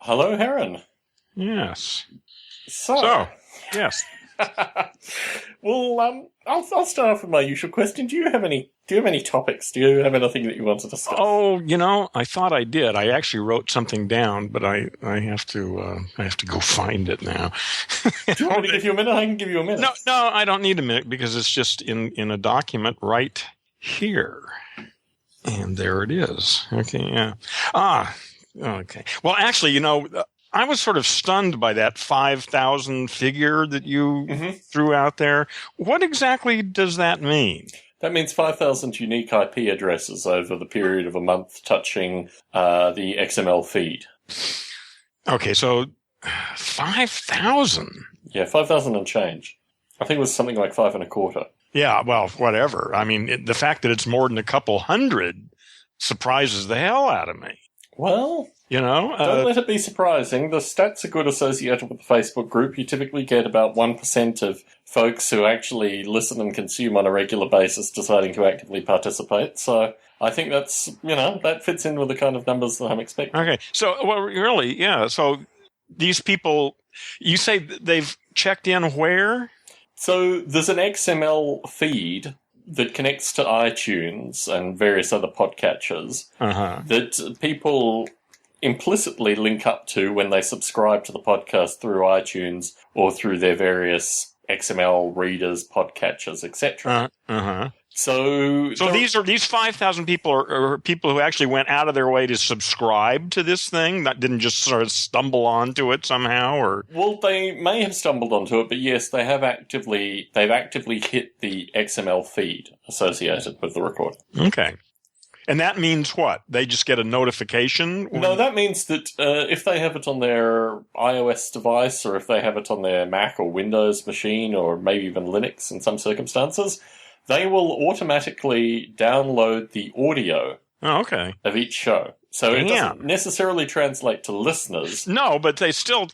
Hello, Heron. Yes. So yes. Well, I'll start off with my usual question. Do you have any topics? Do you have anything that you want to discuss? Oh, I thought I did. I actually wrote something down, but I have to go find it now. Do you want me to give you a minute? I can give you a minute. No, I don't need a minute because it's just in a document right here. And there it is. Okay, yeah. Okay. Well, actually, I was sort of stunned by that 5,000 figure that you threw out there. What exactly does that mean? That means 5,000 unique IP addresses over the period of a month touching the XML feed. Okay, so 5,000? Yeah, 5,000 and change. I think it was something like 5.25. Yeah, well, whatever. I mean, the fact that it's more than a couple hundred surprises the hell out of me. Well, don't let it be surprising. The stats are good associated with the Facebook group. You typically get about 1% of folks who actually listen and consume on a regular basis deciding to actively participate. So I think that's, that fits in with the kind of numbers that I'm expecting. Okay. So, well, really, yeah. So these people, you say they've checked in where? So there's an XML feed that connects to iTunes and various other podcatchers that people implicitly link up to when they subscribe to the podcast through iTunes or through their various XML readers, podcatchers, etc. So these 5,000 people are people who actually went out of their way to subscribe to this thing, that didn't just sort of stumble onto it somehow, or? Well, they may have stumbled onto it, but yes, they've actively hit the XML feed associated with the recording. Okay. And that means what? They just get a notification? No, that means that if they have it on their iOS device, or if they have it on their Mac or Windows machine, or maybe even Linux in some circumstances, they will automatically download the audio of each show. So it doesn't necessarily translate to listeners. No, but they still...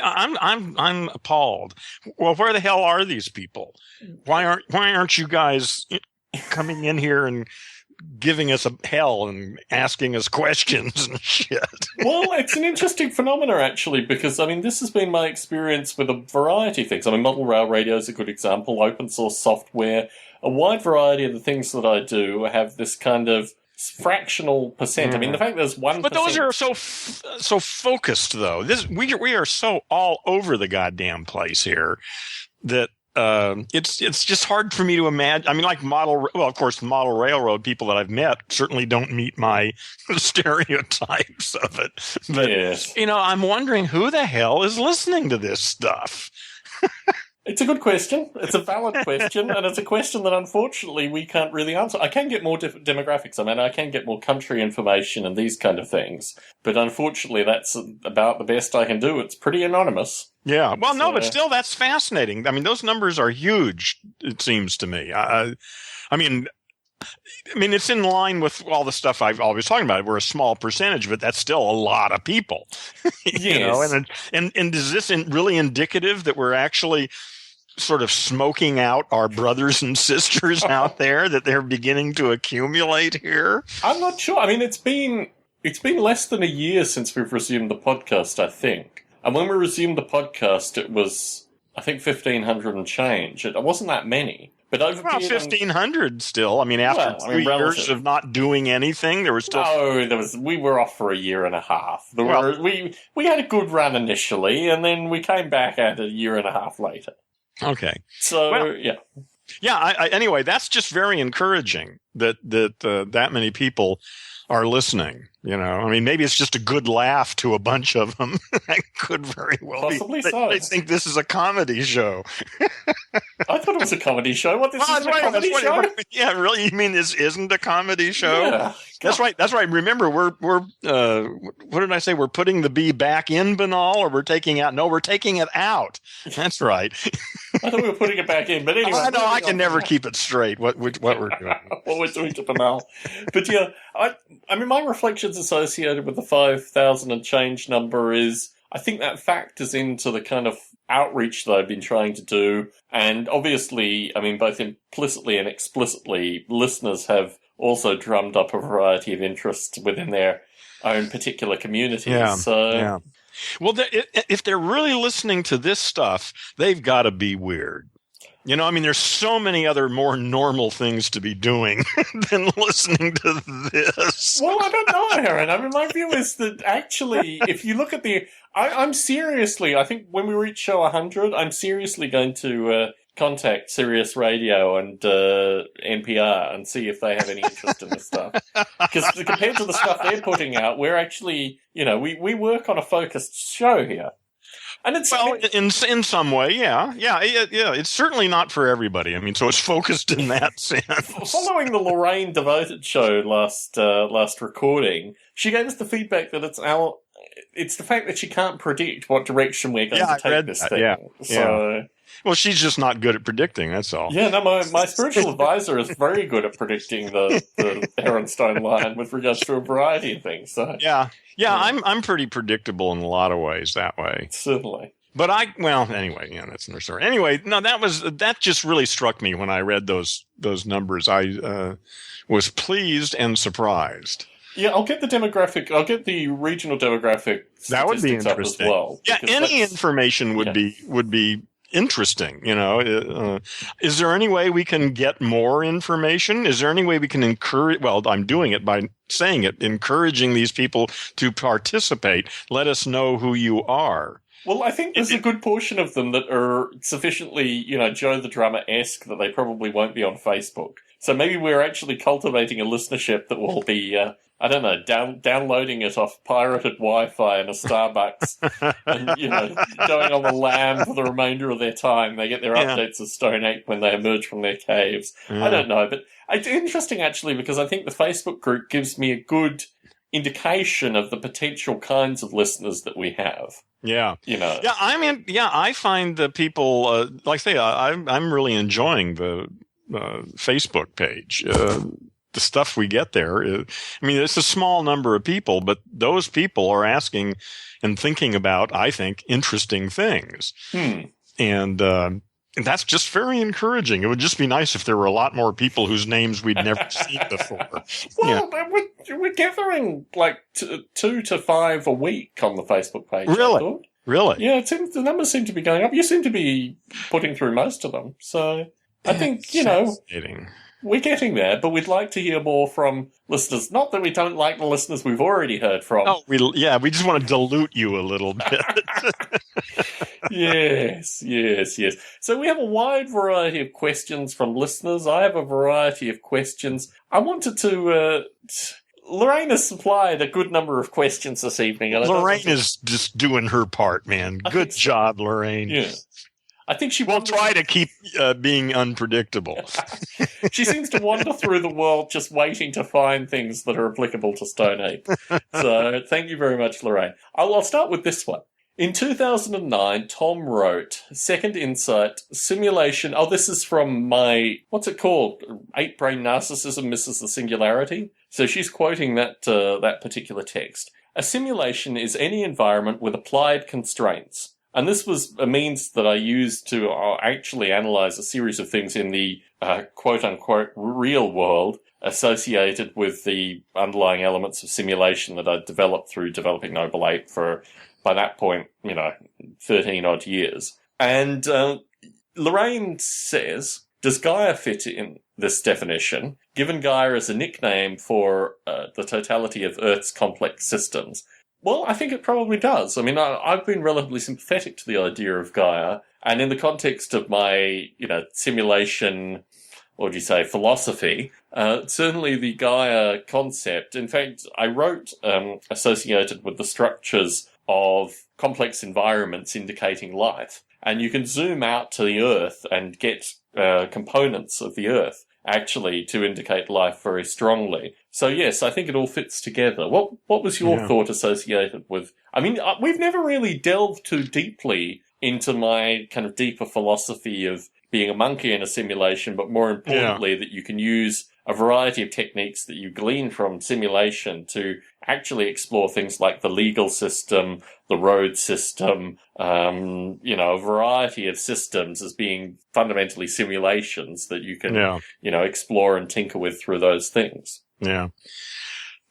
I'm appalled. Well, where the hell are these people? Why aren't you guys coming in here and giving us a hell and asking us questions and shit? Well, it's an interesting phenomena, actually, because, this has been my experience with a variety of things. Model rail radio is a good example, open source software. A wide variety of the things that I do have this kind of fractional percent. The fact there's 1%. But those are so focused, though. We are so all over the goddamn place here that it's just hard for me to imagine. Of course, model railroad people that I've met certainly don't meet my stereotypes of it. But, yes. I'm wondering who the hell is listening to this stuff. It's a good question. It's a valid question, and it's a question that unfortunately we can't really answer. I can get more demographics. I can get more country information and these kind of things, but unfortunately that's about the best I can do. It's pretty anonymous. Yeah. Well, no, but still, that's fascinating. Those numbers are huge, it seems to me. It's in line with all the stuff I've always talking about. We're a small percentage, but that's still a lot of people. Yes. And is this really indicative that we're actually sort of smoking out our brothers and sisters out there, that they're beginning to accumulate here? I'm not sure. It's been less than a year since we've resumed the podcast, I think. And when we resumed the podcast, it was, I think, 1,500 and change. It wasn't that many. But over 1,500 still. After 3 years of not doing anything, there was still... No, we were off for a year and a half. We had a good run initially, and then we came back at a year and a half later. Okay. So, yeah. Yeah, anyway, that's just very encouraging that many people are listening. Maybe it's just a good laugh to a bunch of them. That could very well Possibly be. So. They think this is a comedy show. I thought it was a comedy show. What, this is a comedy show? Yeah, really? You mean this isn't a comedy show? Yeah. That's right. Remember, we're what did I say? We're putting the B back in banal, or we're taking out? No, we're taking it out. That's right. I thought we were putting it back in, but anyway. I can never keep it straight. What we're doing. What we're doing to banal. But yeah, my reflections associated with the 5,000 and change number is, I think that factors into the kind of outreach that I've been trying to do. And obviously, both implicitly and explicitly, listeners have also drummed up a variety of interests within their own particular communities. Yeah. So Well, if they're really listening to this stuff, they've got to be weird. You know, I mean, there's so many other more normal things to be doing than listening to this. Well, I don't know, Heron. I mean, my view is that actually, if you look at I'm seriously, I think when we reach show 100, I'm seriously going to contact Sirius Radio and NPR and see if they have any interest in this stuff. Because compared to the stuff they're putting out, we're actually, we work on a focused show here. And it's in some way, yeah. It's certainly not for everybody. I mean, so it's focused in that sense. Following the Lorraine Devoted show last recording, she gave us the feedback that it's the fact that she can't predict what direction we're going to take this thing. Yeah. So, well, she's just not good at predicting. That's all. Yeah, no, my spiritual advisor is very good at predicting the Heronstone line with regards to a variety of things. So yeah. I'm pretty predictable in a lot of ways that way. Certainly. But anyway, that's another story. Anyway, no, that just really struck me when I read those numbers. I was pleased and surprised. Yeah, I'll get the regional demographic statistics that would be interesting. Up as well. Yeah, any information would be interesting. Is there any way we can get more information? Is there any way we can encourage? Well, I'm doing it by saying it, encouraging these people to participate. Let us know who you are. Well, I think there's a good portion of them that are sufficiently, Joe the Drummer-esque that they probably won't be on Facebook. So maybe we're actually cultivating a listenership that will be, downloading it off pirated Wi-Fi in a Starbucks and, going on the lam for the remainder of their time. They get their updates of Stone Ape when they emerge from their caves. I don't know, but it's interesting actually because I think the Facebook group gives me a good indication of the potential kinds of listeners that we have. Yeah. I find the people, like I say, I'm really enjoying the Facebook page. The stuff we get there, it's a small number of people, but those people are asking and thinking about, I think, interesting things. And that's just very encouraging. It would just be nice if there were a lot more people whose names we'd never seen before. Well, we're gathering like 2 to 5 a week on the Facebook page. Really? Really? Yeah, the numbers seem to be going up. You seem to be putting through most of them. So I think, we're getting there, but we'd like to hear more from listeners. Not that we don't like the listeners we've already heard from. Oh, we just want to dilute you a little bit. Yes. So we have a wide variety of questions from listeners. I have a variety of questions. I wanted to... Lorraine has supplied a good number of questions this evening. And Lorraine is just doing her part, man. Good job, Lorraine. Yeah. I think she will try to keep being unpredictable. She seems to wander through the world just waiting to find things that are applicable to Stone Ape. So thank you very much, Lorraine. I'll start with this one. In 2009, Tom wrote, Second Insight, Simulation. Oh, this is from my, what's it called? Ape-Brain Narcissism Misses the Singularity. So she's quoting that particular text. A simulation is any environment with applied constraints. And this was a means that I used to actually analyze a series of things in the quote-unquote real world associated with the underlying elements of simulation that I'd developed through developing Noble Ape for, by that point, 13-odd years. And Lorraine says, does Gaia fit in this definition, given Gaia as a nickname for the totality of Earth's complex systems? Well, I think it probably does. I mean, I've been relatively sympathetic to the idea of Gaia, and in the context of my, simulation, or do you say philosophy, certainly the Gaia concept. In fact, I wrote associated with the structures of complex environments indicating life, and you can zoom out to the Earth and get components of the Earth actually to indicate life very strongly. So yes, I think it all fits together. What was your thought associated with... I mean, we've never really delved too deeply into my kind of deeper philosophy of being a monkey in a simulation, but more importantly that you can use a variety of techniques that you glean from simulation to actually explore things like the legal system, the road system, a variety of systems as being fundamentally simulations that you can, explore and tinker with through those things. Yeah.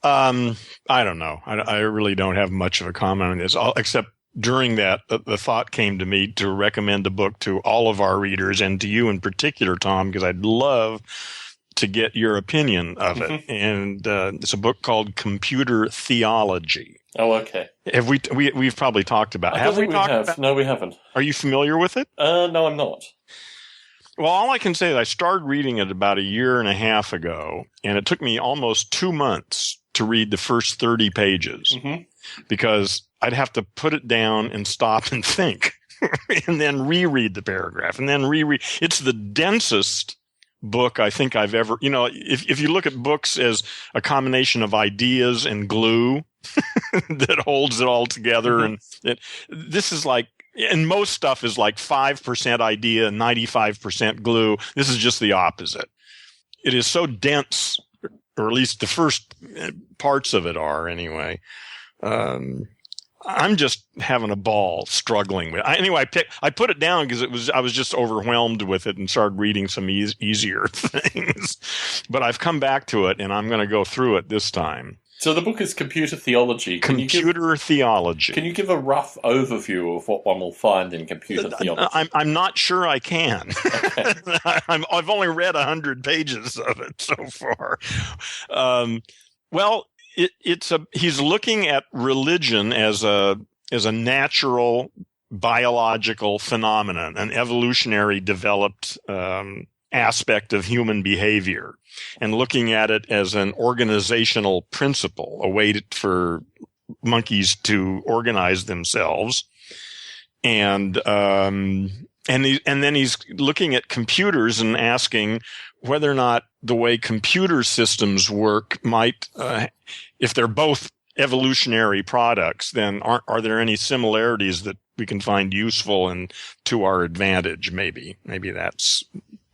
I don't know. I really don't have much of a comment on this, except during that, the thought came to me to recommend a book to all of our readers and to you in particular, Tom, because I'd love to get your opinion of it. And it's a book called Computer Theology. Oh, okay. Have we've probably talked about it. Have we talked about it? No, we haven't. Are you familiar with it? No, I'm not. Well, all I can say is I started reading it about a year and a half ago, and it took me almost 2 months to read the first 30 pages because I'd have to put it down and stop and think and then reread the paragraph and then reread. It's the densest book I think I've ever, if you look at books as a combination of ideas and glue that holds it all together, and this is like, and most stuff is like 5% idea and 95% glue. This is just the opposite. It is so dense, or at least the first parts of it are anyway. I'm just having a ball struggling with it. Anyway, I put it down because I was just overwhelmed with it and started reading some easier things. But I've come back to it, and I'm going to go through it this time. So the book is Computer Theology. Computer Theology. Can you give a rough overview of what one will find in Computer Theology? I'm not sure I can. Okay. I've only read 100 pages of it so far. Well, he's looking at religion as a natural biological phenomenon, an evolutionary developed aspect of human behavior, and looking at it as an organizational principle, a way for monkeys to organize themselves. And then he's looking at computers and asking whether or not the way computer systems work might, if they're both evolutionary products, then are there any similarities that we can find useful and to our advantage? Maybe that's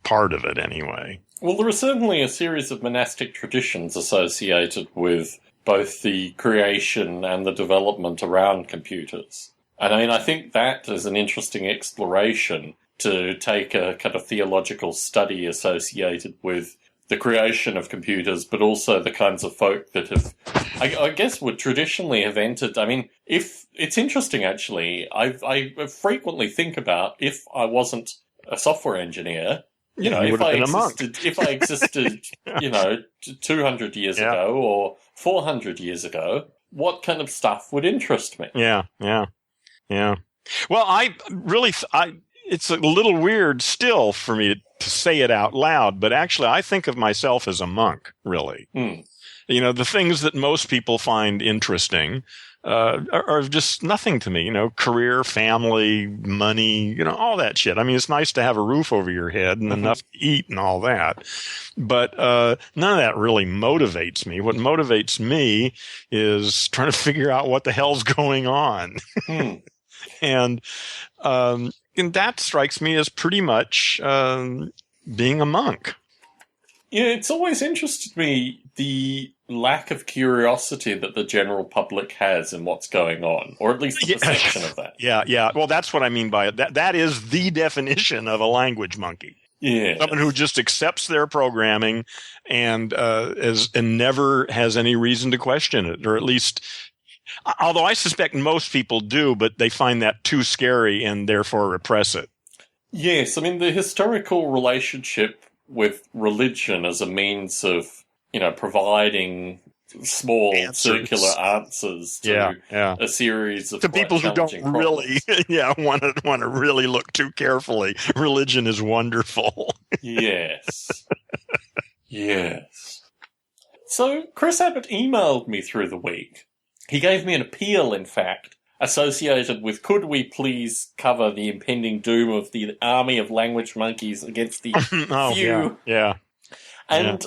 part of it anyway. Well, there are certainly a series of monastic traditions associated with both the creation and the development around computers. And I mean, I think that is an interesting exploration to take a kind of theological study associated with the creation of computers, but also the kinds of folk that have, I guess, would traditionally have entered. I mean, if it's interesting, actually, I frequently think about if I wasn't a software engineer, if I existed, 200 years ago or 400 years ago, what kind of stuff would interest me? Yeah. Well, it's a little weird still for me to say it out loud, but actually I think of myself as a monk, really. The things that most people find interesting are just nothing to me, career, family, money, all that shit. I mean, it's nice to have a roof over your head and enough to eat and all that. But none of that really motivates me. What motivates me is trying to figure out what the hell's going on. And that strikes me as pretty much being a monk. Yeah, it's always interested me, the lack of curiosity that the general public has in what's going on, or at least the perception of that. Yeah. Well, that's what I mean by it. That is the definition of a language monkey. Yeah. Someone who just accepts their programming and never has any reason to question it, or at least, although I suspect most people do, but they find that too scary and therefore repress it. Yes, I mean, the historical relationship with religion as a means of, providing small circular answers to a series of to people who don't problems. Really want to really look too carefully. Religion is wonderful. Yes. So Chris Abbott emailed me through the week. He gave me an appeal, in fact, associated with, could we please cover the impending doom of the army of language monkeys against the few? Yeah. And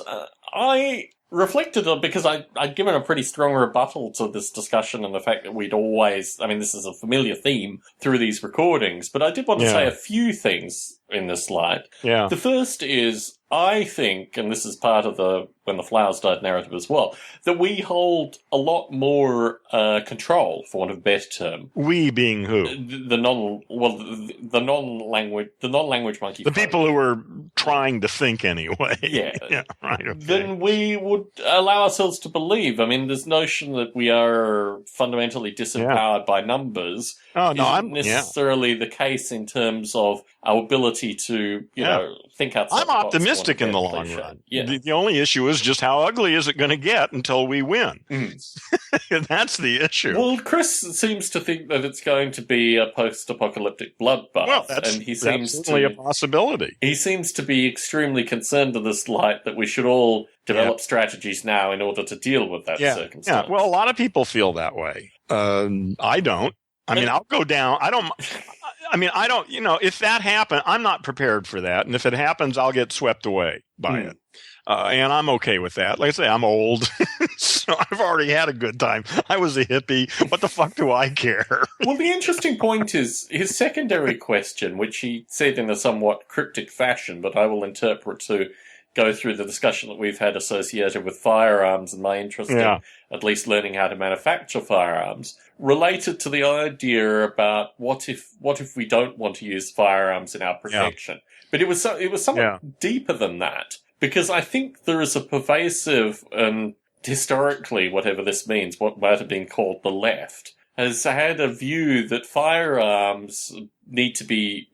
I reflected on, because I'd given a pretty strong rebuttal to this discussion and the fact that we'd always, I mean, this is a familiar theme through these recordings, but I did want to say a few things in this light. Yeah. The first is, I think, and this is part of the When the Flowers Died narrative as well, that we hold a lot more control, for want of a better term. We being who? The non-language monkey. The people who are trying to think anyway. Yeah. Yeah, right. Okay. Then we would allow ourselves to believe. I mean, this notion that we are fundamentally disempowered by numbers isn't necessarily the case in terms of our ability to, think outside the box. I'm optimistic in the long run. Yeah. The only issue is just how ugly is it going to get until we win? Mm. That's the issue. Well, Chris seems to think that it's going to be a post-apocalyptic bloodbath. Well, that's certainly a possibility. He seems to be extremely concerned in this light that we should all develop strategies now in order to deal with that circumstance. Yeah, well, a lot of people feel that way. I don't. I mean, I'll go down. I don't, if that happened, I'm not prepared for that. And if it happens, I'll get swept away by it. And I'm okay with that. Like I say, I'm old, so I've already had a good time. I was a hippie. What the fuck do I care? Well, the interesting point is his secondary question, which he said in a somewhat cryptic fashion, but I will interpret to go through the discussion that we've had associated with firearms and my interest in at least learning how to manufacture firearms, related to the idea about what if we don't want to use firearms in our protection. But it was somewhat deeper than that, because I think there is a pervasive, historically, whatever this means, what might have been called the left, has had a view that firearms need to be,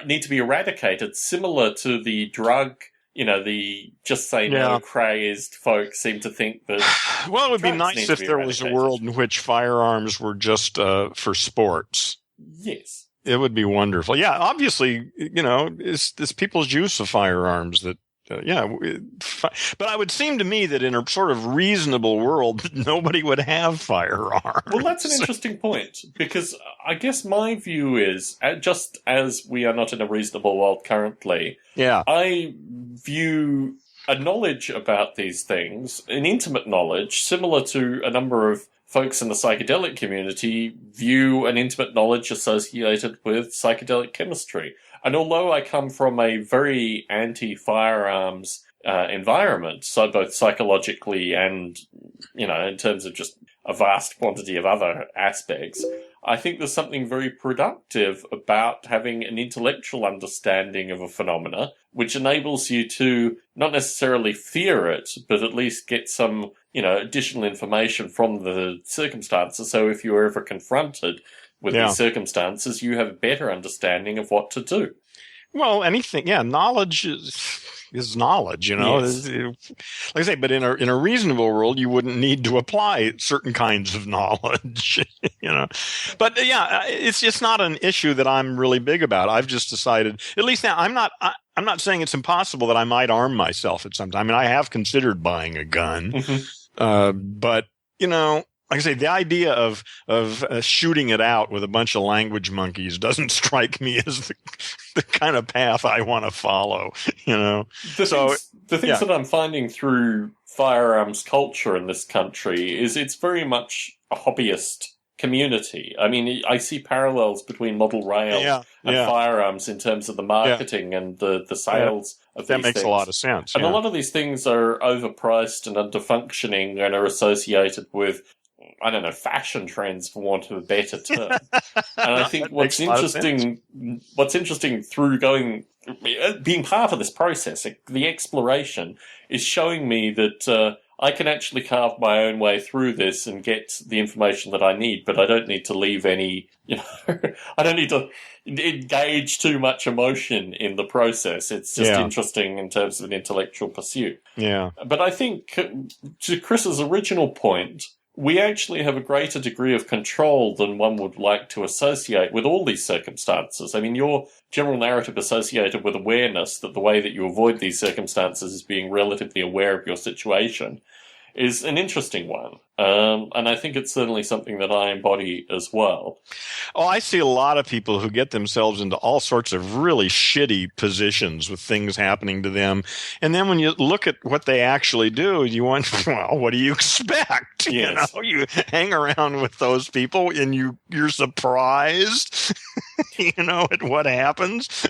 need to be eradicated, similar to the drug. The just say no crazed folks seem to think that. Well, it would be nice if there was a world in which firearms were just for sports. Yes. It would be wonderful. Yeah, obviously, it's people's use of firearms that. But it would seem to me that in a sort of reasonable world, nobody would have firearms. Well, that's an interesting point, because I guess my view is, just as we are not in a reasonable world currently, I view a knowledge about these things, an intimate knowledge, similar to a number of folks in the psychedelic community view an intimate knowledge associated with psychedelic chemistry. And although I come from a very anti-firearms environment, so both psychologically and, in terms of just a vast quantity of other aspects, I think there's something very productive about having an intellectual understanding of a phenomena, which enables you to not necessarily fear it, but at least get some, additional information from the circumstances. So if you're ever confronted with these circumstances, you have a better understanding of what to do. Well, knowledge is knowledge, Yes. Like I say, but in a reasonable world, you wouldn't need to apply certain kinds of knowledge, But it's not an issue that I'm really big about. I've just decided, at least now, I'm not saying it's impossible that I might arm myself at some time. I mean, I have considered buying a gun, but like I say, the idea of shooting it out with a bunch of language monkeys doesn't strike me as the kind of path I want to follow. The things that I'm finding through firearms culture in this country is it's very much a hobbyist community. I mean, I see parallels between model rail and firearms in terms of the marketing and the sales of these things. That makes a lot of sense. And a lot of these things are overpriced and underfunctioning and are associated with, I don't know, fashion trends, for want of a better term. And I think what's interesting through being part of this process, the exploration, is showing me that I can actually carve my own way through this and get the information that I need, but I don't need to leave any, I don't need to engage too much emotion in the process. It's just interesting in terms of an intellectual pursuit. Yeah. But I think, to Chris's original point, we actually have a greater degree of control than one would like to associate with all these circumstances. I mean, your general narrative associated with awareness, that the way that you avoid these circumstances is being relatively aware of your situation, is an interesting one. And I think it's certainly something that I embody as well. Oh, I see a lot of people who get themselves into all sorts of really shitty positions with things happening to them. And then when you look at what they actually do, you wonder, well, what do you expect? Yes. You hang around with those people and you're surprised, at what happens.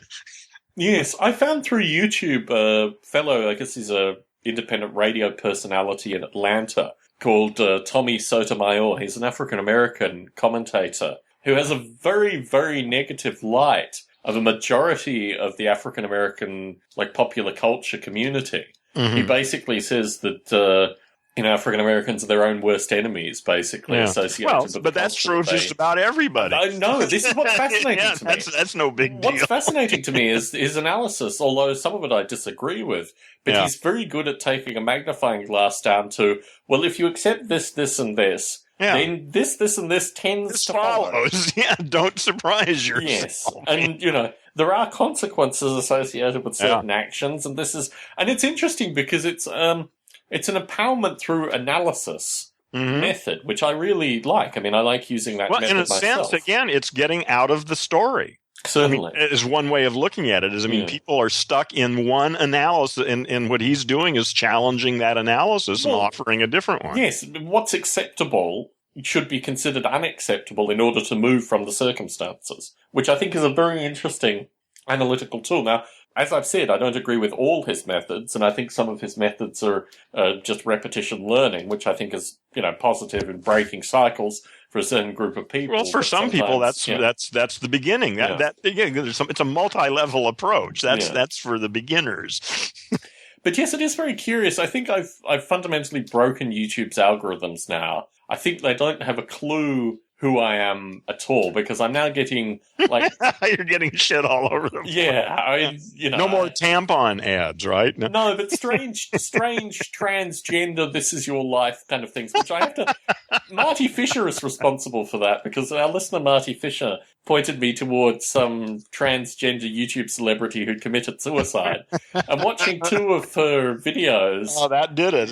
Yes, I found through YouTube a fellow, I guess he's a independent radio personality in Atlanta, called Tommy Sotomayor. He's an African-American commentator who has a very, very negative light of a majority of the African-American, popular culture community. Mm-hmm. He basically says that, African-Americans are their own worst enemies, basically, associated with the but that's true of just about everybody. I know. This is what's fascinating to me. That's no big deal. What's fascinating to me is his analysis, although some of it I disagree with, but he's very good at taking a magnifying glass down to, well, if you accept this, this, and this, then this, and this tends to follow. Yeah, don't surprise yourself. Yes, and, there are consequences associated with certain actions, and it's interesting because it's an empowerment through analysis method, which I really like. I mean, I like using that method myself. Well, in a sense, again, it's getting out of the story. Certainly. Is one way of looking at it. People are stuck in one analysis, and what he's doing is challenging that analysis and offering a different one. Yes, what's acceptable should be considered unacceptable in order to move from the circumstances, which I think is a very interesting analytical tool. Now, as I've said, I don't agree with all his methods, and I think some of his methods are just repetition learning, which I think is, positive in breaking cycles for a certain group of people. Well, for some people, that's the beginning. It's a multi-level approach. That's for the beginners. But yes, it is very curious. I think I've fundamentally broken YouTube's algorithms now. I think they don't have a clue who I am at all, because I'm now getting you're getting shit all over them. Yeah, no more tampon ads, right? No, but strange transgender, this is your life kind of things, which I have to. Marty Fisher is responsible for that, because our listener Marty Fisher pointed me towards some transgender YouTube celebrity who'd committed suicide. And watching two of her videos... Oh, that did it.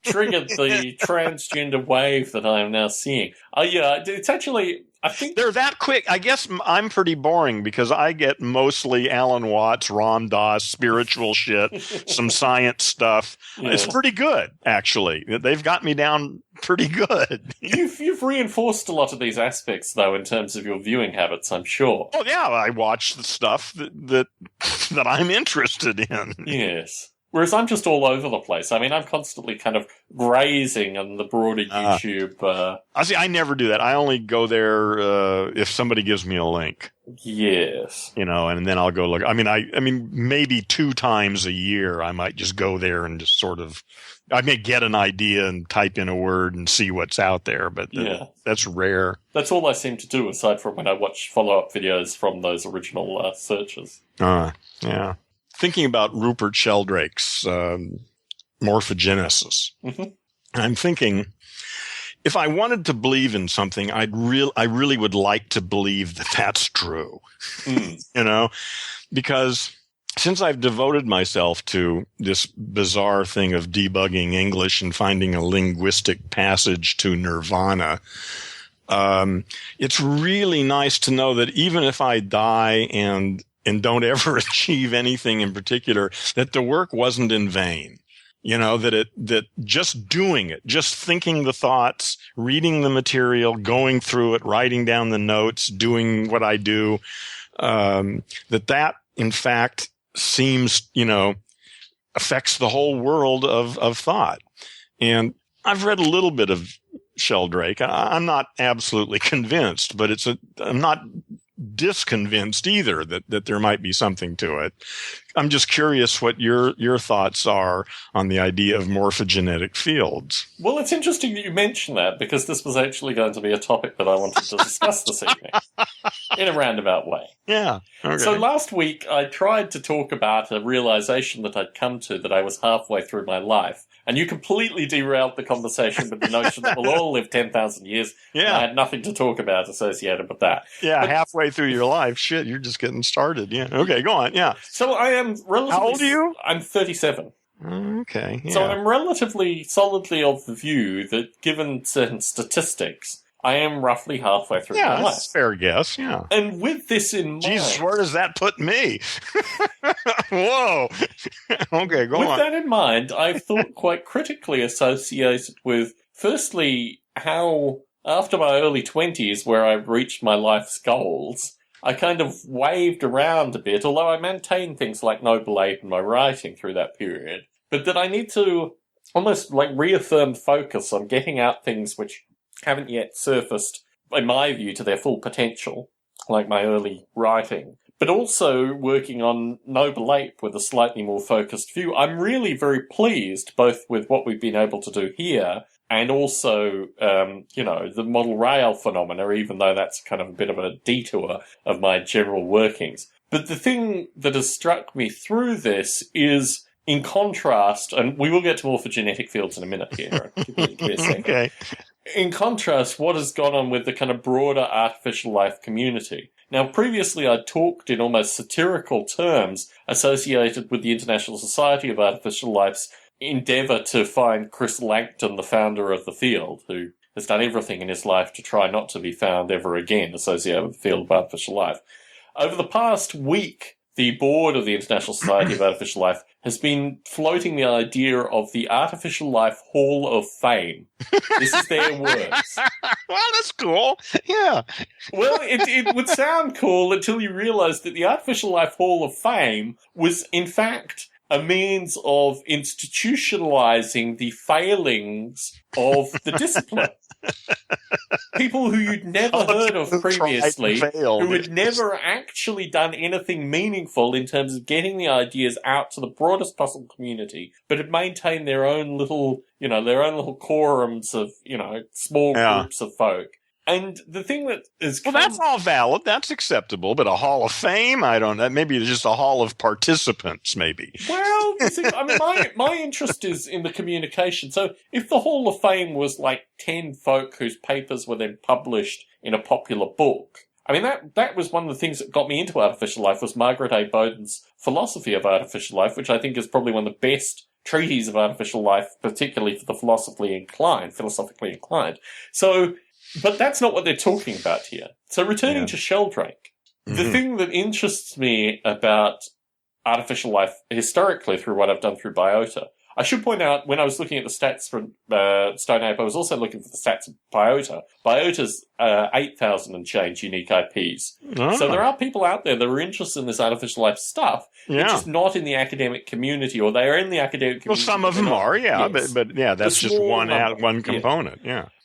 triggered the transgender wave that I am now seeing. It's actually... I think they're that quick. I guess I'm pretty boring because I get mostly Alan Watts, Ram Dass, spiritual shit, some science stuff. Yeah. It's pretty good, actually. They've got me down pretty good. You've reinforced a lot of these aspects, though, in terms of your viewing habits, I'm sure. Oh, yeah. I watch the stuff that I'm interested in. Yes. Whereas I'm just all over the place. I mean, I'm constantly kind of grazing on the broader YouTube. I never do that. I only go there if somebody gives me a link. Yes. And then I'll go look. I mean, maybe 2 times a year I might just go there and just sort of, I may get an idea and type in a word and see what's out there, but that's rare. That's all I seem to do, aside from when I watch follow-up videos from those original searches. Yeah. Thinking about Rupert Sheldrake's morphogenesis, I'm thinking, if I wanted to believe in something, I really would like to believe that that's true, because since I've devoted myself to this bizarre thing of debugging English and finding a linguistic passage to nirvana, it's really nice to know that even if I die and don't ever achieve anything in particular, that the work wasn't in vain. That just doing it, just thinking the thoughts, reading the material, going through it, writing down the notes, doing what I do, that in fact seems, affects the whole world of thought. And I've read a little bit of Sheldrake. I'm not absolutely convinced, but I'm not disconvinced either that there might be something to it. I'm just curious what your thoughts are on the idea of morphogenetic fields. Well, it's interesting that you mention that, because this was actually going to be a topic that I wanted to discuss this evening in a roundabout way. Yeah. Okay. So last week I tried to talk about a realization that I'd come to that I was halfway through my life, and you completely derailed the conversation with the notion that we'll all live 10,000 years. Yeah. I had nothing to talk about associated with that. Yeah, but halfway through your life. Shit, you're just getting started. Yeah. Okay, go on. Yeah. So I am relatively... How old are you? I'm 37. Okay. Yeah. So I'm relatively solidly of the view that, given certain statistics, I am roughly halfway through my life. That's a fair guess, yeah. And with this in mind... Jesus, where does that put me? Whoa. Okay, go on. With that in mind, I've thought quite critically associated with, firstly, how after my early 20s, where I've reached my life's goals, I kind of waved around a bit, although I maintained things like Noble Ape in my writing through that period, but that I need to almost like reaffirm focus on getting out things which haven't yet surfaced, in my view, to their full potential, like my early writing, but also working on Noble Ape with a slightly more focused view. I'm really very pleased both with what we've been able to do here and also, the model rail phenomena, even though that's kind of a bit of a detour of my general workings. But the thing that has struck me through this is, in contrast, and we will get to morphogenetic fields in a minute here. Give me a second. Okay. In contrast, what has gone on with the kind of broader artificial life community. Now, previously I talked in almost satirical terms associated with the International Society of Artificial Life's endeavour to find Chris Langton, the founder of the field, who has done everything in his life to try not to be found ever again associated with the field of artificial life. Over the past week, the board of the International Society of Artificial Life has been floating the idea of the Artificial Life Hall of Fame. This is their words. Well, that's cool. Yeah. Well, it would sound cool until you realise that the Artificial Life Hall of Fame was, in fact, a means of institutionalizing the failings of the discipline. People who you'd never heard of previously, who had never actually done anything meaningful in terms of getting the ideas out to the broadest possible community, but had maintained their own little quorums of, small groups of folk. And the thing that is... Well, that's all valid. That's acceptable. But a Hall of Fame? I don't know. Maybe it's just a Hall of Participants, maybe. Well, you see, I mean, my interest is in the communication. So if the Hall of Fame was like 10 folk whose papers were then published in a popular book, I mean, that was one of the things that got me into artificial life, was Margaret A. Bowden's philosophy of artificial life, which I think is probably one of the best treatises of artificial life, particularly for the philosophically inclined. So... But that's not what they're talking about here. So returning to Sheldrake, the thing that interests me about artificial life historically through what I've done through Biota, I should point out, when I was looking at the stats for Stone Ape, I was also looking for the stats of Biota. Biota's 8,000 and change unique IPs. Oh. So there are people out there that are interested in this artificial life stuff, just not in the academic community, or they are in the academic community. Well, some of them are, yes. But that's just one component,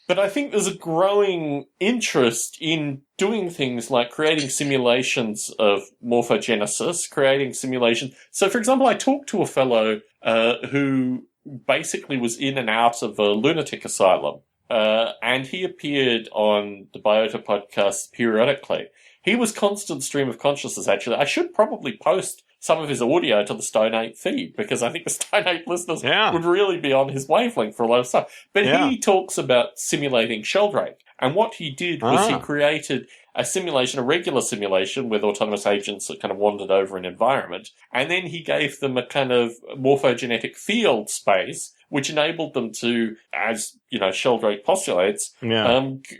But I think there's a growing interest in doing things like creating simulations of morphogenesis, creating simulations. So, for example, I talked to a fellow who basically was in and out of a lunatic asylum, and he appeared on the Biota podcast periodically. He was constant stream of consciousness, actually. I should probably post some of his audio to the Stone Ape feed, because I think the Stone Ape listeners would really be on his wavelength for a lot of stuff. But he talks about simulating Sheldrake. And what he did was he created a simulation, a regular simulation with autonomous agents that kind of wandered over an environment. And then he gave them a kind of morphogenetic field space, which enabled them to, as Sheldrake postulates,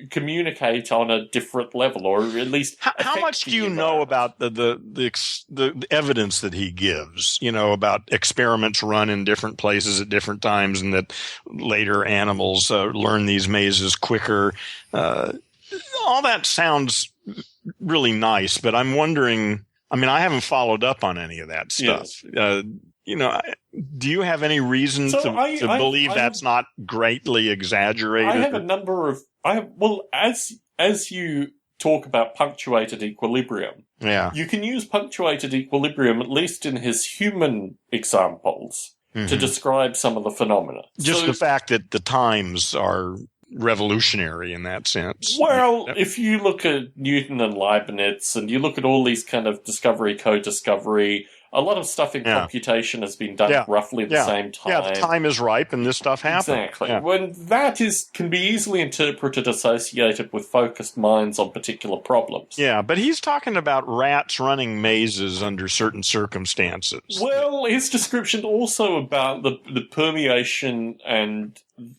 communicate on a different level, or at least. How much do you know about the evidence that he gives? About experiments run in different places at different times, and that later animals learn these mazes quicker. All that sounds really nice, but I'm wondering. I mean, I haven't followed up on any of that stuff. Yes. Do you have any reason to believe that's not greatly exaggerated? I have a number of... as you talk about punctuated equilibrium, you can use punctuated equilibrium, at least in his human examples, to describe some of the phenomena. Just the fact that the times are revolutionary in that sense. Well, if you look at Newton and Leibniz, and you look at all these kind of discovery, co-discovery, a lot of stuff in computation has been done roughly the same time. Yeah, the time is ripe and this stuff happens. Exactly. Yeah. When that can be easily interpreted associated with focused minds on particular problems. Yeah, but he's talking about rats running mazes under certain circumstances. Well, his description also about the permeation and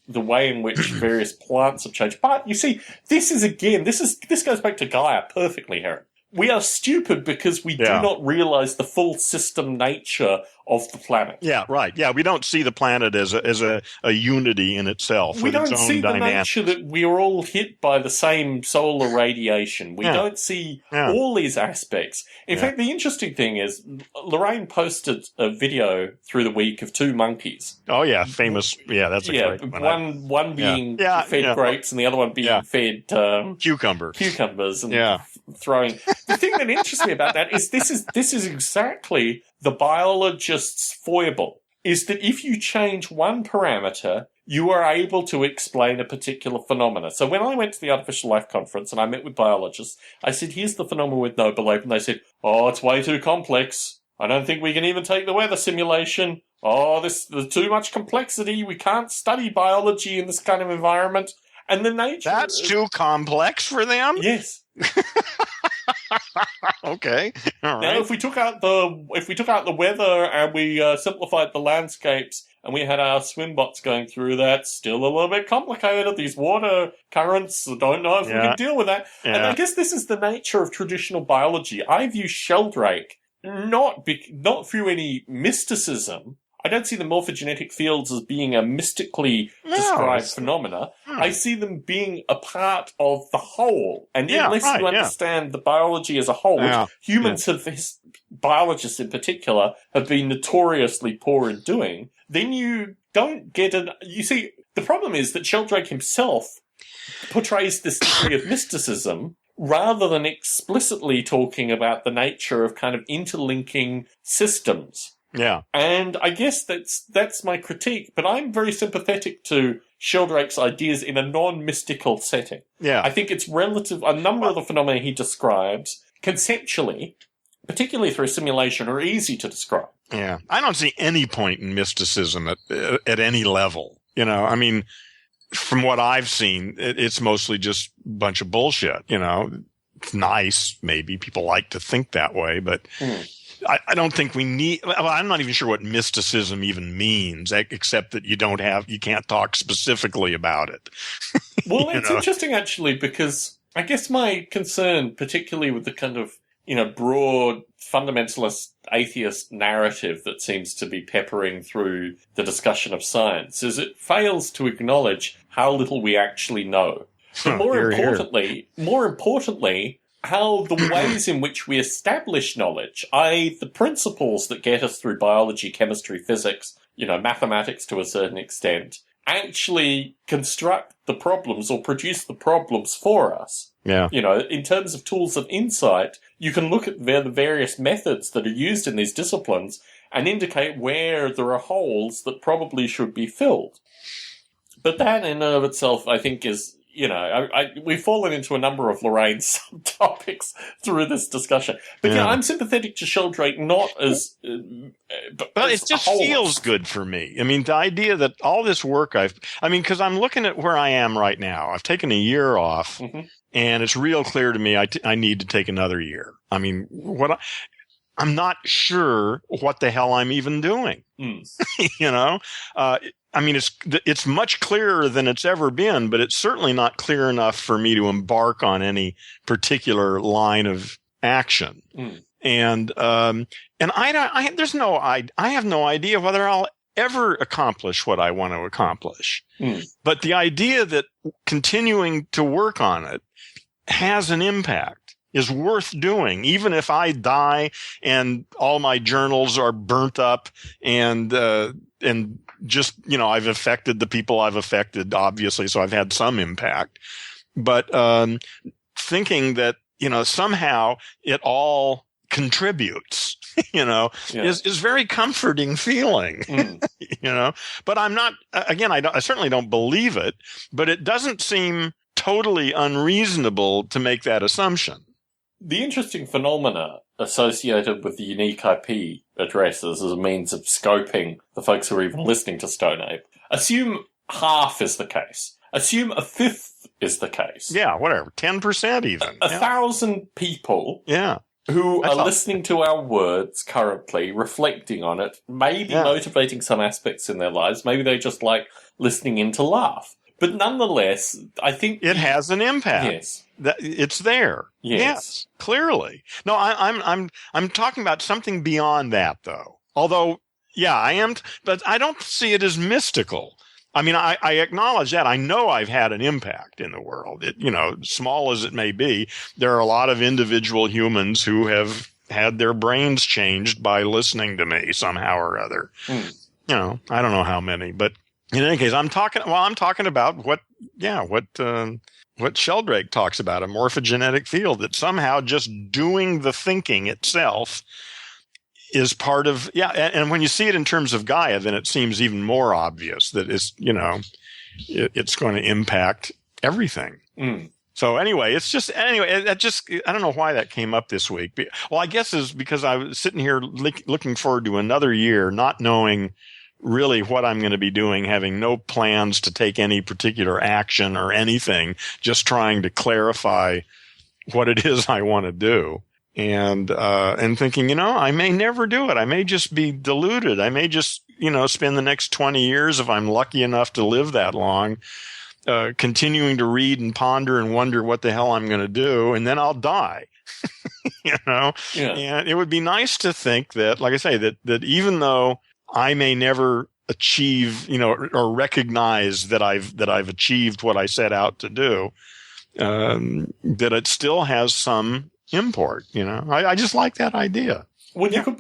the way in which various plants have changed. But you see, this goes back to Gaia perfectly, Heron. We are stupid because we do not realize the full system nature of the planet. Yeah, right. Yeah, we don't see the planet as a unity in itself. We with its don't own see the dynamics. nature that we are all hit by the same solar radiation. We Yeah. don't see Yeah. all these aspects. In fact, the interesting thing is Lorraine posted a video through the week of two monkeys. Oh, yeah, famous. Yeah, that's a great one. One being Yeah. fed grapes and the other one being fed cucumbers and throwing. The thing that interests me about that is this is exactly the biologist's foible, is that if you change one parameter, you are able to explain a particular phenomena. So when I went to the Artificial Life Conference and I met with biologists, I said, here's the phenomenon with no belief. And they said, oh, it's way too complex. I don't think we can even take the weather simulation. Oh, there's too much complexity. We can't study biology in this kind of environment. And the nature... That's too complex for them? Yes. Okay. All right. Now, if we took out the weather and we simplified the landscapes and we had our swim bots going through, that's still a little bit complicated. These water currents, I don't know if we can deal with that. Yeah. And I guess this is the nature of traditional biology. I view Sheldrake not through any mysticism. I don't see the morphogenetic fields as being a mystically described phenomena. I see them being a part of the whole. And unless you understand the biology as a whole, which humans biologists in particular, have been notoriously poor in doing, then you don't get you see, the problem is that Sheldrake himself portrays this degree of mysticism rather than explicitly talking about the nature of kind of interlinking systems. Yeah. And I guess that's my critique, but I'm very sympathetic to Sheldrake's ideas in a non-mystical setting. Yeah. I think it's a number of the phenomena he describes, conceptually, particularly through simulation, are easy to describe. Yeah. I don't see any point in mysticism at any level. You know, I mean, from what I've seen, it's mostly just a bunch of bullshit, you know. It's nice, maybe. People like to think that way, but... I don't think we need, well, I'm not even sure what mysticism even means, except that you can't talk specifically about it. Well, it's interesting actually, because I guess my concern, particularly with the kind of, broad fundamentalist atheist narrative that seems to be peppering through the discussion of science, is it fails to acknowledge how little we actually know. But more importantly, how the ways in which we establish knowledge, i.e. the principles that get us through biology, chemistry, physics, mathematics to a certain extent, actually construct the problems or produce the problems for us. Yeah. In terms of tools of insight, you can look at the various methods that are used in these disciplines and indicate where there are holes that probably should be filled. But that in and of itself, I think, is... we've fallen into a number of Lorraine's subtopics through this discussion. But I'm sympathetic to Sheldrake, not as... well, it just feels good for me. I mean, the idea that all this work because I'm looking at where I am right now. I've taken a year off, and it's real clear to me I need to take another year. I mean, I'm not sure what the hell I'm even doing. I mean, it's much clearer than it's ever been, but it's certainly not clear enough for me to embark on any particular line of action. And I have no idea whether I'll ever accomplish what I want to accomplish. But the idea that continuing to work on it has an impact is worth doing, even if I die and all my journals are burnt up and just, I've affected the people I've affected, obviously, so I've had some impact. But thinking that, somehow it all contributes, is very comforting feeling, But I'm not, again, I certainly don't believe it, but it doesn't seem totally unreasonable to make that assumption. The interesting phenomena associated with the unique IP addresses as a means of scoping the folks who are even listening to Stone Ape. Assume half is the case. Assume a fifth is the case. Yeah, whatever. 10% even. 1,000 people who are listening to our words currently, reflecting on it, maybe motivating some aspects in their lives. Maybe they just like listening in to laugh. But nonetheless, I think... It has an impact. Yes. It's there. Yes, clearly. No, I'm talking about something beyond that, though. Although Yeah, I am, but I don't see it as mystical. I mean, I acknowledge that. I know I've had an impact in the world. Small as it may be, there are a lot of individual humans who have had their brains changed by listening to me somehow or other. I don't know how many, but in any case, I'm talking about what Sheldrake talks about, a morphogenetic field, that somehow just doing the thinking itself is part of, and when you see it in terms of Gaia, then it seems even more obvious that it's going to impact everything. So anyway, I don't know why that came up this week. Well, I guess is because I was sitting here looking forward to another year, not knowing really what I'm going to be doing, having no plans to take any particular action or anything, just trying to clarify what it is I want to do. And thinking, I may never do it. I may just be deluded. I may just, spend the next 20 years, if I'm lucky enough to live that long, continuing to read and ponder and wonder what the hell I'm going to do. And then I'll die, Yeah. And it would be nice to think that, like I say, that even though I may never achieve, or recognize that I've achieved what I set out to do, that it still has some import. I just like that idea. Well, you could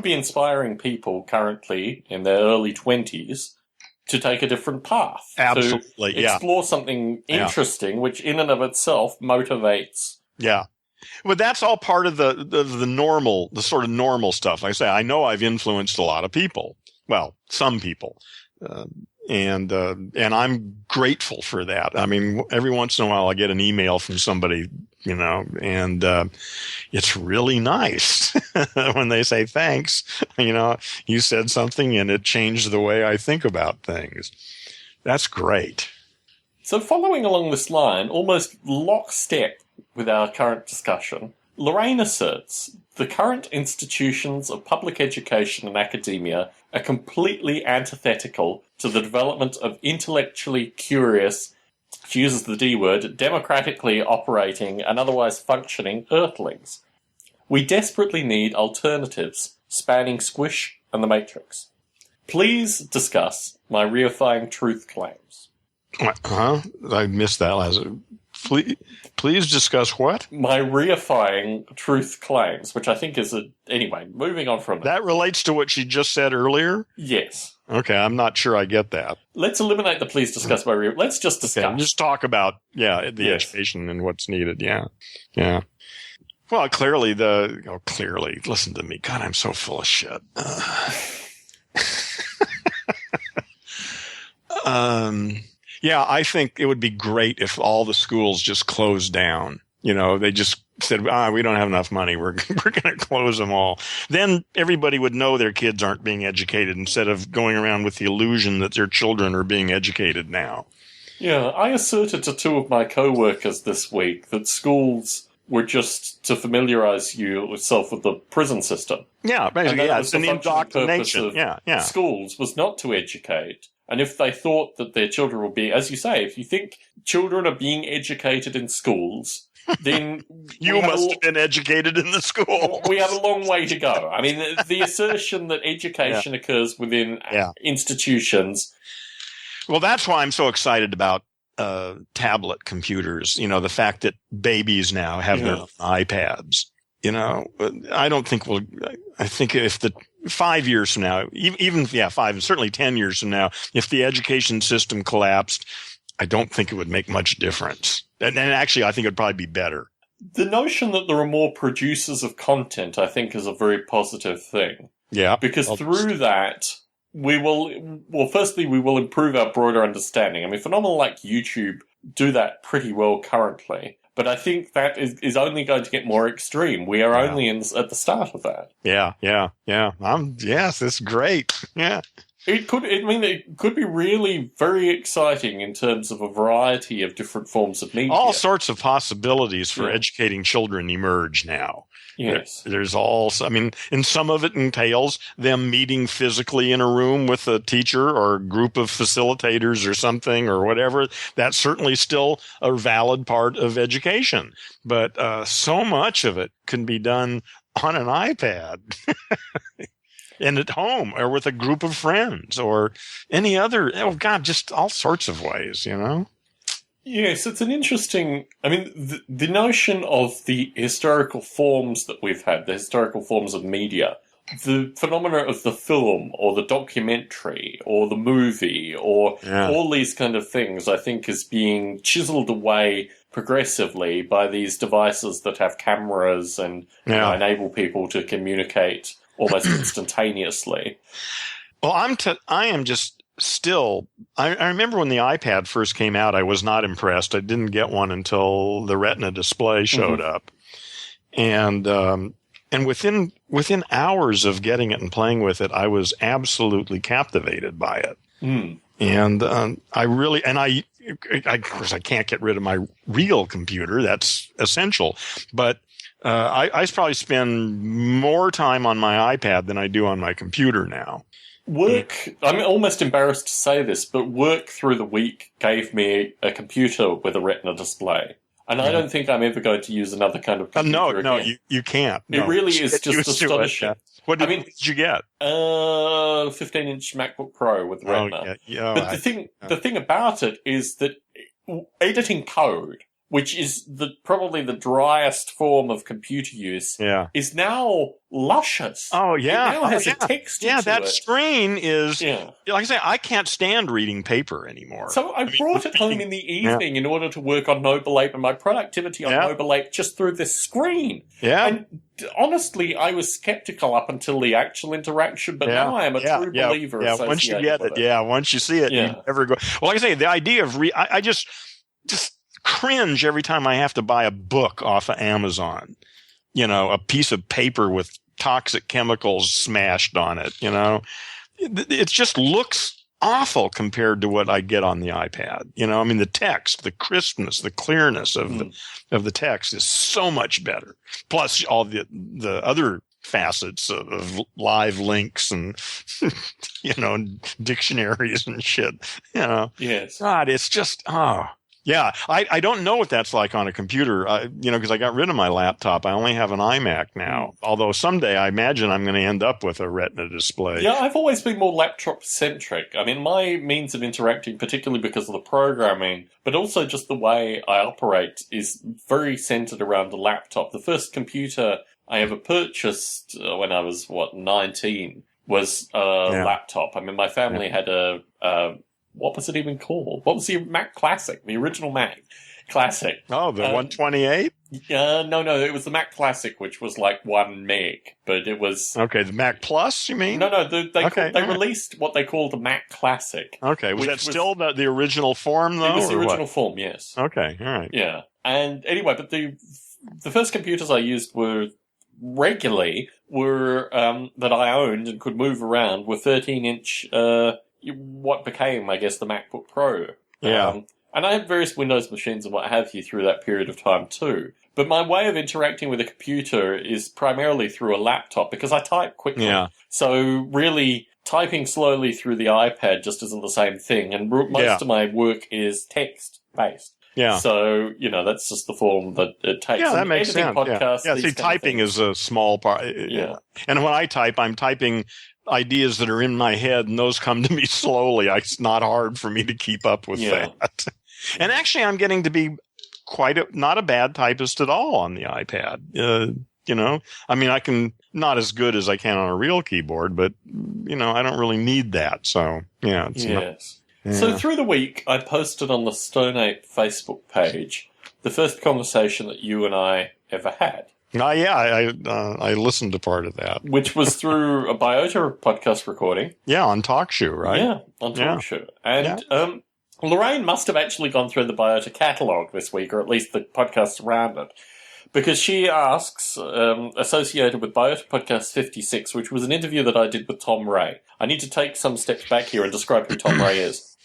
be inspiring people currently in their early 20s to take a different path. Absolutely, to explore something interesting, which in and of itself motivates. Yeah. Well, that's all part of the normal, the sort of normal stuff. Like I say, I know I've influenced a lot of people. Well, some people. And I'm grateful for that. I mean, every once in a while I get an email from somebody, and it's really nice when they say, thanks, you said something and it changed the way I think about things. That's great. So following along this line, almost lockstep with our current discussion, Lorraine asserts the current institutions of public education and academia are completely antithetical to the development of intellectually curious, she uses the D word, democratically operating and otherwise functioning earthlings. We desperately need alternatives spanning Squish and the Matrix. Please discuss my reifying truth claims. Huh? I missed that last. Please discuss what? My reifying truth claims, which I think is anyway, moving on from that. Relates to what she just said earlier? Yes. Okay, I'm not sure I get that. Let's eliminate the please discuss my let's just discuss. Okay, just talk about, the education and what's needed. Yeah. Well, clearly listen to me. God, I'm so full of shit. I think it would be great if all the schools just closed down. They just said, we don't have enough money. We're going to close them all. Then everybody would know their kids aren't being educated instead of going around with the illusion that their children are being educated now. Yeah, I asserted to two of my co-workers this week that schools were just to familiarize yourself with the prison system. Yeah, basically, it's an indoctrination. Schools was not to educate. And if they thought that their children would be, as you say, if you think children are being educated in schools, then you must have been educated in the school. We have a long way to go. I mean, the assertion that education occurs within institutions. Well, that's why I'm so excited about tablet computers. The fact that babies now have their own iPads. I don't think I think if 5 years from now, even 5, certainly 10 years from now, if the education system collapsed, I don't think it would make much difference. And actually, I think it would probably be better. The notion that there are more producers of content, I think, is a very positive thing. Yeah. Because through that, we will improve our broader understanding. I mean, phenomena like YouTube do that pretty well currently. But I think that is only going to get more extreme. We are only at the start of that. Yeah. Yes, it's great. Yeah. It could be really very exciting in terms of a variety of different forms of media. All sorts of possibilities for educating children emerge now. Yes. There's and some of it entails them meeting physically in a room with a teacher or a group of facilitators or something or whatever. That's certainly still a valid part of education. But so much of it can be done on an iPad. and at home or with a group of friends or any other, just all sorts of ways, Yes, it's an interesting. I mean, the notion of the historical forms that we've had, the historical forms of media, the phenomena of the film or the documentary or the movie or all these kind of things, I think, is being chiseled away progressively by these devices that have cameras and enable people to communicate almost instantaneously. Well, I am just still, I remember when the iPad first came out, I was not impressed. I didn't get one until the Retina display showed up. And within hours of getting it and playing with it, I was absolutely captivated by it. And of course, I can't get rid of my real computer. That's essential. But I probably spend more time on my iPad than I do on my computer now. I'm almost embarrassed to say this, but work through the week gave me a computer with a Retina display. And I don't think I'm ever going to use another kind of computer again. You can't. It really is just astonishing. What did you get? 15-inch MacBook Pro with Retina. But the thing about it is that editing code, which is probably the driest form of computer use, is now luscious. Oh, yeah. It now has a texture to that it. Screen is, like I say, I can't stand reading paper anymore. So I brought it home in the evening in order to work on Noble Ape and my productivity on Noble Ape just through this screen. Yeah. And honestly, I was skeptical up until the actual interaction, but now I am a true believer. Once you get it, once you see it, you never go. Well, like I say, the idea of I just cringe every time I have to buy a book off of Amazon. A piece of paper with toxic chemicals smashed on it. It just looks awful compared to what I get on the iPad. I mean, the text, the crispness, the clearness of the text is so much better. Plus all the other facets of live links and, dictionaries and shit, Yes. God, it's just, yeah, I don't know what that's like on a computer, because I got rid of my laptop. I only have an iMac now. Although someday I imagine I'm going to end up with a Retina display. Yeah, I've always been more laptop-centric. I mean, my means of interacting, particularly because of the programming, but also just the way I operate, is very centered around a laptop. The first computer I ever purchased when I was, 19, was a laptop. I mean, my family had a what was it even called? What was the Mac Classic? The original Mac Classic. Oh, the 128? No, it was the Mac Classic, which was like 1 meg, but it was... Okay, the Mac Plus, you mean? No, they released what they called the Mac Classic. Okay, was that still the original form, though? It was the original form, yes. Okay, all right. Yeah, and anyway, but the first computers I used regularly that I owned and could move around were 13-inch... what became, I guess, the MacBook Pro. Yeah. And I had various Windows machines and what have you through that period of time too. But my way of interacting with a computer is primarily through a laptop because I type quickly. Yeah. So really, typing slowly through the iPad just isn't the same thing. And most of my work is text-based. Yeah. So, that's just the form that it takes. Yeah, that makes sense. See, typing is a small part. Yeah. And when I type, I'm typing ideas that are in my head, and those come to me slowly. It's not hard for me to keep up with that. And actually, I'm getting to be not a bad typist at all on the iPad. I mean, I can not as good as I can on a real keyboard, but I don't really need that. So yes. So through the week, I posted on the Stone Ape Facebook page the first conversation that you and I ever had. I listened to part of that. Which was through a Biota podcast recording. Yeah, on TalkShoe, right? Yeah, on TalkShoe. And Lorraine must have actually gone through the Biota catalogue this week, or at least the podcasts around it, because she asks, associated with Biota Podcast 56, which was an interview that I did with Tom Ray. I need to take some steps back here and describe who Tom Ray is.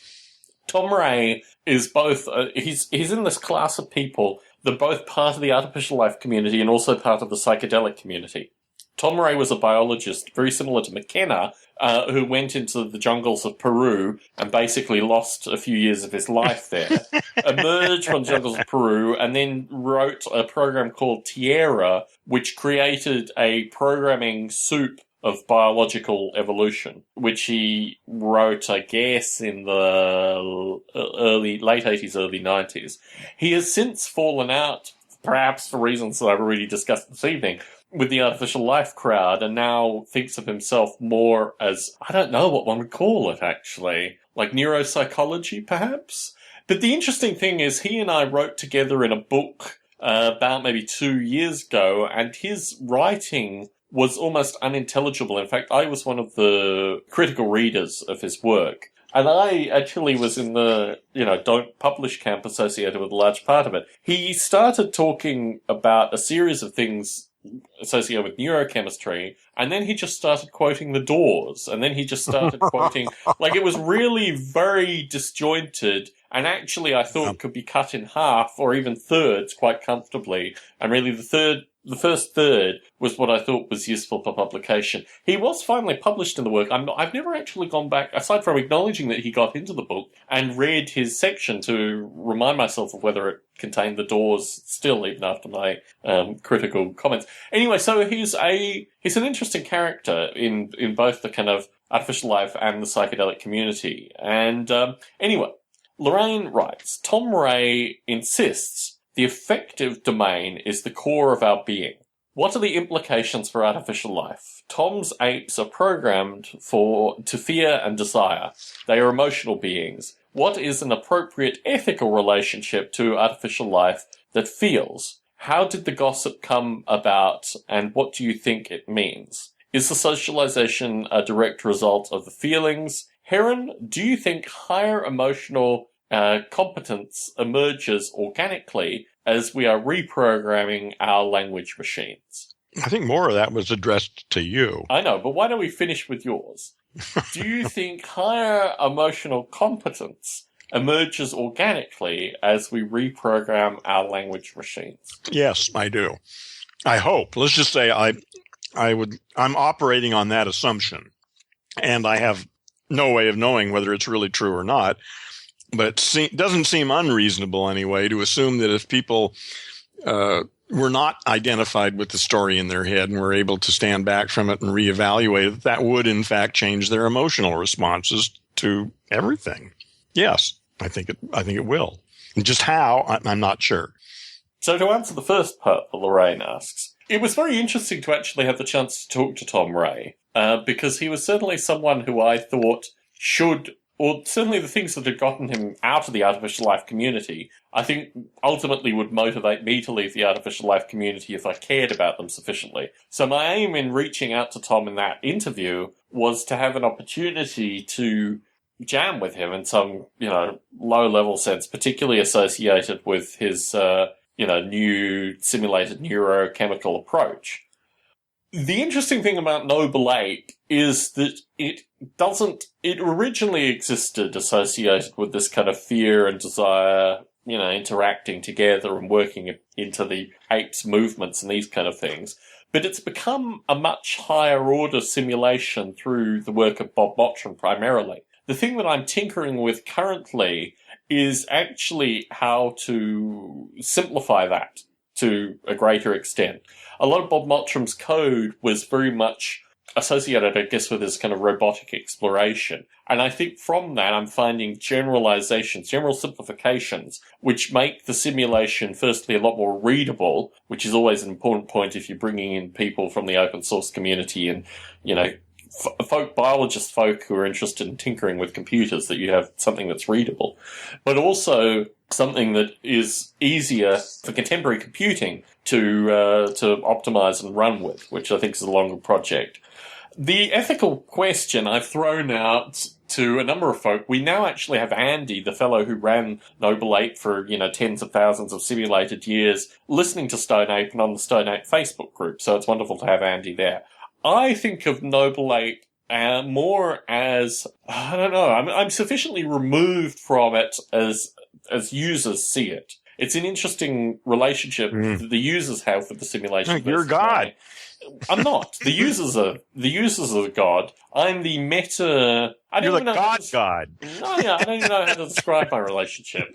Tom Ray is both, he's in this class of people that are both part of the artificial life community and also part of the psychedelic community. Tom Ray was a biologist, very similar to McKenna, who went into the jungles of Peru and basically lost a few years of his life there, emerged from the jungles of Peru, and then wrote a program called Tierra, which created a programming soup of biological evolution, which he wrote, I guess, in the late 80s, early 90s. He has since fallen out, perhaps for reasons that I've already discussed this evening, with the artificial life crowd, and now thinks of himself more as, I don't know what one would call it, actually, like neuropsychology, perhaps? But the interesting thing is he and I wrote together in a book about maybe 2 years ago, and his writing was almost unintelligible. In fact, I was one of the critical readers of his work. And I actually was in the, don't publish camp associated with a large part of it. He started talking about a series of things associated with neurochemistry, and then he just started quoting the Doors, and then he just started quoting, like, it was really very disjointed, and actually I thought could be cut in half or even thirds quite comfortably, and really the first third was what I thought was useful for publication. He was finally published in the work. I've never actually gone back, aside from acknowledging that he got into the book, and read his section to remind myself of whether it contained the Doors still, even after my critical comments. Anyway, so he's an interesting character in both the kind of artificial life and the psychedelic community. And anyway, Lorraine writes, Tom Ray insists the affective domain is the core of our being. What are the implications for artificial life? Tom's apes are programmed to fear and desire. They are emotional beings. What is an appropriate ethical relationship to artificial life that feels? How did the gossip come about, and what do you think it means? Is the socialization a direct result of the feelings? Heron, do you think higher emotional competence emerges organically as we are reprogramming our language machines? I think more of that was addressed to you. I know, but why don't we finish with yours? Do you think higher emotional competence emerges organically as we reprogram our language machines? Yes, I do. I hope. Let's just say I'm operating on that assumption, and I have no way of knowing whether it's really true or not. But it doesn't seem unreasonable anyway to assume that if people were not identified with the story in their head and were able to stand back from it and reevaluate it, that would in fact change their emotional responses to everything. Yes, I think it will. And just how, I'm not sure. So to answer the first part that Lorraine asks, it was very interesting to actually have the chance to talk to Tom Ray, because he was certainly someone who I thought should, or certainly the things that had gotten him out of the artificial life community, I think ultimately would motivate me to leave the artificial life community if I cared about them sufficiently. So my aim in reaching out to Tom in that interview was to have an opportunity to jam with him in some, low-level sense, particularly associated with his, new simulated neurochemical approach. The interesting thing about Noble Ape is that it originally existed associated with this kind of fear and desire, interacting together and working into the ape's movements and these kind of things. But it's become a much higher order simulation through the work of Bob Mottram primarily. The thing that I'm tinkering with currently is actually how to simplify that to a greater extent. A lot of Bob Mottram's code was very much associated, I guess, with his kind of robotic exploration. And I think from that, I'm finding generalizations, general simplifications, which make the simulation, firstly, a lot more readable, which is always an important point if you're bringing in people from the open source community and, biologists who are interested in tinkering with computers, that you have something that's readable, but also something that is easier for contemporary computing to optimize and run with, which I think is a longer project. The ethical question I've thrown out to a number of folk. We now actually have Andy, the fellow who ran Noble Ape for, tens of thousands of simulated years, listening to Stone Ape and on the Stone Ape Facebook group, so it's wonderful to have Andy there. I think of Noble Ape more as, I don't know, I'm sufficiently removed from it as users see it. It's an interesting relationship that the users have with the simulation. You're God. I'm not. The users are God. I'm the meta. You're the God. No, yeah, I don't even know how to describe my relationship.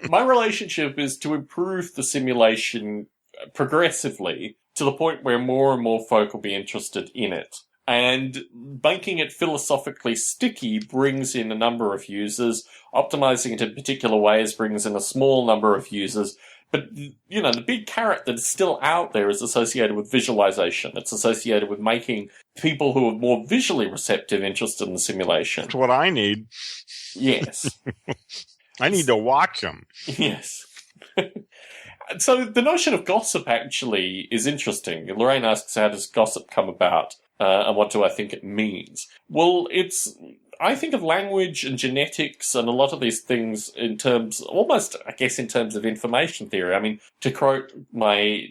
My relationship is to improve the simulation progressively to the point where more and more folk will be interested in it. And making it philosophically sticky brings in a number of users. Optimizing it in particular ways brings in a small number of users. But, the big carrot that is still out there is associated with visualization. It's associated with making people who are more visually receptive interested in the simulation. That's what I need. Yes. I need to watch them. Yes. So the notion of gossip actually is interesting. Lorraine asks, how does gossip come about? And what do I think it means? Well, I think of language and genetics and a lot of these things in terms, almost, I guess, in terms of information theory. I mean, to quote my,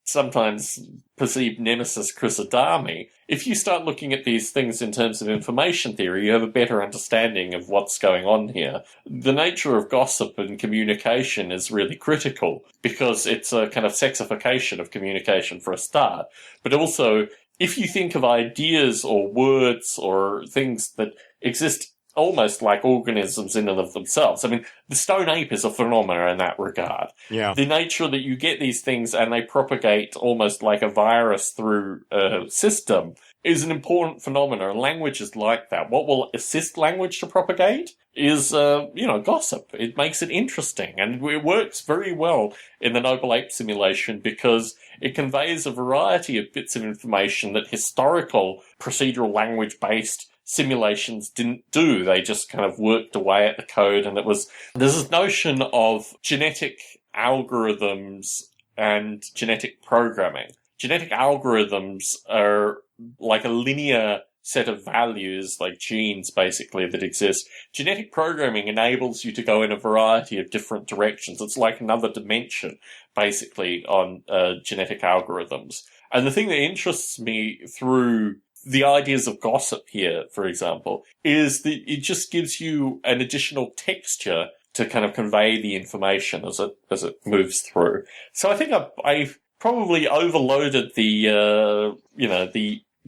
sometimes perceived nemesis, Chris Adami, if you start looking at these things in terms of information theory, you have a better understanding of what's going on here. The nature of gossip and communication is really critical because it's a kind of sexification of communication for a start, but also if you think of ideas or words or things that exist almost like organisms in and of themselves. I mean, the stone ape is a phenomenon in that regard. Yeah. The nature that you get these things and they propagate almost like a virus through a system is an important phenomenon. Language is like that. What will assist language to propagate is, gossip. It makes it interesting. And it works very well in the Noble Ape simulation because it conveys a variety of bits of information that historical procedural language-based simulations didn't do. They just kind of worked away at the code, and there's this notion of genetic algorithms and genetic programming. Genetic algorithms are like a linear set of values, like genes basically, that exist. Genetic programming enables you to go in a variety of different directions. It's like another dimension, basically, on genetic algorithms. And the thing that interests me through the ideas of gossip here, for example, is that it just gives you an additional texture to kind of convey the information as it moves through. So I think I've probably overloaded the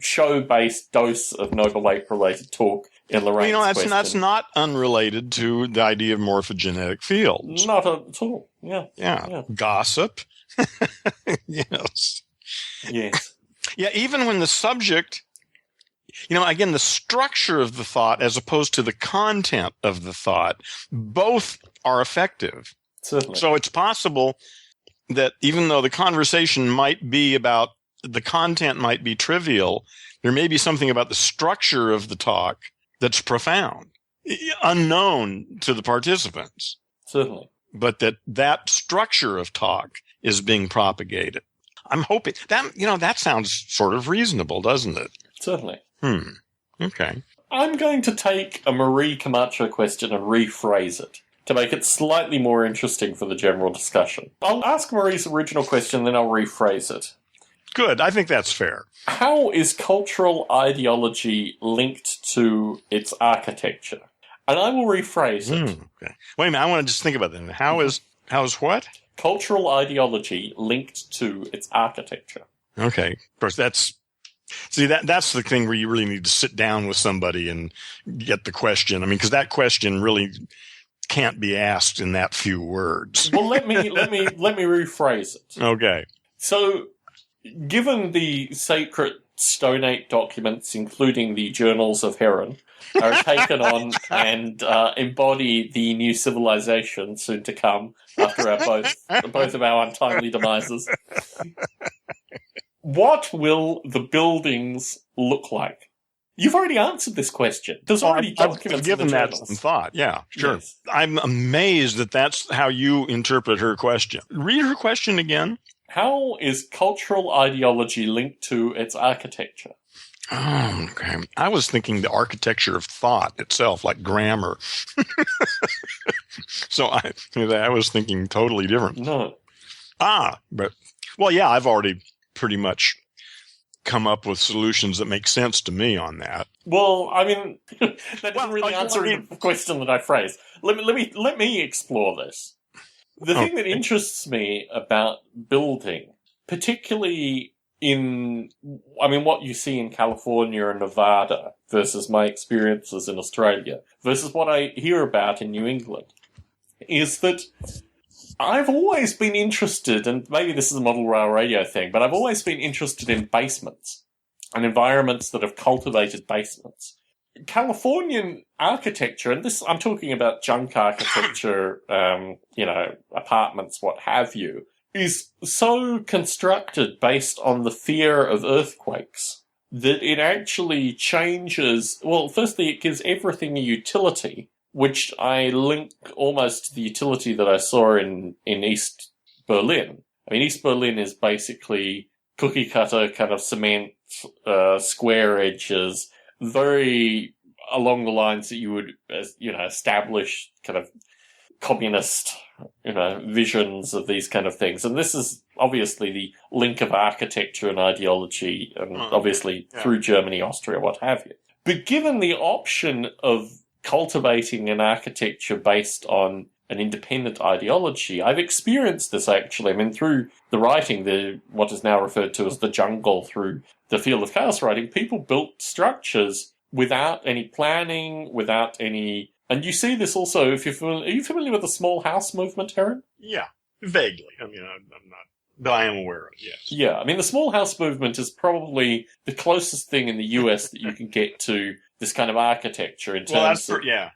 show-based dose of Noble Ape-related talk in Lorraine's question. That's not unrelated to the idea of morphogenetic fields. Not at all. Yeah. Gossip. Yes. Yes. Yeah, even when the subject, again, the structure of the thought as opposed to the content of the thought, both are effective. Certainly. So it's possible that even though the conversation might be about, the content might be trivial, there may be something about the structure of the talk that's profound, unknown to the participants. Certainly. But that structure of talk is being propagated. I'm hoping that, that sounds sort of reasonable, doesn't it? Certainly. Okay. I'm going to take a Marie Camacho question and rephrase it to make it slightly more interesting for the general discussion. I'll ask Marie's original question, then I'll rephrase it. Good. I think that's fair. How is cultural ideology linked to its architecture? And I will rephrase it. Okay. Wait a minute. I want to just think about that. How is what? Cultural ideology linked to its architecture. Okay. Of course, that's the thing where you really need to sit down with somebody and get the question. I mean, because that question really can't be asked in that few words. Well, let me rephrase it. Okay. So, given the sacred Stone Ape documents, including the journals of Heron, are taken on and embody the new civilization soon to come after both of our untimely demises, what will the buildings look like? You've already answered this question. There's already documents. I've given in the that journals. some thought. Yeah, sure. Yes. I'm amazed that that's how you interpret her question. Read her question again. How is cultural ideology linked to its architecture? Oh, okay. I was thinking the architecture of thought itself, like grammar. So I was thinking totally different. No. Yeah, I've already pretty much come up with solutions that make sense to me on that. Well, I mean, that doesn't really answer the question that I phrased. Let me explore this. The thing that interests me about building, particularly what you see in California and Nevada versus my experiences in Australia versus what I hear about in New England, is that I've always been interested, and maybe this is a model rail radio thing, but I've always been interested in basements. and environments that have cultivated basements. Californian architecture, and this, I'm talking about junk architecture, apartments, what have you, is so constructed based on the fear of earthquakes that it actually changes. Well, firstly, it gives everything a utility, which I link almost to the utility that I saw in East Berlin. I mean, East Berlin is basically cookie cutter, kind of cement, square edges, very along the lines that you would, establish kind of communist, visions of these kind of things. And this is obviously the link of architecture and ideology, and obviously through Germany, Austria, what have you. But given the option of cultivating an architecture based on an independent ideology, I've experienced this actually. I mean, through the writing, what is now referred to as the jungle, through the Field of Chaos writing, people built structures without any planning, without any. And you see this also if are you familiar with the small house movement, Heron? Yeah, vaguely. I mean, I'm not, but I am aware of it, yes. Yeah, I mean, the small house movement is probably the closest thing in the US that you can get to this kind of architecture in terms of. Yeah.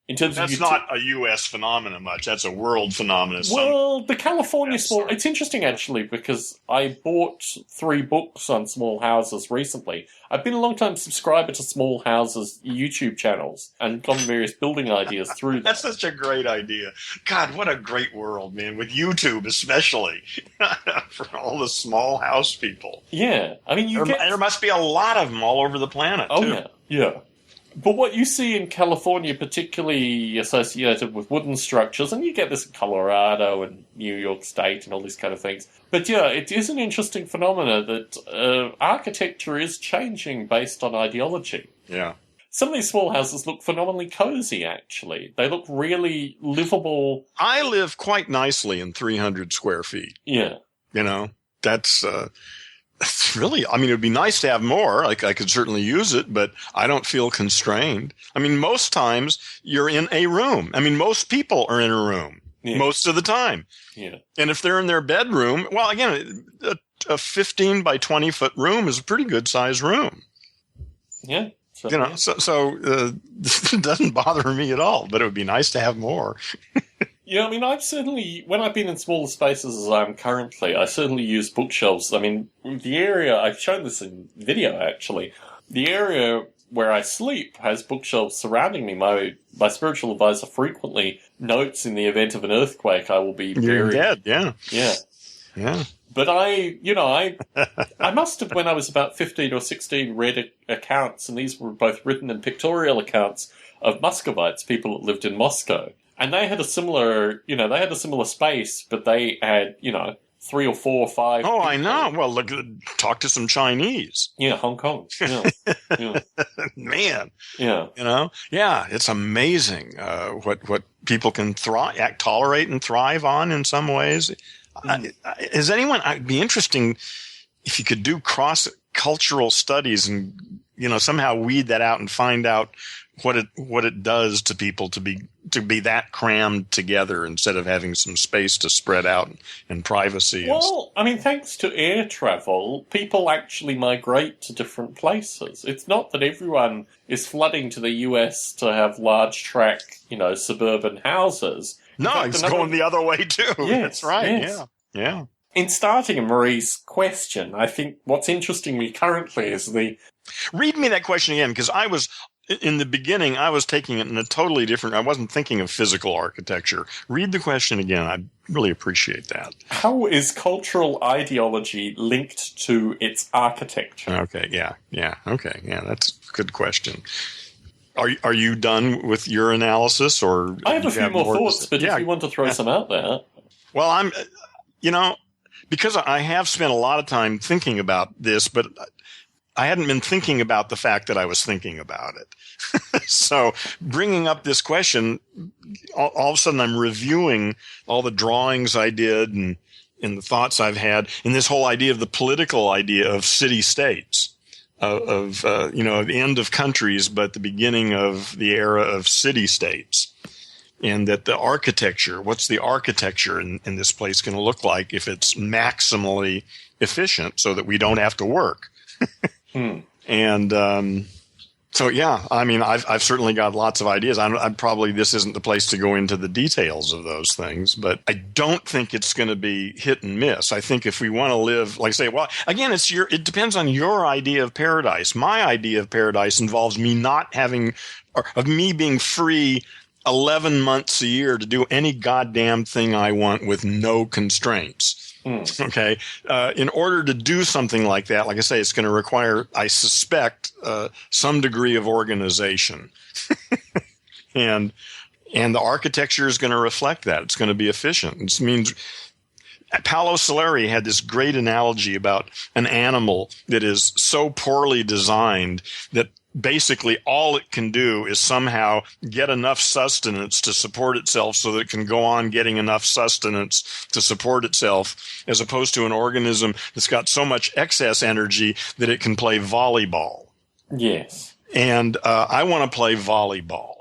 In terms That's of not a U.S. phenomenon much. That's a world phenomenon. Well, the California small... It's interesting, actually, because I bought 3 books on small houses recently. I've been a long-time subscriber to Small Houses YouTube channels and gotten various building ideas through that. That's such a great idea. God, what a great world, man, with YouTube especially, for all the small house people. Yeah. I mean, there must be a lot of them all over the planet, too. Oh, yeah. But what you see in California, particularly associated with wooden structures, and you get this in Colorado and New York State and all these kind of things. But yeah, it is an interesting phenomenon that architecture is changing based on ideology. Yeah. Some of these small houses look phenomenally cozy, actually. They look really livable. I live quite nicely in 300 square feet. Yeah. That's... It's really, I mean, it would be nice to have more. Like, I could certainly use it, but I don't feel constrained. I mean, most times you're in a room. I mean, most people are in a room most of the time. Yeah. And if they're in their bedroom, well, again, a 15 by 20 foot room is a pretty good sized room. Yeah. So it doesn't bother me at all, but it would be nice to have more. Yeah, I mean, when I've been in smaller spaces as I am currently, I certainly use bookshelves. I mean, the area, I've shown this in video actually, the area where I sleep has bookshelves surrounding me. My spiritual advisor frequently notes in the event of an earthquake I will be buried. You're dead, yeah. Yeah. But I must have, when I was about 15 or 16, read accounts, and these were both written and pictorial accounts of Muscovites, people that lived in Moscow. And they had a similar space, but they had, 3 or 4 or 5. Oh, people. I know. Well, look, talk to some Chinese. Yeah, Hong Kong. Yeah. Man. Yeah. Yeah, it's amazing what people can tolerate and thrive on in some ways. It'd be interesting if you could do cross-cultural studies and, somehow weed that out and find out what it does to people to be that crammed together instead of having some space to spread out and privacy. Well, I mean, thanks to air travel, people actually migrate to different places. It's not that everyone is flooding to the US to have large tract, suburban houses. No, it's going the other way too. Yes, that's right. Yes. Yeah. In starting Marie's question, I think what's interesting me currently is Read me that question again, because in the beginning, I was taking it in a totally different... I wasn't thinking of physical architecture. Read the question again. I'd really appreciate that. How is cultural ideology linked to its architecture? Okay, yeah. Okay, yeah, that's a good question. Are you done with your analysis, or... I have a few more thoughts, but if you want to throw some out there... Well, I'm... because I have spent a lot of time thinking about this, but... I hadn't been thinking about the fact that I was thinking about it. So bringing up this question, all of a sudden I'm reviewing all the drawings I did and the thoughts I've had in this whole idea of the political idea of city-states, of the end of countries, but the beginning of the era of city-states. And that the architecture, what's the architecture in this place going to look like if it's maximally efficient so that we don't have to work? And so, yeah, I mean, I've certainly got lots of ideas. I'm probably, this isn't the place to go into the details of those things, but I don't think it's going to be hit and miss. I think if we want to live, like I say, well, again, it depends on your idea of paradise. My idea of paradise involves me not having, or of me being free 11 months a year to do any goddamn thing I want with no constraints. Okay. In order to do something like that, like I say, it's going to require, I suspect, some degree of organization. and the architecture is going to reflect that. It's going to be efficient. It means Paolo Soleri had this great analogy about an animal that is so poorly designed that basically all it can do is somehow get enough sustenance to support itself so that it can go on getting enough sustenance to support itself, as opposed to an organism that's got so much excess energy that it can play volleyball. Yes. And I want to play volleyball.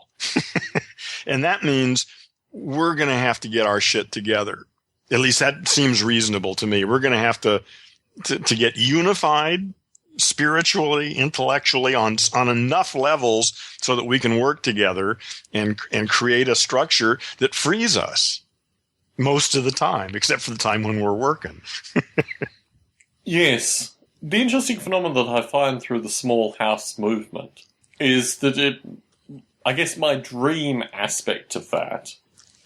And that means we're going to have to get our shit together. At least that seems reasonable to me. We're going to have to get unified spiritually, intellectually, on enough levels so that we can work together and create a structure that frees us most of the time, except for the time when we're working. Yes. The interesting phenomenon that I find through the small house movement is that I guess my dream aspect of that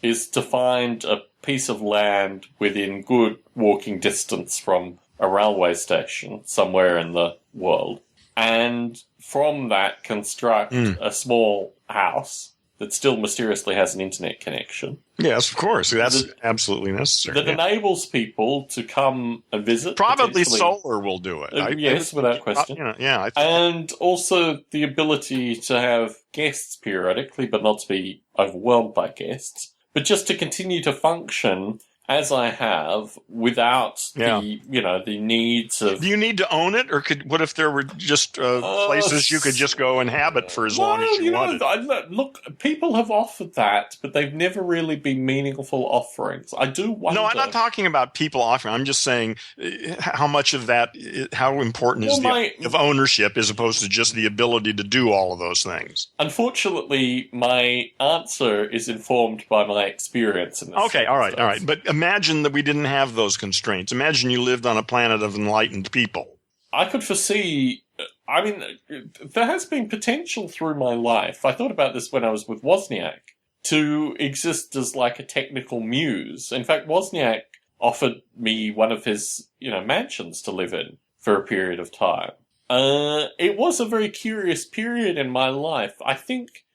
is to find a piece of land within good walking distance from a railway station somewhere in the world, and from that construct a small house that still mysteriously has an internet connection. Yes, of course. That's absolutely necessary. That enables people to come and visit. Probably solar will do it. Yes, without question. And also the ability to have guests periodically, but not to be overwhelmed by guests, but just to continue to function as I have, without the needs of... Do you need to own it, or what if there were just places you could just go inhabit for as long as you wanted? Look, people have offered that, but they've never really been meaningful offerings. I do wonder... No, I'm not talking about people offering. I'm just saying how much of that, how important is the idea of ownership as opposed to just the ability to do all of those things? Unfortunately, my answer is informed by my experience in this. Okay, all right. But imagine that we didn't have those constraints. Imagine you lived on a planet of enlightened people. I could foresee... I mean, there has been potential through my life. I thought about this when I was with Wozniak, to exist as like a technical muse. In fact, Wozniak offered me one of his, mansions to live in for a period of time. It was a very curious period in my life. I think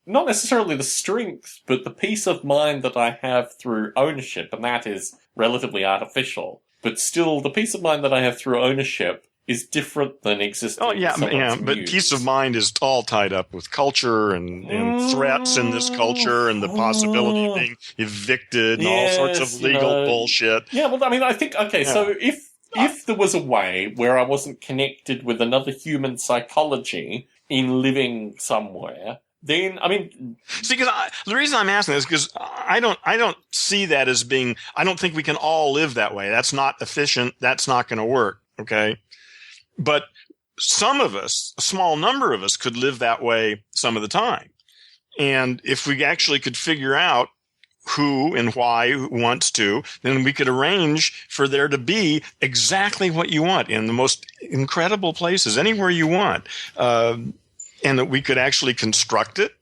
not necessarily the strength, but the peace of mind that I have through ownership, and that is relatively artificial. But still, the peace of mind that I have through ownership is different than existing. Oh, yeah, but peace of mind is all tied up with culture and threats in this culture and the possibility of being evicted and all sorts of legal bullshit. Yeah, well, I mean, I think, so if there was a way where I wasn't connected with another human psychology in living somewhere... Then, I mean... See, because the reason I'm asking this is because I don't see that as being... I don't think we can all live that way. That's not efficient. That's not going to work, okay? But some of us, a small number of us, could live that way some of the time. And if we actually could figure out who and why wants to, then we could arrange for there to be exactly what you want in the most incredible places, anywhere you want. And that we could actually construct it,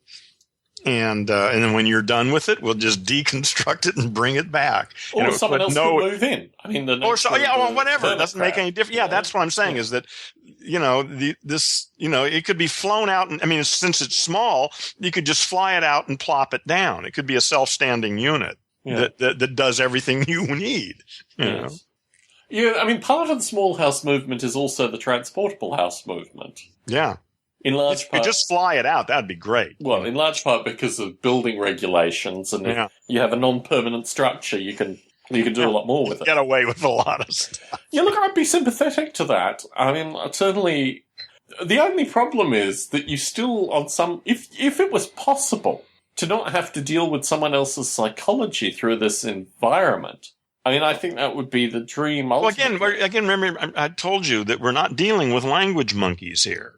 and then when you're done with it, we'll just deconstruct it and bring it back. Or someone else could move in. I mean, whatever. It doesn't make any difference. Yeah, that's what I'm saying. Is that it could be flown out. And I mean, since it's small, you could just fly it out and plop it down. It could be a self-standing unit that does everything you need. You know. Yeah, I mean, part of the small house movement is also the transportable house movement. Yeah. In large part, you just fly it out. That'd be great. Well, in large part because of building regulations, and if you have a non-permanent structure, you can do a lot more with it. Get away with a lot of stuff. Yeah, look, I'd be sympathetic to that. I mean, certainly, the only problem is that you still, if it was possible to not have to deal with someone else's psychology through this environment, I mean, I think that would be the dream. Well, again, remember, I told you that we're not dealing with language monkeys here.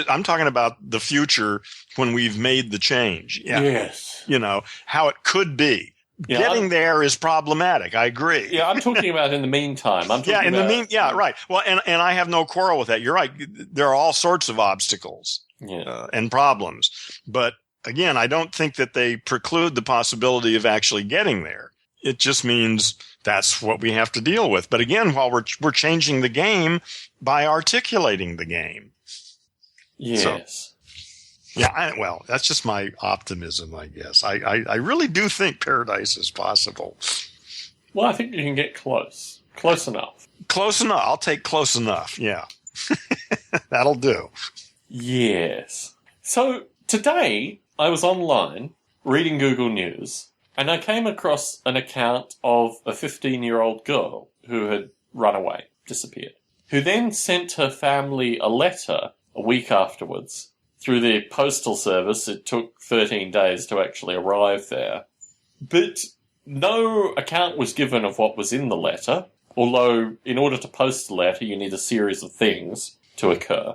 I'm talking about the future when we've made the change. Yeah. Yes. How it could be. Yeah, Getting there is problematic. I agree. Yeah, I'm talking about in the meantime. Right. Well, and I have no quarrel with that. You're right. There are all sorts of obstacles and problems. But again, I don't think that they preclude the possibility of actually getting there. It just means that's what we have to deal with. But again, while we're changing the game by articulating the game. Yes. So, that's just my optimism, I guess. I really do think paradise is possible. Well, I think you can get close. Close enough. Close enough. I'll take close enough. Yeah. That'll do. Yes. So today I was online reading Google News and I came across an account of a 15-year-old girl who had run away, disappeared, who then sent her family a letter a week afterwards. Through the postal service, it took 13 days to actually arrive there. But no account was given of what was in the letter, although in order to post the letter, you need a series of things to occur.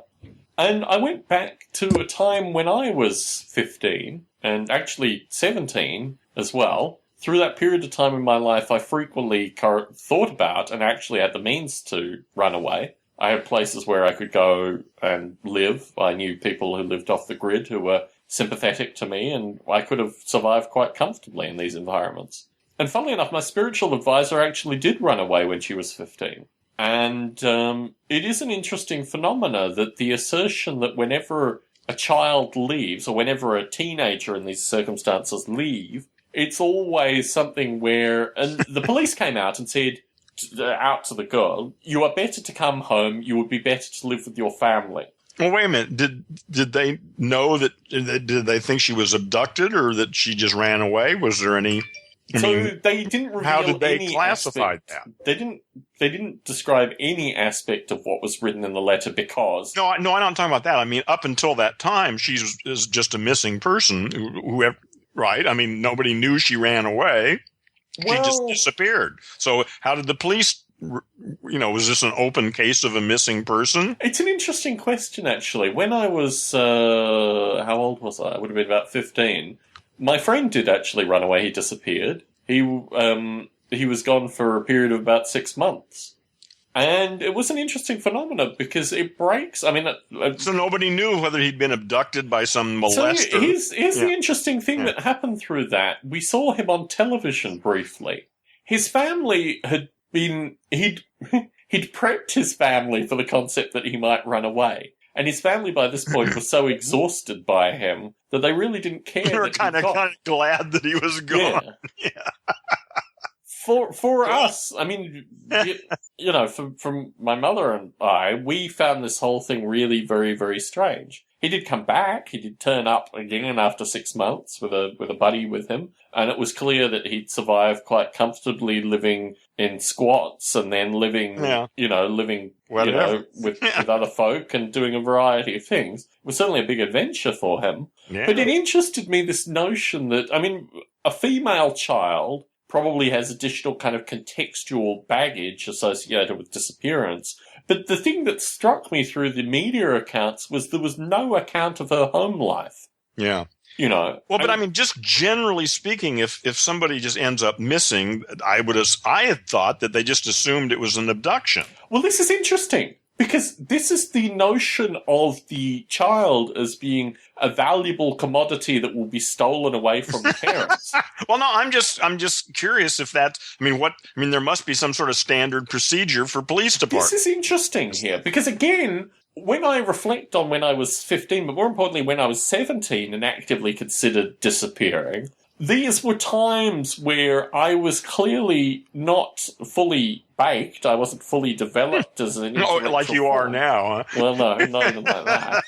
And I went back to a time when I was 15, and actually 17 as well. Through that period of time in my life, I frequently thought about and actually had the means to run away. I had places where I could go and live. I knew people who lived off the grid who were sympathetic to me, and I could have survived quite comfortably in these environments. And funnily enough, my spiritual advisor actually did run away when she was 15. And it is an interesting phenomena that the assertion that whenever a child leaves, or whenever a teenager in these circumstances leave, it's always something where... And the police came out and said... out to the girl, you are better to come home, you would be better to live with your family. Well, wait a minute. Did they know that, did they think she was abducted or that she just ran away? Was there any... they didn't reveal how did they any classify aspect. That? They didn't describe any aspect of what was written in the letter because... No, I'm not talking about that. I mean, up until that time, she is just a missing person. Whoever, right? I mean, nobody knew she ran away. She just disappeared. So how did the police, was this an open case of a missing person? It's an interesting question, actually. When I was, how old was I? I would have been about 15. My friend did actually run away. He disappeared. He was gone for a period of about 6 months. And it was an interesting phenomenon because it breaks. I mean, so nobody knew whether he'd been abducted by some molester. So here's the interesting thing that happened through that. We saw him on television briefly. His family had been he'd prepped his family for the concept that he might run away, and his family by this point was so exhausted by him that they really didn't care. They were kind of glad that he was gone. Yeah. For us, I mean, from my mother and I, we found this whole thing really very, very strange. He did come back. He did turn up again after 6 months with a buddy with him. And it was clear that he'd survived quite comfortably living in squats and then living with other folk and doing a variety of things. It was certainly a big adventure for him. Yeah. But it interested me, this notion that, I mean, a female child probably has additional kind of contextual baggage associated with disappearance. But the thing that struck me through the media accounts was there was no account of her home life. Yeah. Well, but I mean, just generally speaking, if somebody just ends up missing, I had thought that they just assumed it was an abduction. Well, this is interesting. Because this is the notion of the child as being a valuable commodity that will be stolen away from the parents. Well, no, I'm just curious if that's, there must be some sort of standard procedure for police departments. This is interesting here because again, when I reflect on when I was 15, but more importantly, when I was 17 and actively considered disappearing, these were times where I was clearly not fully baked. I wasn't fully developed as an intellectual like you are now. Huh? Well, no, not even like that.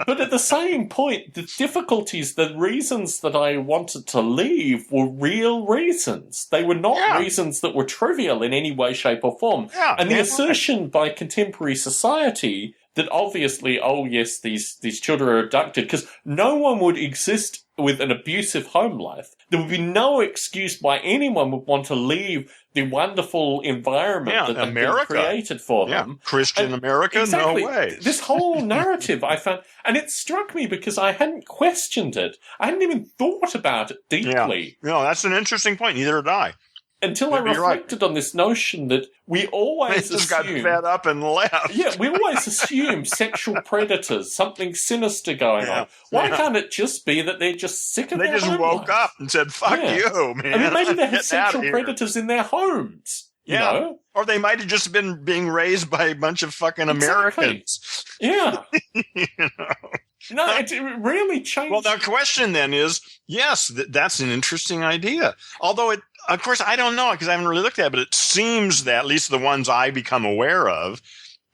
But at the same point, the difficulties, the reasons that I wanted to leave were real reasons. They were not reasons that were trivial in any way, shape, or form. Yeah, and the assertion by contemporary society that obviously, oh yes, these children are abducted, because no one would exist with an abusive home life. There would be no excuse why anyone would want to leave the wonderful environment that America been created for them. Christian America? Exactly, no way. This whole narrative I found, and it struck me because I hadn't questioned it. I hadn't even thought about it deeply. Yeah. No, that's an interesting point. Neither did I. Until I reflected on this notion that we always just got fed up and left. Yeah, we always assume sexual predators, something sinister going on. Why can't it just be that they're just sick of They their just home woke life? up and said, fuck you, man. I mean, maybe they Get have sexual out of predators in their homes. You know? Or they might have just been being raised by a bunch of fucking Americans. Yeah. You know? No, it really changed. Well, the question then is, yes, that's an interesting idea. Although of course, I don't know because I haven't really looked at it, but it seems that at least the ones I become aware of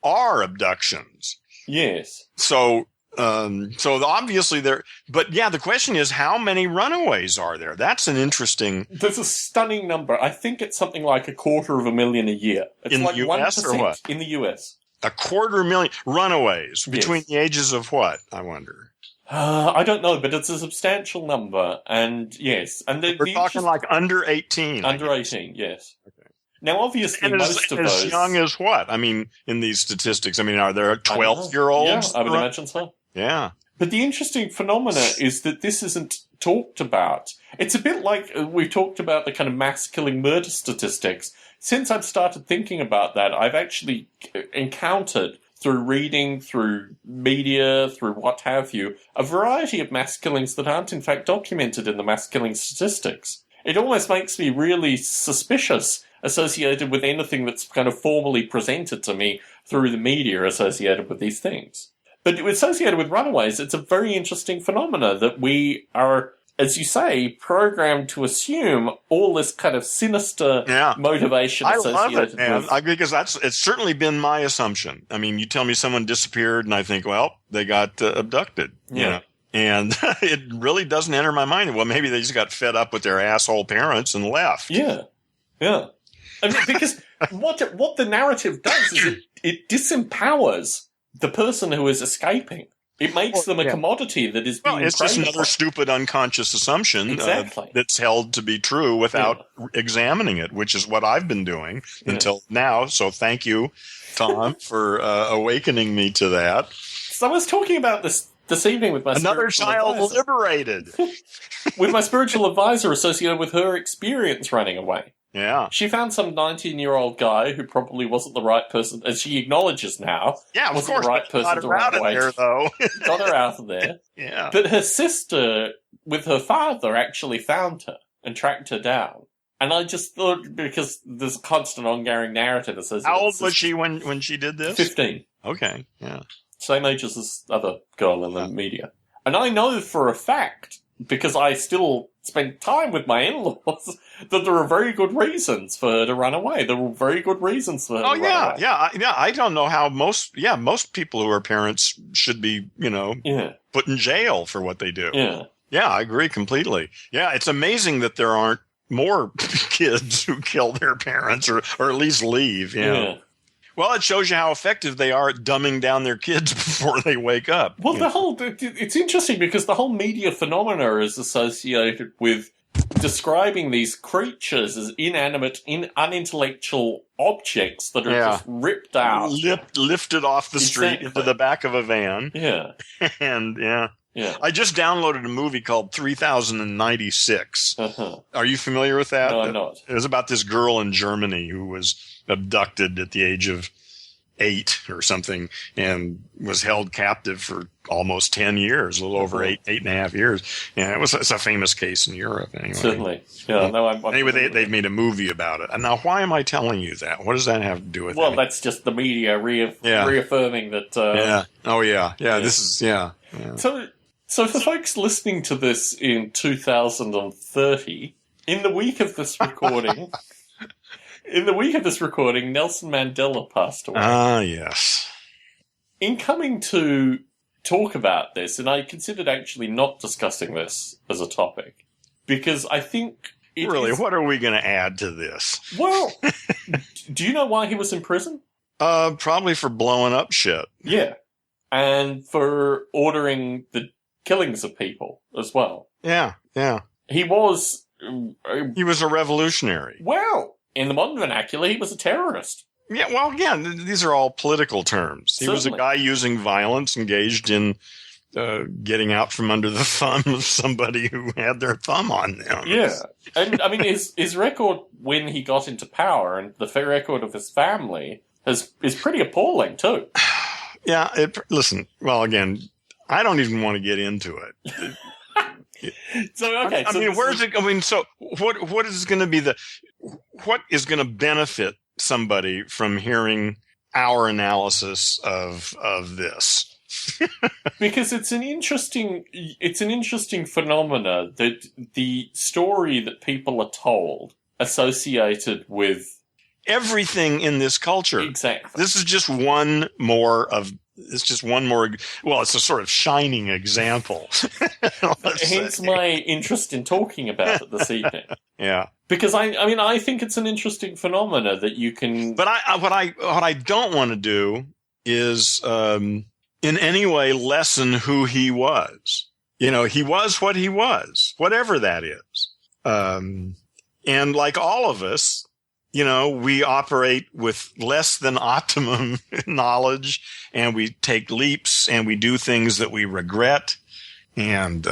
are abductions. Yes. So obviously but yeah, the question is, how many runaways are there? That's an interesting. There's a stunning number. I think it's something like 250,000 a year. It's in like the US 1% or what? In the US. 250,000 runaways between the ages of what? I wonder. I don't know, but it's a substantial number, and yes, and we're talking like under 18. Under 18, yes. Okay. Now, obviously, and most of as those young as what? I mean, in these statistics, I mean, are there 12-year-olds? Yeah, I would imagine so. Yeah. But the interesting phenomena is that this isn't talked about. It's a bit like we've talked about the kind of mass-killing murder statistics. Since I've started thinking about that, I've actually encountered, through reading, through media, through what have you, a variety of mass killings that aren't in fact documented in the mass killing statistics. It almost makes me really suspicious associated with anything that's kind of formally presented to me through the media associated with these things. But associated with runaways, it's a very interesting phenomena that we are, as you say, programmed to assume all this kind of sinister motivation associated I love it, man. with. Because it's certainly been my assumption. I mean, you tell me someone disappeared, and I think, well, they got abducted. You know? And it really doesn't enter my mind. Well, maybe they just got fed up with their asshole parents and left. Yeah. Yeah. I mean, because what the narrative does is it disempowers the person who is escaping. It makes them a commodity that is being it's just another stupid unconscious assumption that's held to be true without examining it, which is what I've been doing until now. So thank you, Tom, for awakening me to that. So I was talking about this evening with my another child advisor. Liberated. With my spiritual advisor associated with her experience running away. Yeah. She found some 19-year-old guy who probably wasn't the right person, as she acknowledges now. Yeah, wasn't the right person to run away. There, though. Got her out of there. Yeah. But her sister, with her father, actually found her and tracked her down. And I just thought, because there's a constant ongoing narrative associated. How old was she when she did this? 15. Okay, yeah. Same age as this other girl in the media. And I know for a fact, because I still spend time with my in-laws, that there are very good reasons for her to run away. There were very good reasons for her to run away. Yeah. I don't know how most people who are parents should be, put in jail for what they do. Yeah. Yeah, I agree completely. Yeah, it's amazing that there aren't more kids who kill their parents or at least leave. Yeah. Well, it shows you how effective they are at dumbing down their kids before they wake up. Well, it's interesting because the whole media phenomena is associated with describing these creatures as inanimate, unintellectual objects that are just ripped out. Lifted off the street into the back of a van. Yeah. And, I just downloaded a movie called 3096. Uh-huh. Are you familiar with that? No, I'm not. It was about this girl in Germany who was abducted at the age of 8 or something and was held captive for almost 10 years, a little over 8.5 years. Yeah, it's a famous case in Europe anyway. Certainly. Yeah, anyway, they've made a movie about it. And now, why am I telling you that? What does that have to do with it? Well, that's just the media reaffirming that. This is. So for folks listening to this in 2030, in the week of this recording, Nelson Mandela passed away. Ah, yes. In coming to talk about this, and I considered actually not discussing this as a topic, because I think what are we going to add to this? Well, do you know why he was in prison? Probably for blowing up shit. Yeah. and for ordering the killings of people as well. Yeah, yeah. He was... He was a revolutionary. Well, in the modern vernacular, he was a terrorist. Yeah, well, again, these are all political terms. He was a guy using violence, engaged in getting out from under the thumb of somebody who had their thumb on them. Yeah. And, I mean, his record when he got into power and the record of his family is pretty appalling, too. Yeah, listen, well, again, I don't even want to get into it. So, okay. I mean, where's it? I mean, so what is going to be what is going to benefit somebody from hearing our analysis of this? Because it's an interesting phenomena that the story that people are told associated with everything in this culture. Exactly. This is just one more. Well, it's a sort of shining example. Hence my interest in talking about it this evening. Yeah. Because I think it's an interesting phenomena that you can. But what I don't want to do is in any way lessen who he was. He was what he was, whatever that is. And like all of us, we operate with less than optimum knowledge, and we take leaps, and we do things that we regret, and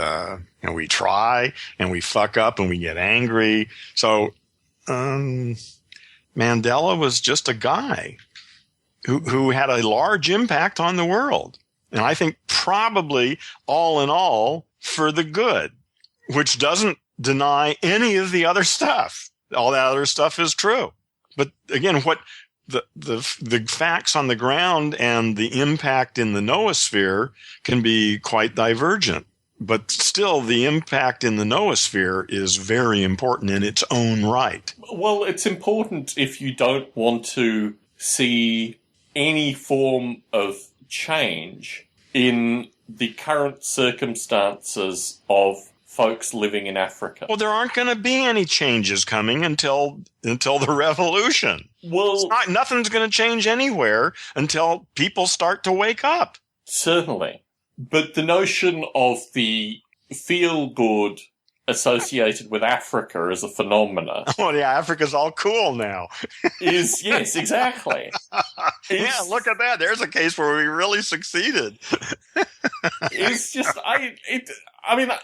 we try, and we fuck up, and we get angry. So Mandela was just a guy who had a large impact on the world. And I think probably all in all for the good, which doesn't deny any of the other stuff. All that other stuff is true. But again, what the facts on the ground and the impact in the noosphere can be quite divergent. But still, the impact in the noosphere is very important in its own right. Well, it's important if you don't want to see any form of change in the current circumstances of folks living in Africa. Well, there aren't going to be any changes coming until the revolution. Well, nothing's going to change anywhere until people start to wake up. Certainly. But the notion of the feel-good associated with Africa as a phenomena. Oh, yeah, Africa's all cool now. Yes, exactly. Yeah, look at that. There's a case where we really succeeded. It's just,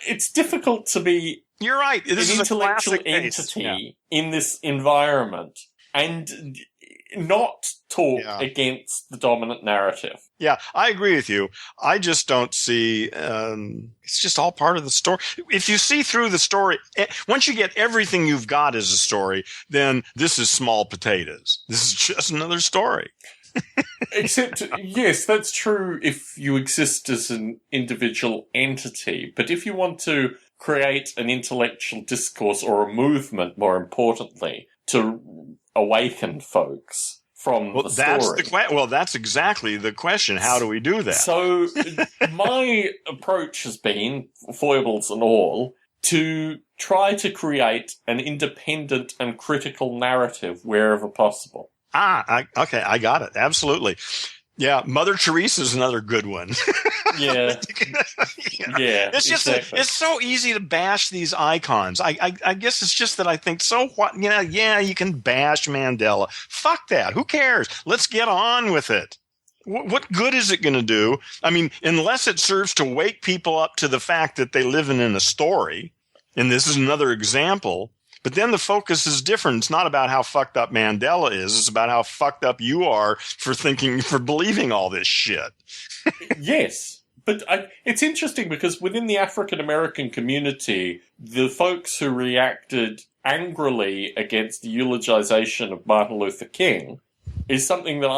it's difficult to be You're right. This an is intellectual a entity in this environment and not talk against the dominant narrative. Yeah, I agree with you. I just don't see, it's just all part of the story. If you see through the story, once you get everything you've got as a story, then this is small potatoes. This is just another story. Except, yes, that's true if you exist as an individual entity. But if you want to create an intellectual discourse or a movement, more importantly, to awaken folks from the story. That's exactly the question. How do we do that? So my approach has been, foibles and all, to try to create an independent and critical narrative wherever possible. Okay, I got it. Absolutely. Yeah, Mother Teresa's another good one. Yeah. Yeah. It's just, it's so easy to bash these icons. I guess it's just that I think, so what? Yeah, you can bash Mandela. Fuck that. Who cares? Let's get on with it. What good is it going to do? I mean, unless it serves to wake people up to the fact that they live in a story, and this is another example. But then the focus is different. It's not about how fucked up Mandela is. It's about how fucked up you are for believing all this shit. Yes. But it's interesting because within the African American community, the folks who reacted angrily against the eulogization of Martin Luther King is something that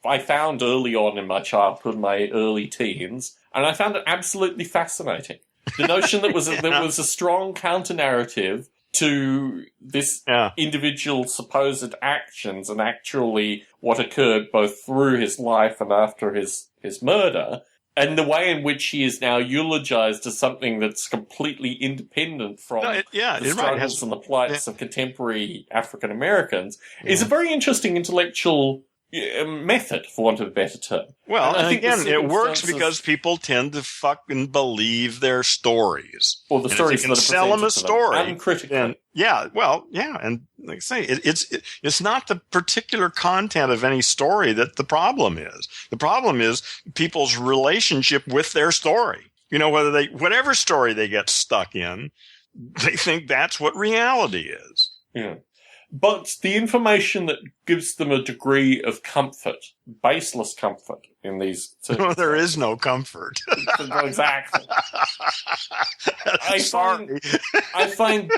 I found early on in my childhood, my early teens, and I found it absolutely fascinating. The notion that there was a strong counter-narrative to this individual supposed actions and actually what occurred both through his life and after his murder, and the way in which he is now eulogized as something that's completely independent from the struggles and the plights of contemporary African Americans is a very interesting intellectual method, for want of a better term. Well, and again, it works because people tend to fucking believe their stories. Or the stories that are sell them a story. Uncritically. And, and like I say, it's not the particular content of any story that the problem is. The problem is people's relationship with their story. Whatever story they get stuck in, they think that's what reality is. Yeah. But the information that gives them a degree of comfort, baseless comfort in these... No, there is no comfort. Exactly. I find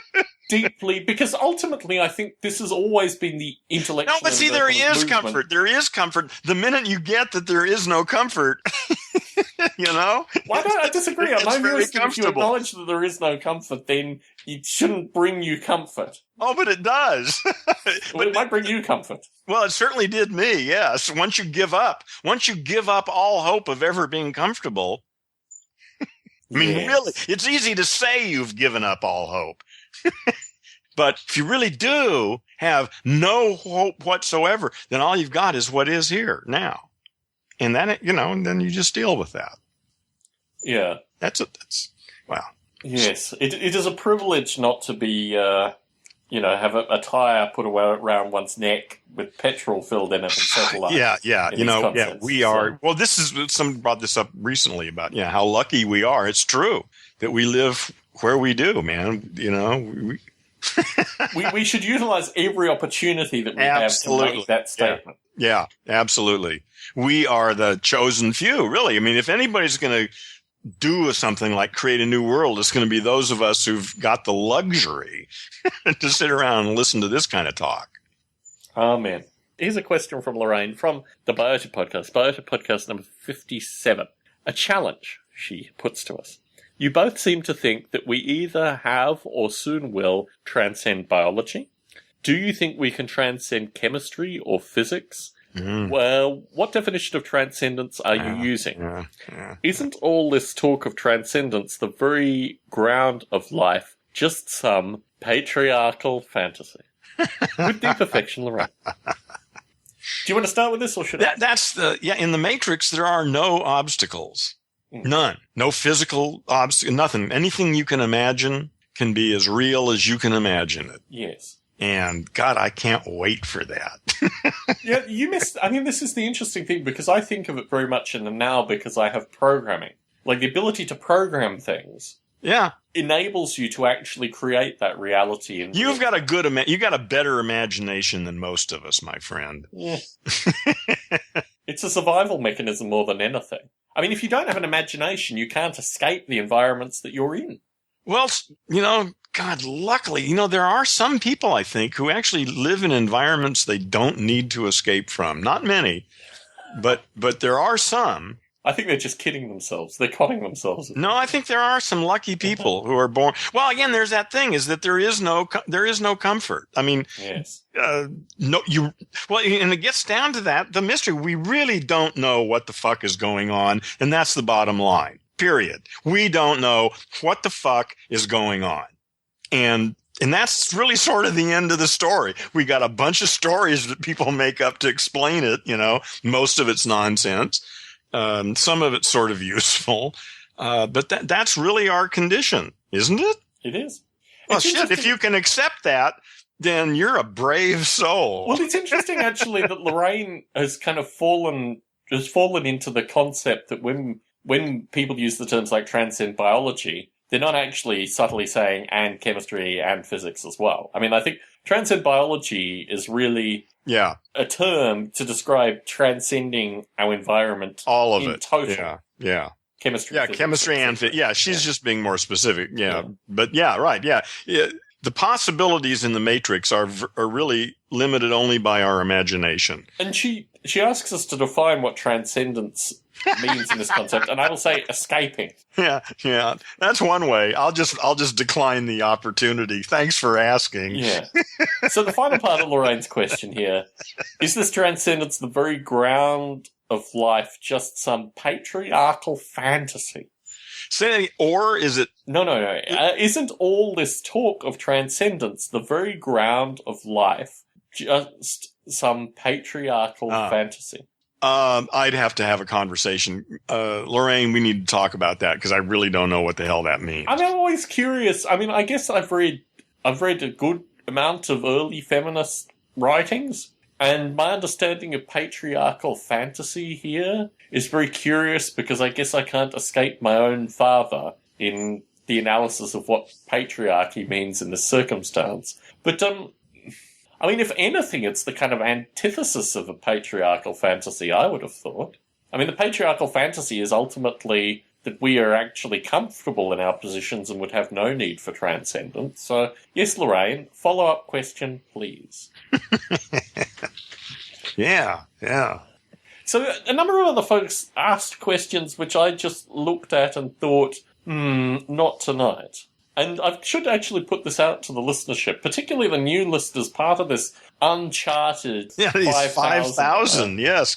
deeply... Because ultimately, I think this has always been the intellectual... No, but see, there is movement. comfort. There is comfort. The minute you get that there is no comfort... Why don't I disagree? I'm very comfortable. If you acknowledge that there is no comfort, then it shouldn't bring you comfort. Oh, but it does. But it might bring you comfort. Well, it certainly did me, yes. Once you give up all hope of ever being comfortable, really, it's easy to say you've given up all hope. But if you really do have no hope whatsoever, then all you've got is what is here now. And then, and then you just deal with that. Yeah. Wow. Yes. It is a privilege not to be, have a tire put around one's neck with petrol filled in it and settle up. Yeah. We are. Well, someone brought this up recently about, how lucky we are. It's true that we live where we do, man. We should utilize every opportunity that we have to make that statement. Yeah, absolutely. We are the chosen few, really. I mean, if anybody's going to do something like create a new world, it's going to be those of us who've got the luxury to sit around and listen to this kind of talk. Amen. Here's a question from Lorraine from the Biota podcast number 57. A challenge she puts to us. You both seem to think that we either have or soon will transcend biology. Do you think we can transcend chemistry or physics? Well, what definition of transcendence are you using? Isn't all this talk of transcendence the very ground of life just some patriarchal fantasy? With deep affection, Lorraine. Do you want to start with this, or should I? In the Matrix, there are no obstacles. None. No physical obstacle, nothing. Anything you can imagine can be as real as you can imagine it. Yes. And God, I can't wait for that. Yeah, this is the interesting thing, because I think of it very much in the now because I have programming. Like, the ability to program things. Yeah. Enables you to actually create that reality. You've got a better imagination than most of us, my friend. Yeah. It's a survival mechanism more than anything. I mean, if you don't have an imagination, you can't escape the environments that you're in. Well, God, luckily, there are some people, I think, who actually live in environments they don't need to escape from. Not many, but there are some. I think they're just kidding themselves. They're conning thembselves. No, I think there are some lucky people who are born. Well, again, there's that thing is that there is no comfort. I mean, yes. And it gets down to that, the mystery. We really don't know what the fuck is going on, and that's the bottom line. Period. We don't know what the fuck is going on. And that's really sort of the end of the story. We got a bunch of stories that people make up to explain it, Most of it's nonsense. Some of it's sort of useful. But that's really our condition, isn't it? It is. Well, shit, if you can accept that, then you're a brave soul. Well, it's interesting, actually, that Lorraine has kind of fallen into the concept that when people use the terms like transcend biology, they're not actually subtly saying and chemistry and physics as well. I mean, I think transcend biology is really a term to describe transcending our environment. All of it. Total. Yeah. Chemistry. Yeah, chemistry and physics. Yeah, she's just being more specific. Yeah. But right. Yeah. The possibilities in the Matrix are really limited only by our imagination. And she asks us to define what transcendence means in this concept, and I will say escaping. Yeah. That's one way. I'll just decline the opportunity. Thanks for asking. Yeah. So the final part of Lorraine's question here, is this transcendence the very ground of life just some patriarchal fantasy? Or is it... No. Isn't all this talk of transcendence the very ground of life just some patriarchal fantasy? I'd have to have a conversation. Lorraine, we need to talk about that because I really don't know what the hell that means. I'm always curious. I mean, I guess I've read a good amount of early feminist writings, and my understanding of patriarchal fantasy here is very curious because I guess I can't escape my own father in the analysis of what patriarchy means in this circumstance. But, I mean, if anything, it's the kind of antithesis of a patriarchal fantasy, I would have thought. I mean, the patriarchal fantasy is ultimately that we are actually comfortable in our positions and would have no need for transcendence. So, yes, Lorraine, follow-up question, please. Yeah. So, a number of other folks asked questions which I just looked at and thought, not tonight. And I should actually put this out to the listenership, particularly the new listeners, part of this uncharted 5,000. Yes,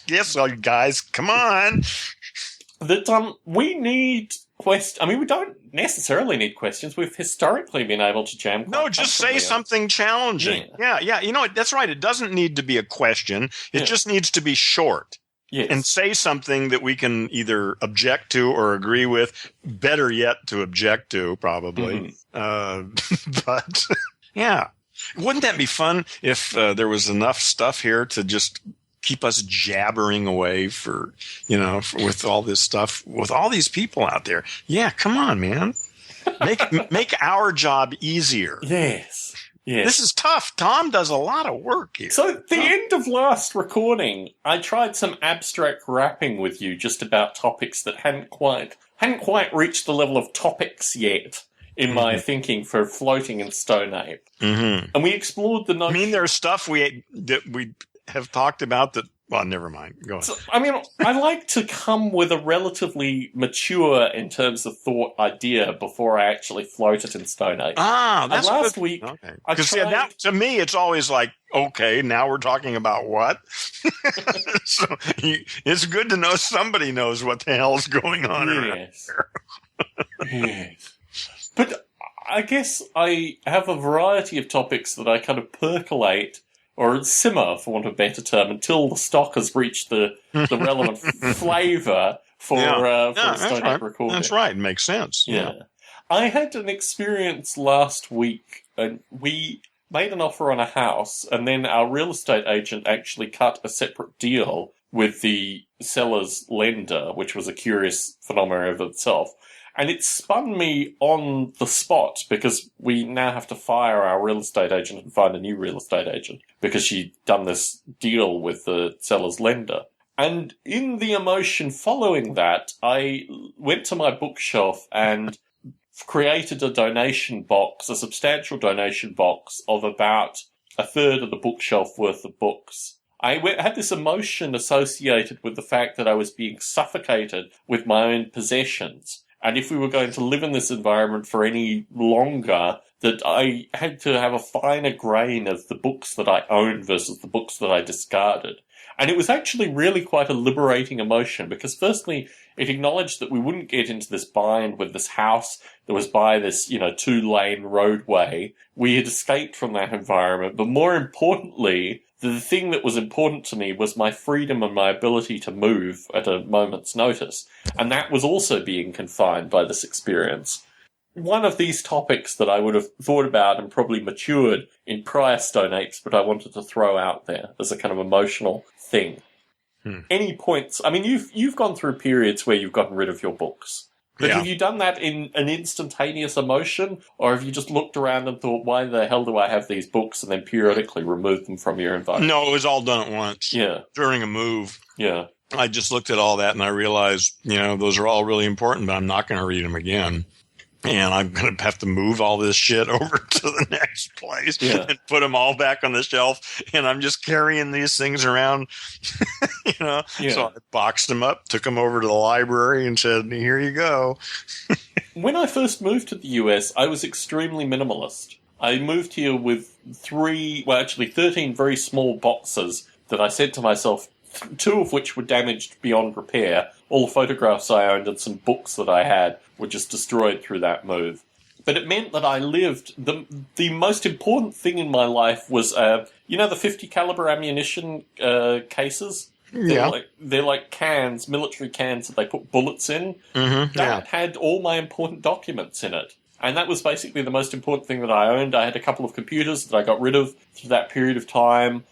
guys, come on. That we need questions. I mean, we don't necessarily need questions. We've historically been able to jam. No, just say something challenging. Yeah. You know, that's right. It doesn't need to be a question. It just needs to be short. Yes. And say something that we can either object to or agree with. Better yet, to object to, probably. But, yeah. Wouldn't that be fun if there was enough stuff here to just keep us jabbering away with all this stuff, with all these people out there? Yeah, come on, man. Make our job easier. Yes. This is tough. Tom does a lot of work here. So, at the end of last recording, I tried some abstract rapping with you just about topics that hadn't quite reached the level of topics yet in my thinking for floating in Stone Ape. Mm-hmm. And we explored the notion. I mean, there's stuff we have talked about that. Well, never mind. Go ahead. So, I mean, I like to come with a relatively mature, in terms of thought, idea before I actually float it in Stone Ape. That's last week. Okay. Because to me, it's always like, okay, now we're talking about what? So it's good to know somebody knows what the hell's going on around here. Yes. But I guess I have a variety of topics that I kind of percolate or simmer, for want of a better term, until the stock has reached the relevant flavour for a Stone Ape recording. That's right. It makes sense. Yeah. I had an experience last week, and we made an offer on a house, and then our real estate agent actually cut a separate deal with the seller's lender, which was a curious phenomenon of itself. And it spun me on the spot because we now have to fire our real estate agent and find a new real estate agent because she'd done this deal with the seller's lender. And in the emotion following that, I went to my bookshelf and created a donation box, a substantial donation box of about a third of the bookshelf worth of books. I had this emotion associated with the fact that I was being suffocated with my own possessions. And if we were going to live in this environment for any longer, that I had to have a finer grain of the books that I owned versus the books that I discarded. And it was actually really quite a liberating emotion because firstly, it acknowledged that we wouldn't get into this bind with this house that was by this, 2-lane roadway. We had escaped from that environment. But more importantly, the thing that was important to me was my freedom and my ability to move at a moment's notice. And that was also being confined by this experience. One of these topics that I would have thought about and probably matured in prior Stone Apes, but I wanted to throw out there as a kind of emotional thing. Any points? I mean, you've gone through periods where you've gotten rid of your books. But have you done that in an instantaneous emotion? Or have you just looked around and thought, why the hell do I have these books? And then periodically removed them from your environment? No, it was all done at once. Yeah. During a move. Yeah. I just looked at all that and I realized, those are all really important, but I'm not going to read them again. And I'm going to have to move all this shit over to the next place and put them all back on the shelf. And I'm just carrying these things around, So I boxed them up, took them over to the library and said, here you go. When I first moved to the US, I was extremely minimalist. I moved here with 13 very small boxes that I said to myself, 2 of which were damaged beyond repair. All the photographs I owned and some books that I had were just destroyed through that move. but it meant that I lived. The most important thing in my life was, the 50 caliber ammunition cases. They're like cans, military cans that they put bullets in. Mm-hmm, that had all my important documents in it. And that was basically the most important thing that I owned. I had a couple of computers that I got rid of through that period of time.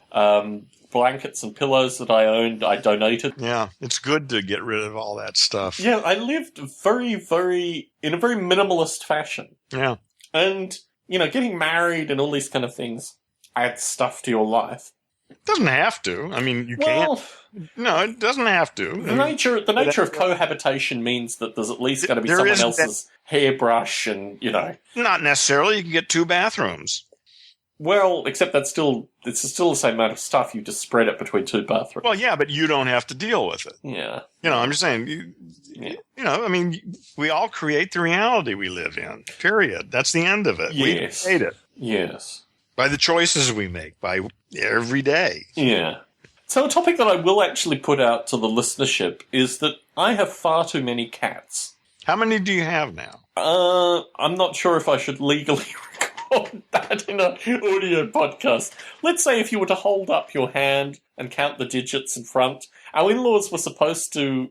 Blankets and pillows that I owned, I donated. Yeah, it's good to get rid of all that stuff. Yeah, I lived in a very minimalist fashion. Yeah. And, getting married and all these kind of things adds stuff to your life. It doesn't have to. I mean, you can't. No, it doesn't have to. The nature of cohabitation means that there's at least got to be someone else's hairbrush and, Not necessarily. You can get 2 bathrooms. Well, except it's still the same amount of stuff. You just spread it between 2 bathrooms. Well, yeah, but you don't have to deal with it. Yeah. I'm just saying, we all create the reality we live in, period. That's the end of it. Yes. We create it. Yes. By the choices we make, by every day. Yeah. So a topic that I will actually put out to the listenership is that I have far too many cats. How many do you have now? I'm not sure if I should legally record that in an audio podcast. Let's say if you were to hold up your hand and count the digits in front. Our in-laws were supposed to...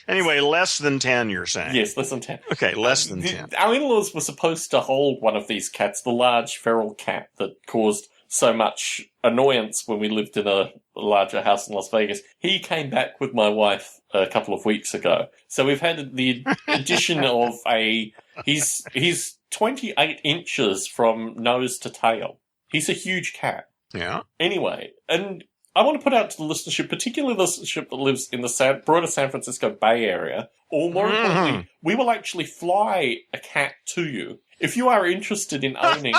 Anyway, less than 10, you're saying? Yes, less than 10. Okay, less than 10. Our in-laws were supposed to hold one of these cats, the large feral cat that caused so much annoyance when we lived in a larger house in Las Vegas. He came back with my wife a couple of weeks ago. So we've had the addition of he's 28 inches from nose to tail. He's a huge cat. Yeah. Anyway, and I want to put out to the listenership, particularly the listenership that lives in the broader San Francisco Bay Area, or more importantly, we will actually fly a cat to you. If you are interested in owning,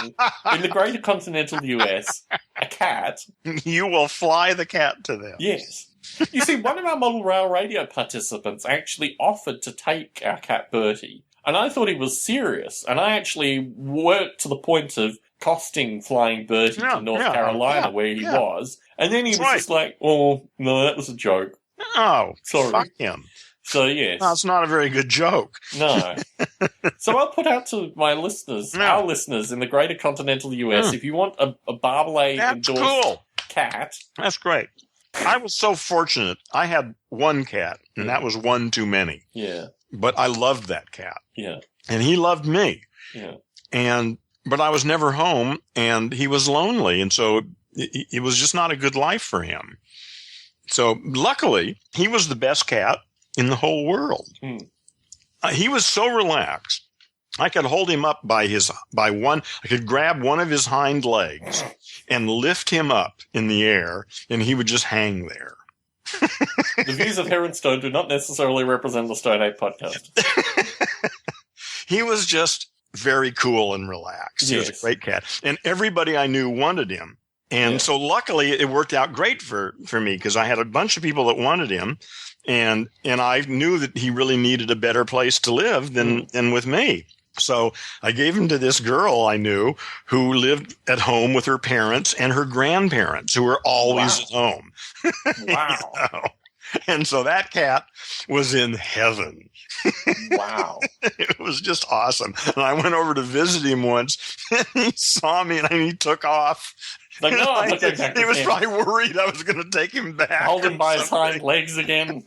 in the greater continental US, a cat... You will fly the cat to them. Yes. You see, one of our model rail radio participants actually offered to take our cat Bertie, and I thought he was serious, and I actually worked to the point of costing flying Bertie to North Carolina where he was, and then he was just like, oh, no, that was a joke. Oh, sorry. Fuck him. So, yes. That's not a very good joke. No. So I'll put out to my listeners, our listeners in the greater continental US, if you want a Barbalay endorsed cat. That's great. I was so fortunate. I had one cat, and that was one too many. Yeah. But I loved that cat. Yeah. And he loved me. Yeah. But I was never home, and he was lonely, and so it was just not a good life for him. So luckily, he was the best cat in the whole world. He was so relaxed. I could hold him up I could grab one of his hind legs and lift him up in the air, and he would just hang there. The views of Heron Stone do not necessarily represent the Stone Ape podcast. He was just very cool and relaxed. He was a great cat. And everybody I knew wanted him. And so luckily it worked out great for me, because I had a bunch of people that wanted him. And I knew that he really needed a better place to live than with me. So I gave him to this girl I knew who lived at home with her parents and her grandparents, who were always at home. Wow. And so that cat was in heaven. Wow. It was just awesome. And I went over to visit him once, and he saw me, and he took off. Like, no, I'm not going back. He was probably worried I was going to take him back. Hold him by his hind legs again.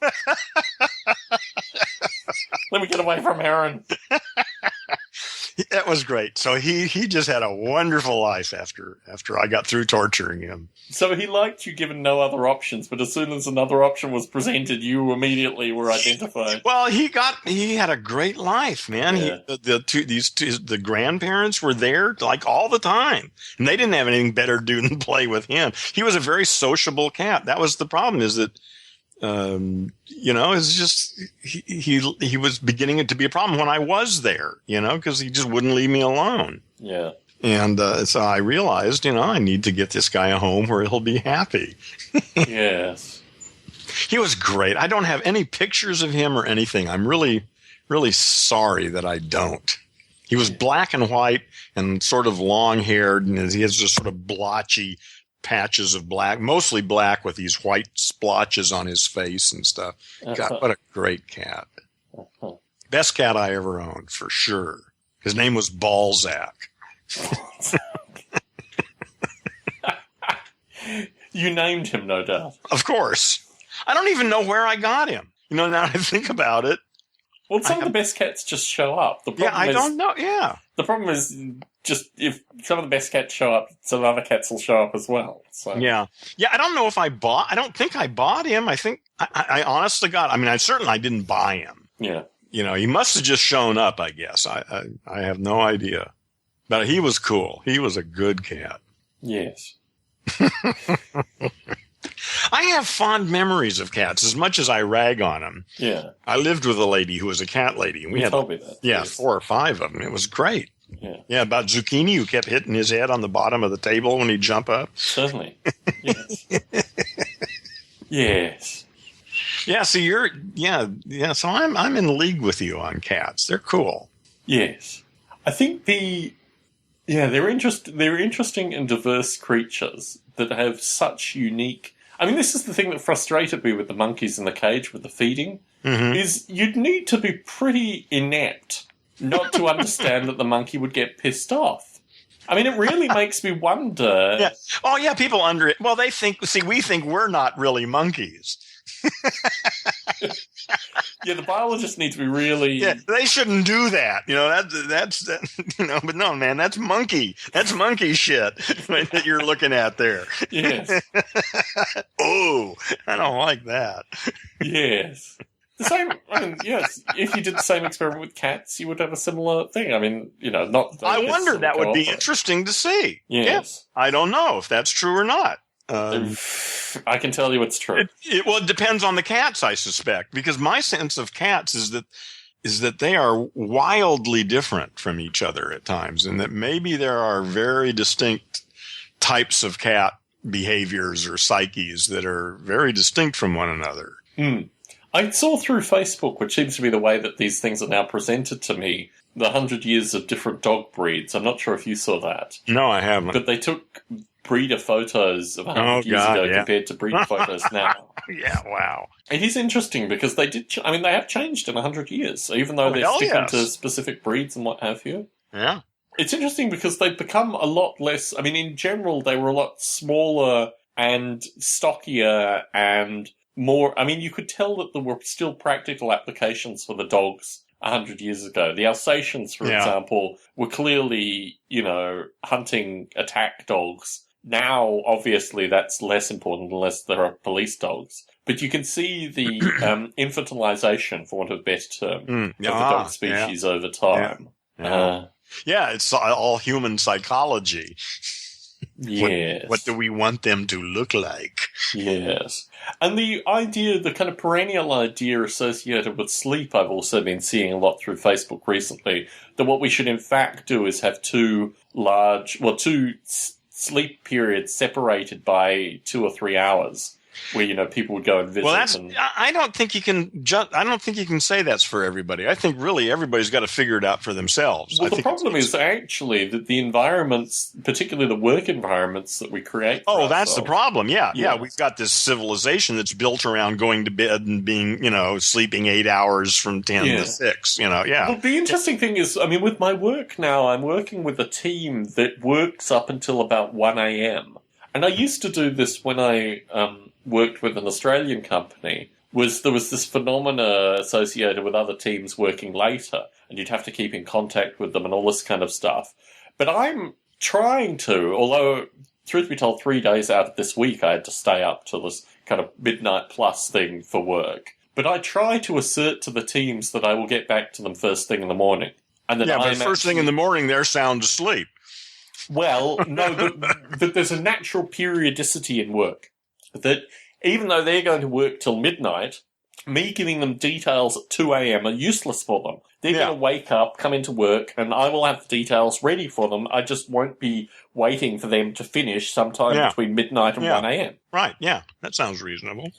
Let me get away from Heron. That was great. So he just had a wonderful life after I got through torturing him. So he liked you given no other options, but as soon as another option was presented, you immediately were identified. Well, he had a great life, man. Yeah. The grandparents were there like all the time, and they didn't have anything better to do than play with him. He was a very sociable cat. That was the problem, is that it's just he was beginning it to be a problem when I was there, because he just wouldn't leave me alone. Yeah. And so I realized, I need to get this guy a home where he'll be happy. Yes. He was great. I don't have any pictures of him or anything. I'm really, really sorry that I don't. He was black and white and sort of long-haired, and he has just sort of blotchy patches of black, mostly black with these white splotches on his face and stuff. God, what a great cat. Best cat I ever owned, for sure. His name was Balzac. You named him, no doubt. Of course. I don't even know where I got him. Now that I think about it. Well, some of the best cats just show up. Don't know. Yeah. The problem is just if some of the best cats show up, some other cats will show up as well. So. Yeah. Yeah, I don't know if I don't think I bought him. I think, I honest to God, I didn't buy him. Yeah. He must have just shown up, I guess. I have no idea. But he was cool. He was a good cat. Yes. I have fond memories of cats as much as I rag on them. Yeah. I lived with a lady who was a cat lady. And we had, told me that. Yeah, yes. 4 or 5 of them. It was great. Yeah. Yeah, about Zucchini who kept hitting his head on the bottom of the table when he'd jump up. Certainly. Yes. Yes. Yeah, so so I'm in league with you on cats. They're cool. Yes. I think they're interesting and diverse creatures that have such unique. I mean, this is the thing that frustrated me with the monkeys in the cage with the feeding, is you'd need to be pretty inept not to understand that the monkey would get pissed off. I mean, it really makes me wonder. Yeah. Oh, yeah, people we think we're not really monkeys. Yeah, the biologists need to be really. Yeah, they shouldn't do that. That's but no, man, that's monkey shit that you're looking at there. Yes. Oh, I don't like that. Yes. The same. I mean, yes. If you did the same experiment with cats, you would have a similar thing. I mean, not. I wonder that would be interesting to see. Yes. Yeah. I don't know if that's true or not. I can tell you it's true. It depends on the cats, I suspect, because my sense of cats is that they are wildly different from each other at times, and that maybe there are very distinct types of cat behaviors or psyches that are very distinct from one another. I saw through Facebook, which seems to be the way that these things are now presented to me, the 100 years of different dog breeds. I'm not sure if you saw that. No, I haven't. But they took breeder photos of 100 years ago compared to breeder photos now. Yeah, wow. It is interesting because they did. They have changed in 100 years, even though they're sticking to specific breeds and what have you. Yeah. It's interesting because they've become a lot less. I mean, in general, they were a lot smaller and stockier and more. I mean, you could tell that there were still practical applications for the dogs 100 years ago. The Alsatians, for example, were clearly, hunting attack dogs. Now, obviously, that's less important unless there are police dogs. But you can see the infantilization, for want of a better term, of the dog species over time. Yeah, it's all human psychology. Yes. What do we want them to look like? Yes. And the kind of perennial idea associated with sleep, I've also been seeing a lot through Facebook recently, that what we should in fact do is have two sleep periods separated by 2 or 3 hours, where people would go and visit. Well, I don't think you can say that's for everybody. I think really everybody's got to figure it out for themselves. Well, the problem is actually that the environments, particularly the work environments that we create. Oh, that's the problem. Yeah. We've got this civilization that's built around going to bed and being, sleeping 8 hours from 10 to 6. Yeah. Well, the interesting thing is, with my work now, I'm working with a team that works up until about 1 a.m. And I used to do this when I worked with an Australian company. There was this phenomena associated with other teams working later, and you'd have to keep in contact with them and all this kind of stuff. But I'm trying to, although, truth be told, 3 days out of this week I had to stay up till this kind of midnight plus thing for work. But I try to assert to the teams that I will get back to them first thing in the morning. And then but first thing in the morning, they're sound asleep. Well, no, that there's a natural periodicity in work. That even though they're going to work till midnight, me giving them details at 2 a.m. are useless for them. They're going to wake up, come into work, and I will have the details ready for them. I just won't be waiting for them to finish sometime between midnight and 1 a.m. Right, yeah. That sounds reasonable.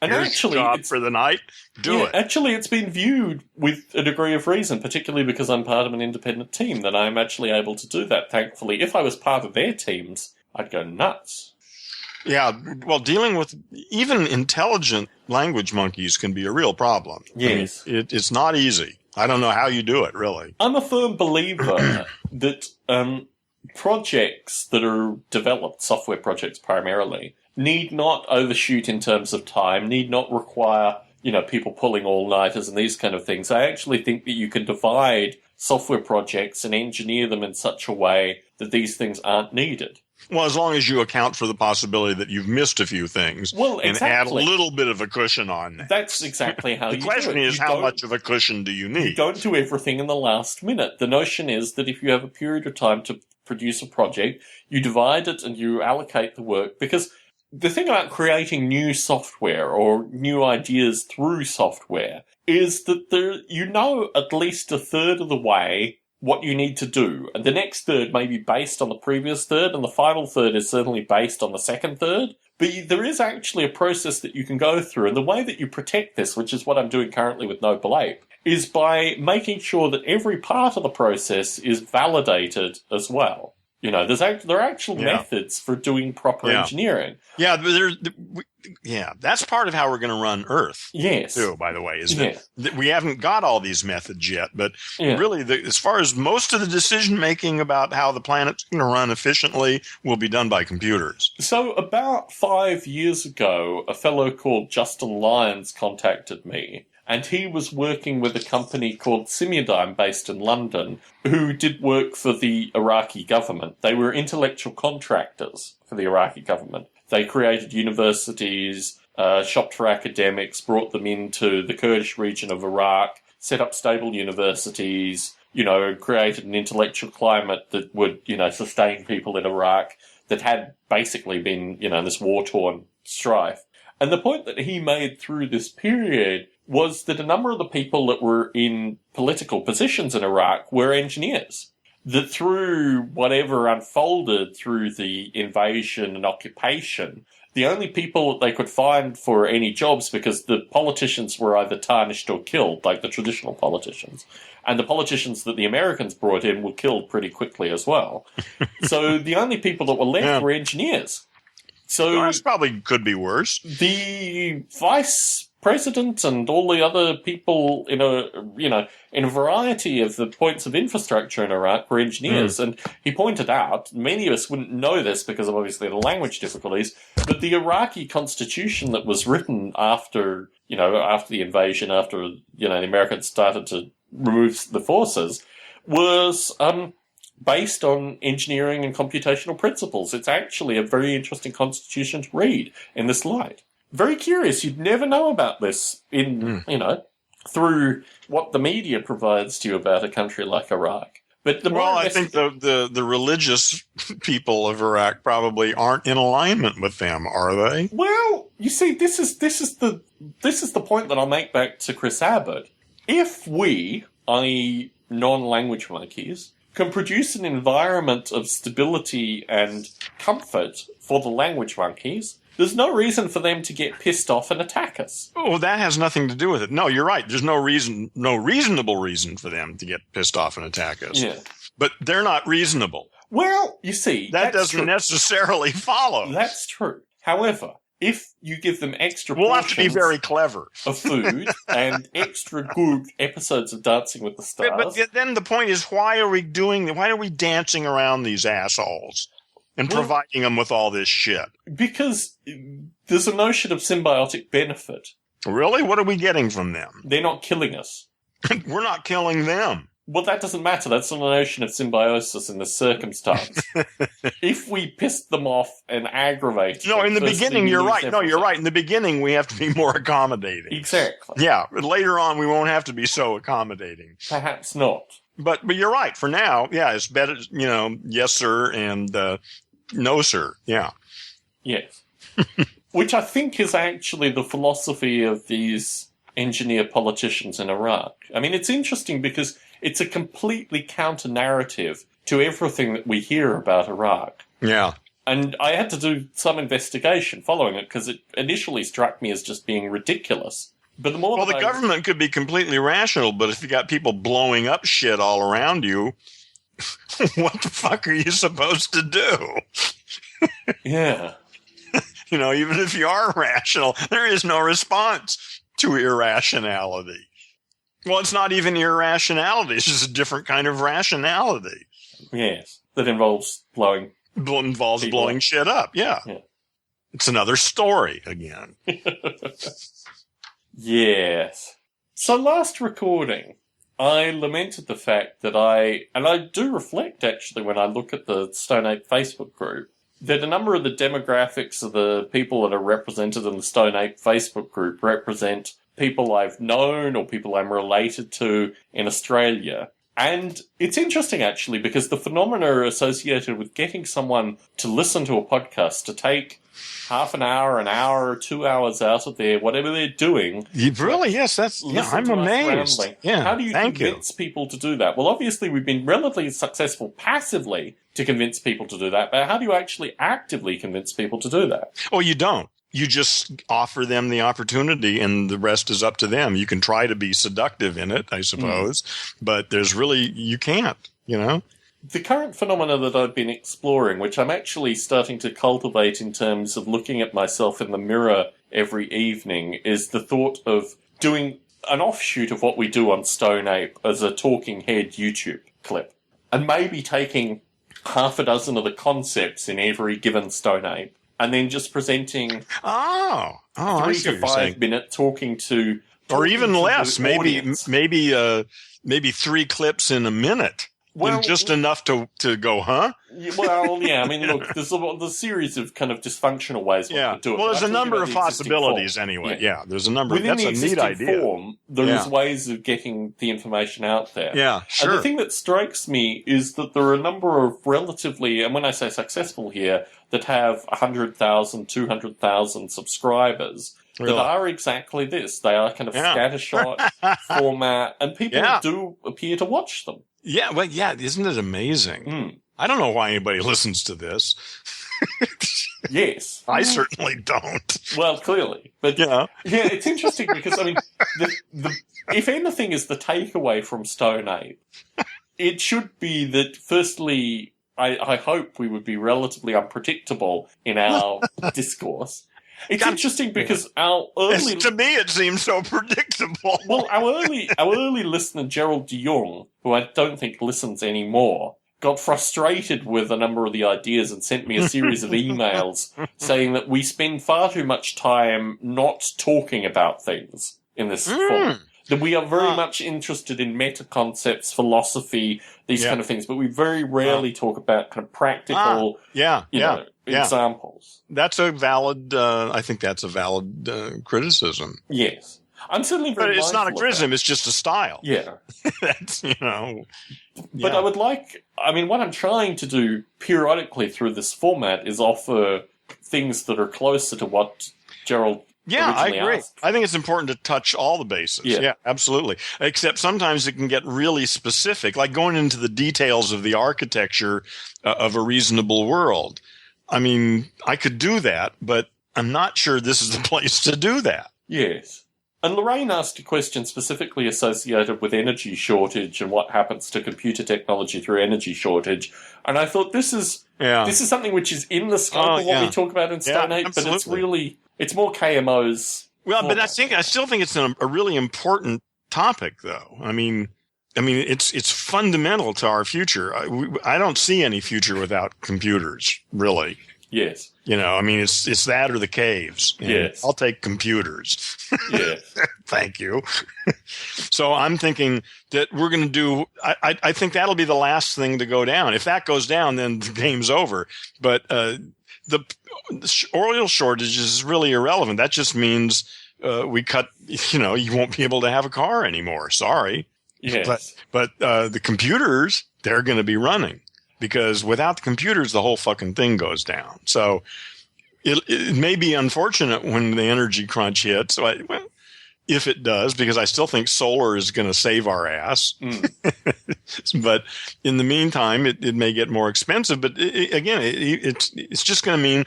And here's actually, job for the night. Do it. Actually, it's been viewed with a degree of reason, particularly because I'm part of an independent team, that I'm actually able to do that, thankfully. If I was part of their teams, I'd go nuts. Yeah, well, dealing with even intelligent language monkeys can be a real problem. Yes. It's not easy. I don't know how you do it, really. I'm a firm believer that projects that are developed, software projects primarily, need not overshoot in terms of time, need not require, people pulling all-nighters and these kind of things. I actually think that you can divide software projects and engineer them in such a way that these things aren't needed. Well, as long as you account for the possibility that you've missed a few things and add a little bit of a cushion on that. That's exactly how you do it. The question is, how much of a cushion do you need? You don't do everything in the last minute. The notion is that if you have a period of time to produce a project, you divide it and you allocate the work, because the thing about creating new software or new ideas through software is that at least a third of the way what you need to do. And the next third may be based on the previous third, and the final third is certainly based on the second third. But there is actually a process that you can go through, and the way that you protect this, which is what I'm doing currently with Noble Ape, is by making sure that every part of the process is validated as well. There are actual methods for doing proper engineering. Yeah, that's part of how we're going to run Earth. Yes. Too, by the way, is that we haven't got all these methods yet, but really, as far as most of the decision making about how the planet's going to run efficiently will be done by computers. So about 5 years ago, a fellow called Justin Lyons contacted me. And he was working with a company called Simiadyne based in London, who did work for the Iraqi government. They were intellectual contractors for the Iraqi government. They created universities, shopped for academics, brought them into the Kurdish region of Iraq, set up stable universities, created an intellectual climate that would, sustain people in Iraq that had basically been, this war-torn strife. And the point that he made through this period was that a number of the people that were in political positions in Iraq were engineers. That through whatever unfolded through the invasion and occupation, the only people that they could find for any jobs, because the politicians were either tarnished or killed, like the traditional politicians, and the politicians that the Americans brought in were killed pretty quickly as well. So the only people that were left were engineers. So this probably could be worse. The vice president and all the other people in a variety of the points of infrastructure in Iraq were engineers. And he pointed out, many of us wouldn't know this because of obviously the language difficulties, but the Iraqi constitution that was written after the invasion, after, the Americans started to remove the forces, was, based on engineering and computational principles. It's actually a very interesting constitution to read in this light. Very curious. You'd never know about this through what the media provides to you about a country like Iraq. But I think the religious people of Iraq probably aren't in alignment with them, are they? Well, you see, this is the point that I'll make back to Chris Abbott. If we, i.e. non-language monkeys, can produce an environment of stability and comfort for the language monkeys, there's no reason for them to get pissed off and attack us. Oh, that has nothing to do with it. No, you're right. There's no reasonable reason for them to get pissed off and attack us. Yeah. But they're not reasonable. Well, you see, that doesn't necessarily follow. That's true. However, if you give them extra we'll have to be very clever of food and extra good episodes of Dancing with the Stars. But then the point is, why are we dancing around these assholes and providing them with all this shit? Because there's a notion of symbiotic benefit. Really? What are we getting from them? They're not killing us. We're not killing them. Well, that doesn't matter. That's not a notion of symbiosis in this circumstance. If we piss them off and aggravate them... No, in the beginning, you're right. No, you're right. In the beginning, we have to be more accommodating. Exactly. Yeah, but later on, we won't have to be so accommodating. Perhaps not. But you're right. For now, yeah, it's better, yes, sir, and no, sir. Yeah. Yes. Which I think is actually the philosophy of these engineer politicians in Iraq. I mean, it's interesting because it's a completely counter-narrative to everything that we hear about Iraq. Yeah. And I had to do some investigation following it because it initially struck me as just being ridiculous. But the more the government could be completely rational, but if you got people blowing up shit all around you, what the fuck are you supposed to do? Yeah. Even if you are rational, there is no response to irrationality. Well, it's not even irrationality. It's just a different kind of rationality. Yes. That involves blowing shit up. Yeah. It's another story again. Yes. So last recording, I lamented the fact that and I do reflect actually when I look at the Stone Ape Facebook group, that a number of the demographics of the people that are represented in the Stone Ape Facebook group represent people I've known or people I'm related to in Australia. And it's interesting, actually, because the phenomena associated with getting someone to listen to a podcast, to take half an hour, 2 hours out of their whatever they're doing. Really? Yes, I'm amazed. Yeah, how do you convince people to do that? Well, obviously, we've been relatively successful passively to convince people to do that, but how do you actually actively convince people to do that? Oh, you don't. You just offer them the opportunity, and the rest is up to them. You can try to be seductive in it, I suppose, but you can't, The current phenomena that I've been exploring, which I'm actually starting to cultivate in terms of looking at myself in the mirror every evening, is the thought of doing an offshoot of what we do on Stone Ape as a talking head YouTube clip. And maybe taking half a dozen of the concepts in every given Stone Ape, and then just presenting 3 to 5 minute talking or even less, maybe 3 clips in a minute. Well, just enough to go, huh? Well, yeah. I mean, look, there's a series of kind of dysfunctional ways one could do it. Well, there's a number of possibilities anyway. Yeah, there's a number. That's a neat idea. Form, there's ways of getting the information out there. Yeah, sure. And the thing that strikes me is that there are a number of relatively, and when I say successful here, that have 100,000, 200,000 subscribers. Really? That are exactly this. They are kind of scattershot format, and people do appear to watch them. Yeah, well, isn't it amazing? I don't know why anybody listens to this. Yes. I certainly don't. Well, clearly. But it's interesting because, I mean, if anything is the takeaway from Stone Ape, it should be that, firstly, I hope we would be relatively unpredictable in our discourse. It's interesting because our early... To me, it seems so predictable. Well, our early listener, Gerald de Jong, who I don't think listens anymore, got frustrated with a number of the ideas and sent me a series of emails saying that we spend far too much time not talking about things in this form. That we are very much interested in meta-concepts, philosophy, these kind of things, but we very rarely talk about kind of practical examples. That's a valid, I think that's a valid criticism. Yes. I'm certainly very But it's not a criticism, it's just a style. Yeah. That's, But I would what I'm trying to do periodically through this format is offer things that are closer to what Gerald I agree. asked. I think it's important to touch all the bases. Yeah, absolutely. Except sometimes it can get really specific, like going into the details of the architecture of a reasonable world. I mean, I could do that, but I'm not sure this is the place to do that. Yes. And Lorraine asked a question specifically associated with energy shortage and what happens to computer technology through energy shortage. And I thought this is something which is in the scope of what we talk about in Stone Ape, but it's more KMOs. Well, but I still think it's a really important topic, though. I mean, it's fundamental to our future. I don't see any future without computers, really. Yes. It's that or the caves. Yes. I'll take computers. Yes. Thank you. So I'm thinking that we're going to do, I think that'll be the last thing to go down. If that goes down, then the game's over. But the oil shortage is really irrelevant. That just means we cut, you won't be able to have a car anymore. Sorry. Yes. But the computers, they're going to be running. Because without the computers, the whole fucking thing goes down. So it may be unfortunate when the energy crunch hits. If it does, because I still think solar is going to save our ass. But in the meantime, it may get more expensive. But it's just going to mean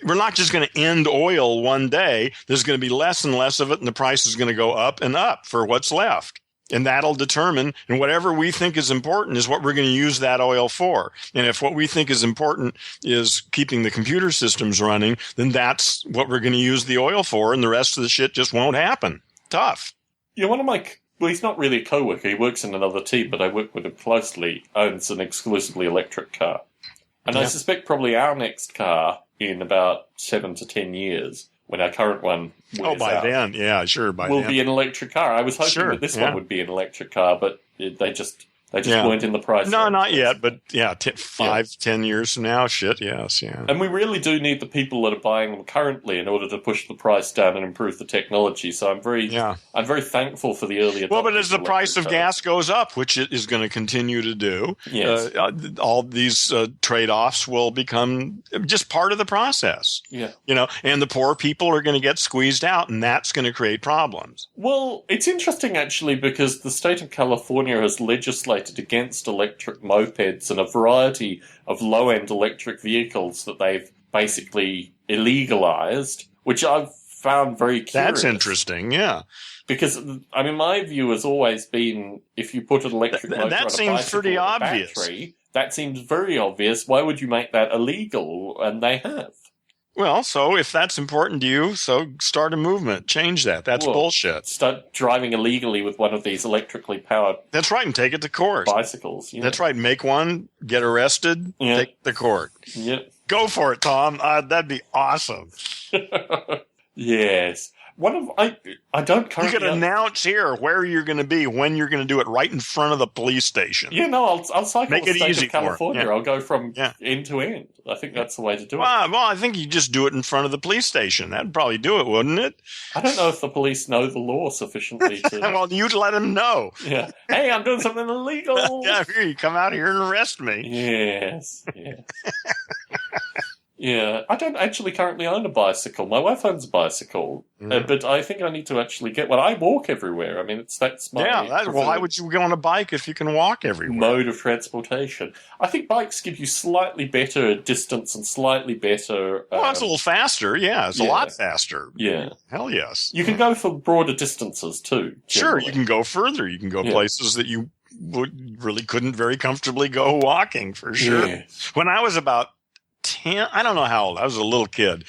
we're not just going to end oil one day. There's going to be less and less of it, and the price is going to go up and up for what's left. And that'll determine, and whatever we think is important is what we're going to use that oil for. And if what we think is important is keeping the computer systems running, then that's what we're going to use the oil for, and the rest of the shit just won't happen. Tough. Yeah, one of my Well, he's not really a co-worker. He works in another team, but I work with him closely. Owns an exclusively electric car. And I suspect probably our next car in about 7 to 10 years, when our current one wears by out, then. Yeah, sure. will be an electric car. I was hoping that this one would be an electric car, but they just weren't in the price. No, not yet, but 10 years from now, yes. And we really do need the people that are buying them currently in order to push the price down and improve the technology. So I'm very thankful for the early adopters. Well, but as the price of gas goes up, which it is going to continue to do, all these trade-offs will become just part of the process. Yeah. And the poor people are going to get squeezed out, and that's going to create problems. Well, it's interesting, actually, because the state of California has legislated against electric mopeds and a variety of low-end electric vehicles that they've basically illegalized, which I've found very curious. That's interesting, yeah. Because, I mean, my view has always been, if you put an electric motor on a bicycle with a battery, that seems very obvious. Why would you make that illegal? And they have. Well, so if that's important to you, so start a movement. Change that. That's bullshit. Start driving illegally with one of these electrically powered... That's right, and take it to court. Bicycles. Yeah. That's right. Make one, get arrested, take it to court. Yep. Go for it, Tom. That'd be awesome. Yes. I don't currently... You could announce here where you're going to be, when you're going to do it, right in front of the police station. Yeah, no, I'll cycle Make the it state easy of California. for I'll go from end to end. I think that's the way to do it. Well, I think you just do it in front of the police station. That'd probably do it, wouldn't it? I don't know if the police know the law sufficiently to... Well, you'd let them know. Yeah. Hey, I'm doing something illegal. Yeah, here, you come out here and arrest me. Yes. Yeah, I don't actually currently own a bicycle. My wife owns a bicycle, but I think I need to actually get one. I walk everywhere. I mean, that's my why would you go on a bike if you can walk everywhere? Mode of transportation. I think bikes give you slightly better distance and slightly better... well, it's a little faster. Yeah, it's a lot faster. Yeah. Hell yes. You can go for broader distances too. Sure, you can go further. You can go places that you really couldn't very comfortably go walking, for sure. Yes. When I was about 10, I don't know how old. I was a little kid.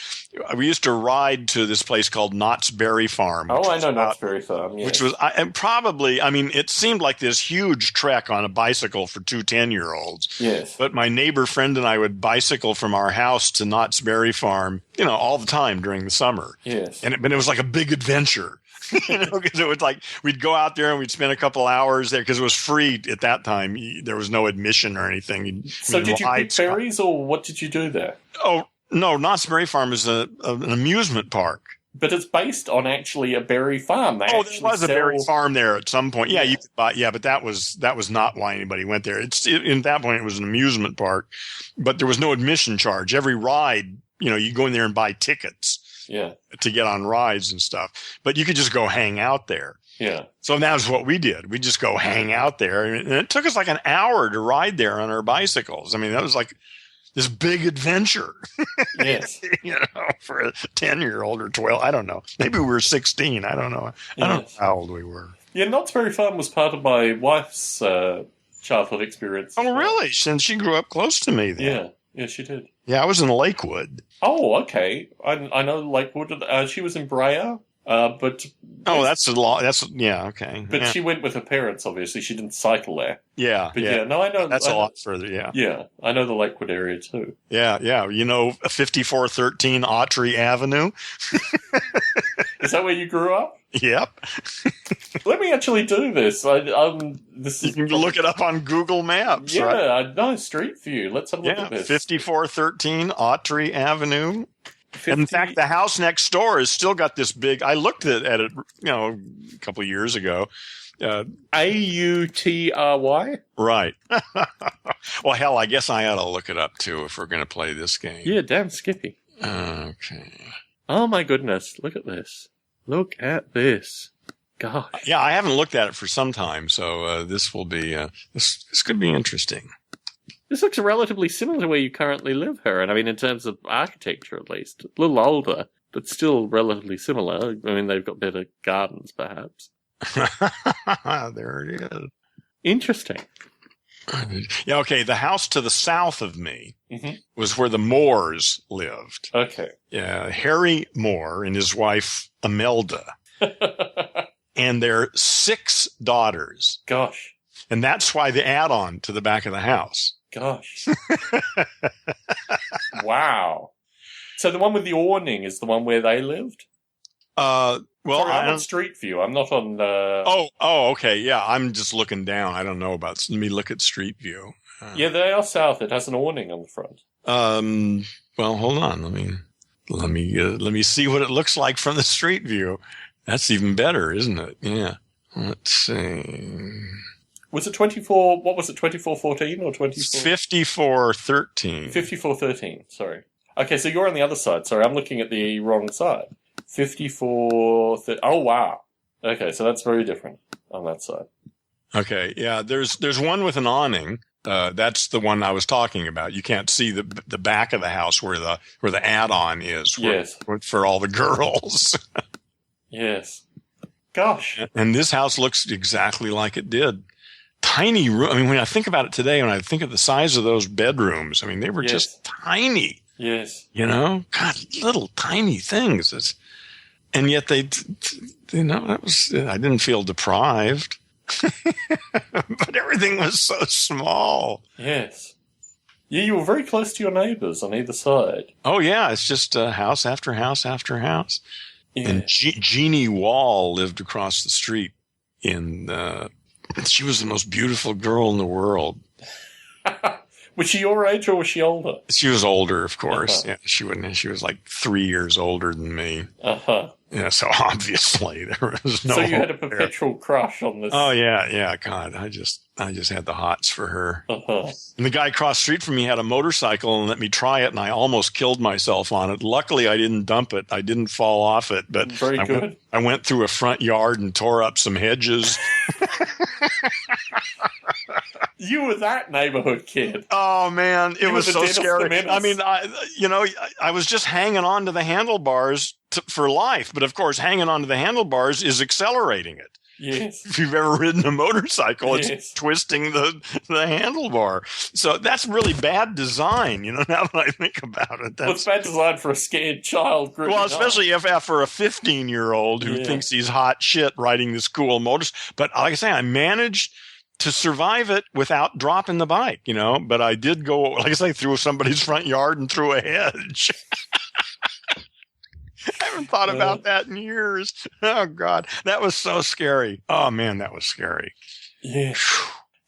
We used to ride to this place called Knott's Berry Farm. Oh, I know Knott's Berry Farm. Yes. Which was, it seemed like this huge trek on a bicycle for two 10-year-olds. Yes. But my neighbor friend and I would bicycle from our house to Knott's Berry Farm, all the time during the summer. Yes. But it was like a big adventure. Because it was like we'd go out there and we'd spend a couple hours there because it was free at that time. There was no admission or anything. So did you pick berries, or what did you do there? Oh, no, Knott's Berry Farm is an amusement park. But it's based on actually a berry farm. There was a berry farm there at some point. Yeah, you could buy. Yeah, but that was not why anybody went there. At that point, it was an amusement park, but there was no admission charge. Every ride, you go in there and buy tickets. Yeah. To get on rides and stuff. But you could just go hang out there. Yeah. So that was what we did. We just go hang out there. And it took us like an hour to ride there on our bicycles. I mean, that was like this big adventure. Yes. For a 10-year-old or 12. I don't know. Maybe we were 16. I don't know. I don't know how old we were. Yeah, Knott's Berry Farm was part of my wife's childhood experience. Oh, really? Since she grew up close to me then. Yeah. Yeah, she did. Yeah, I was in Lakewood. Oh, okay. I know Lakewood. She was in Brea, but... Oh, that's a lot. Okay. But she went with her parents, obviously. She didn't cycle there. Yeah. But I know... That's a lot further, yeah. Yeah, I know the Lakewood area, too. Yeah. 5413 Autry Avenue. Is that where you grew up? Yep. Let me actually do this. You can look it up on Google Maps. Yeah, right? I know Street View. Let's have a look at this. 5413 Autry Avenue. In fact, the house next door has still got this big. I looked at it, a couple of years ago. Autry. Right. Well, hell, I guess I ought to look it up too if we're going to play this game. Yeah, damn Skippy. Okay. Oh my goodness! Look at this. Look at this. Gosh. Yeah, I haven't looked at it for some time, so this will be this could be interesting. This looks relatively similar to where you currently live, Heron. I mean, in terms of architecture, at least. A little older, but still relatively similar. I mean, they've got better gardens, perhaps. There it is. Interesting. Yeah, okay. The house to the south of me was where the Moores lived. Okay. Yeah, Harry Moore and his wife, Imelda. and their 6 daughters. Gosh. And that's why the add-on to the back of the house. Gosh. Wow. So the one with the awning is the one where they lived? Well, sorry, I'm on Street View. I'm not on. Okay. Yeah, I'm just looking down. I don't know about. Let me look at Street View. Yeah, they are south. It has an awning on the front. Well, hold on. Let me see what it looks like from the Street View. That's even better, isn't it? Yeah. Let's see. Was it 24? What was it? 2414 or 24? 5413. 5413. Sorry. Okay, so you're on the other side. Sorry, I'm looking at the wrong side. 54. Oh wow. Okay, so that's very different on that side. Okay, yeah. There's one with an awning. That's the one I was talking about. You can't see the back of the house where the add-on is. Yes. For all the girls. Yes. Gosh. And this house looks exactly like it did. Tiny room. I mean, when I think about it today, when I think of the size of those bedrooms, I mean, they were just tiny. Yes. You know, God, little tiny things. And yet I didn't feel deprived. But everything was so small. Yes. Yeah, you were very close to your neighbors on either side. Oh, yeah. It's just house after house after house. Yeah. And Jeannie Wall lived across the street she was the most beautiful girl in the world. Was she your age or was she older? She was older, of course. Yeah, she was like 3 years older than me. Yeah, so obviously there was no. So you had a perpetual crush on this. Oh yeah. God, I just had the hots for her. And the guy across the street from me had a motorcycle and let me try it, and I almost killed myself on it. Luckily, I didn't dump it. I didn't fall off it, but very good. I went through a front yard and tore up some hedges. You were that neighborhood kid. Oh man, it was so scary. I mean, I was just hanging on to the handlebars for life, but of course, hanging on to the handlebars is accelerating it. Yes. If you've ever ridden a motorcycle, it's twisting the handlebar. So that's really bad design, now that I think about it. It's bad design for a scared child. Well, especially if for a 15-year-old who thinks he's hot shit riding this cool motor. But like I say, I managed to survive it without dropping the bike, But I did go, like I say, through somebody's front yard and through a hedge. I haven't thought about that in years. Oh, God. That was so scary. Oh, man, that was scary. Yeah.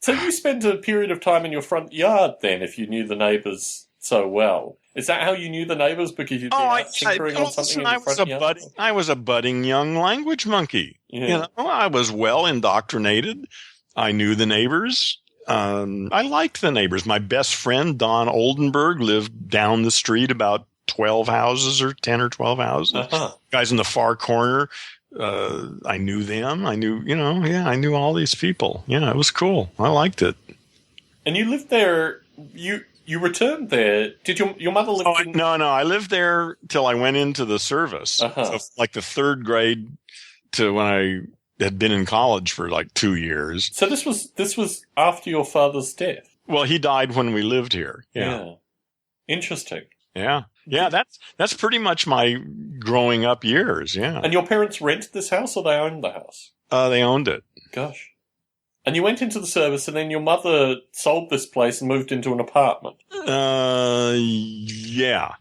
So you spent a period of time in your front yard then, if you knew the neighbours so well. Is that how you knew the neighbours? Because you'd been tinkering on something in your front yard? I was a budding young language monkey. Yeah. I was well indoctrinated. I knew the neighbors. I liked the neighbors. My best friend, Don Oldenburg, lived down the street about 12 houses or 10 or 12 houses. Guys in the far corner, I knew them. I knew, I knew all these people. Yeah, it was cool. I liked it. And you lived there, you returned there. Did your mother live in... No, I lived there till I went into the service. So like the third grade to when I had been in college for like 2 years. So this was after your father's death? Well, he died when we lived here. Yeah. Interesting. Yeah. Yeah, that's pretty much my growing up years, yeah. And your parents rented this house or they owned the house? They owned it. Gosh. And you went into the service and then your mother sold this place and moved into an apartment? Yeah.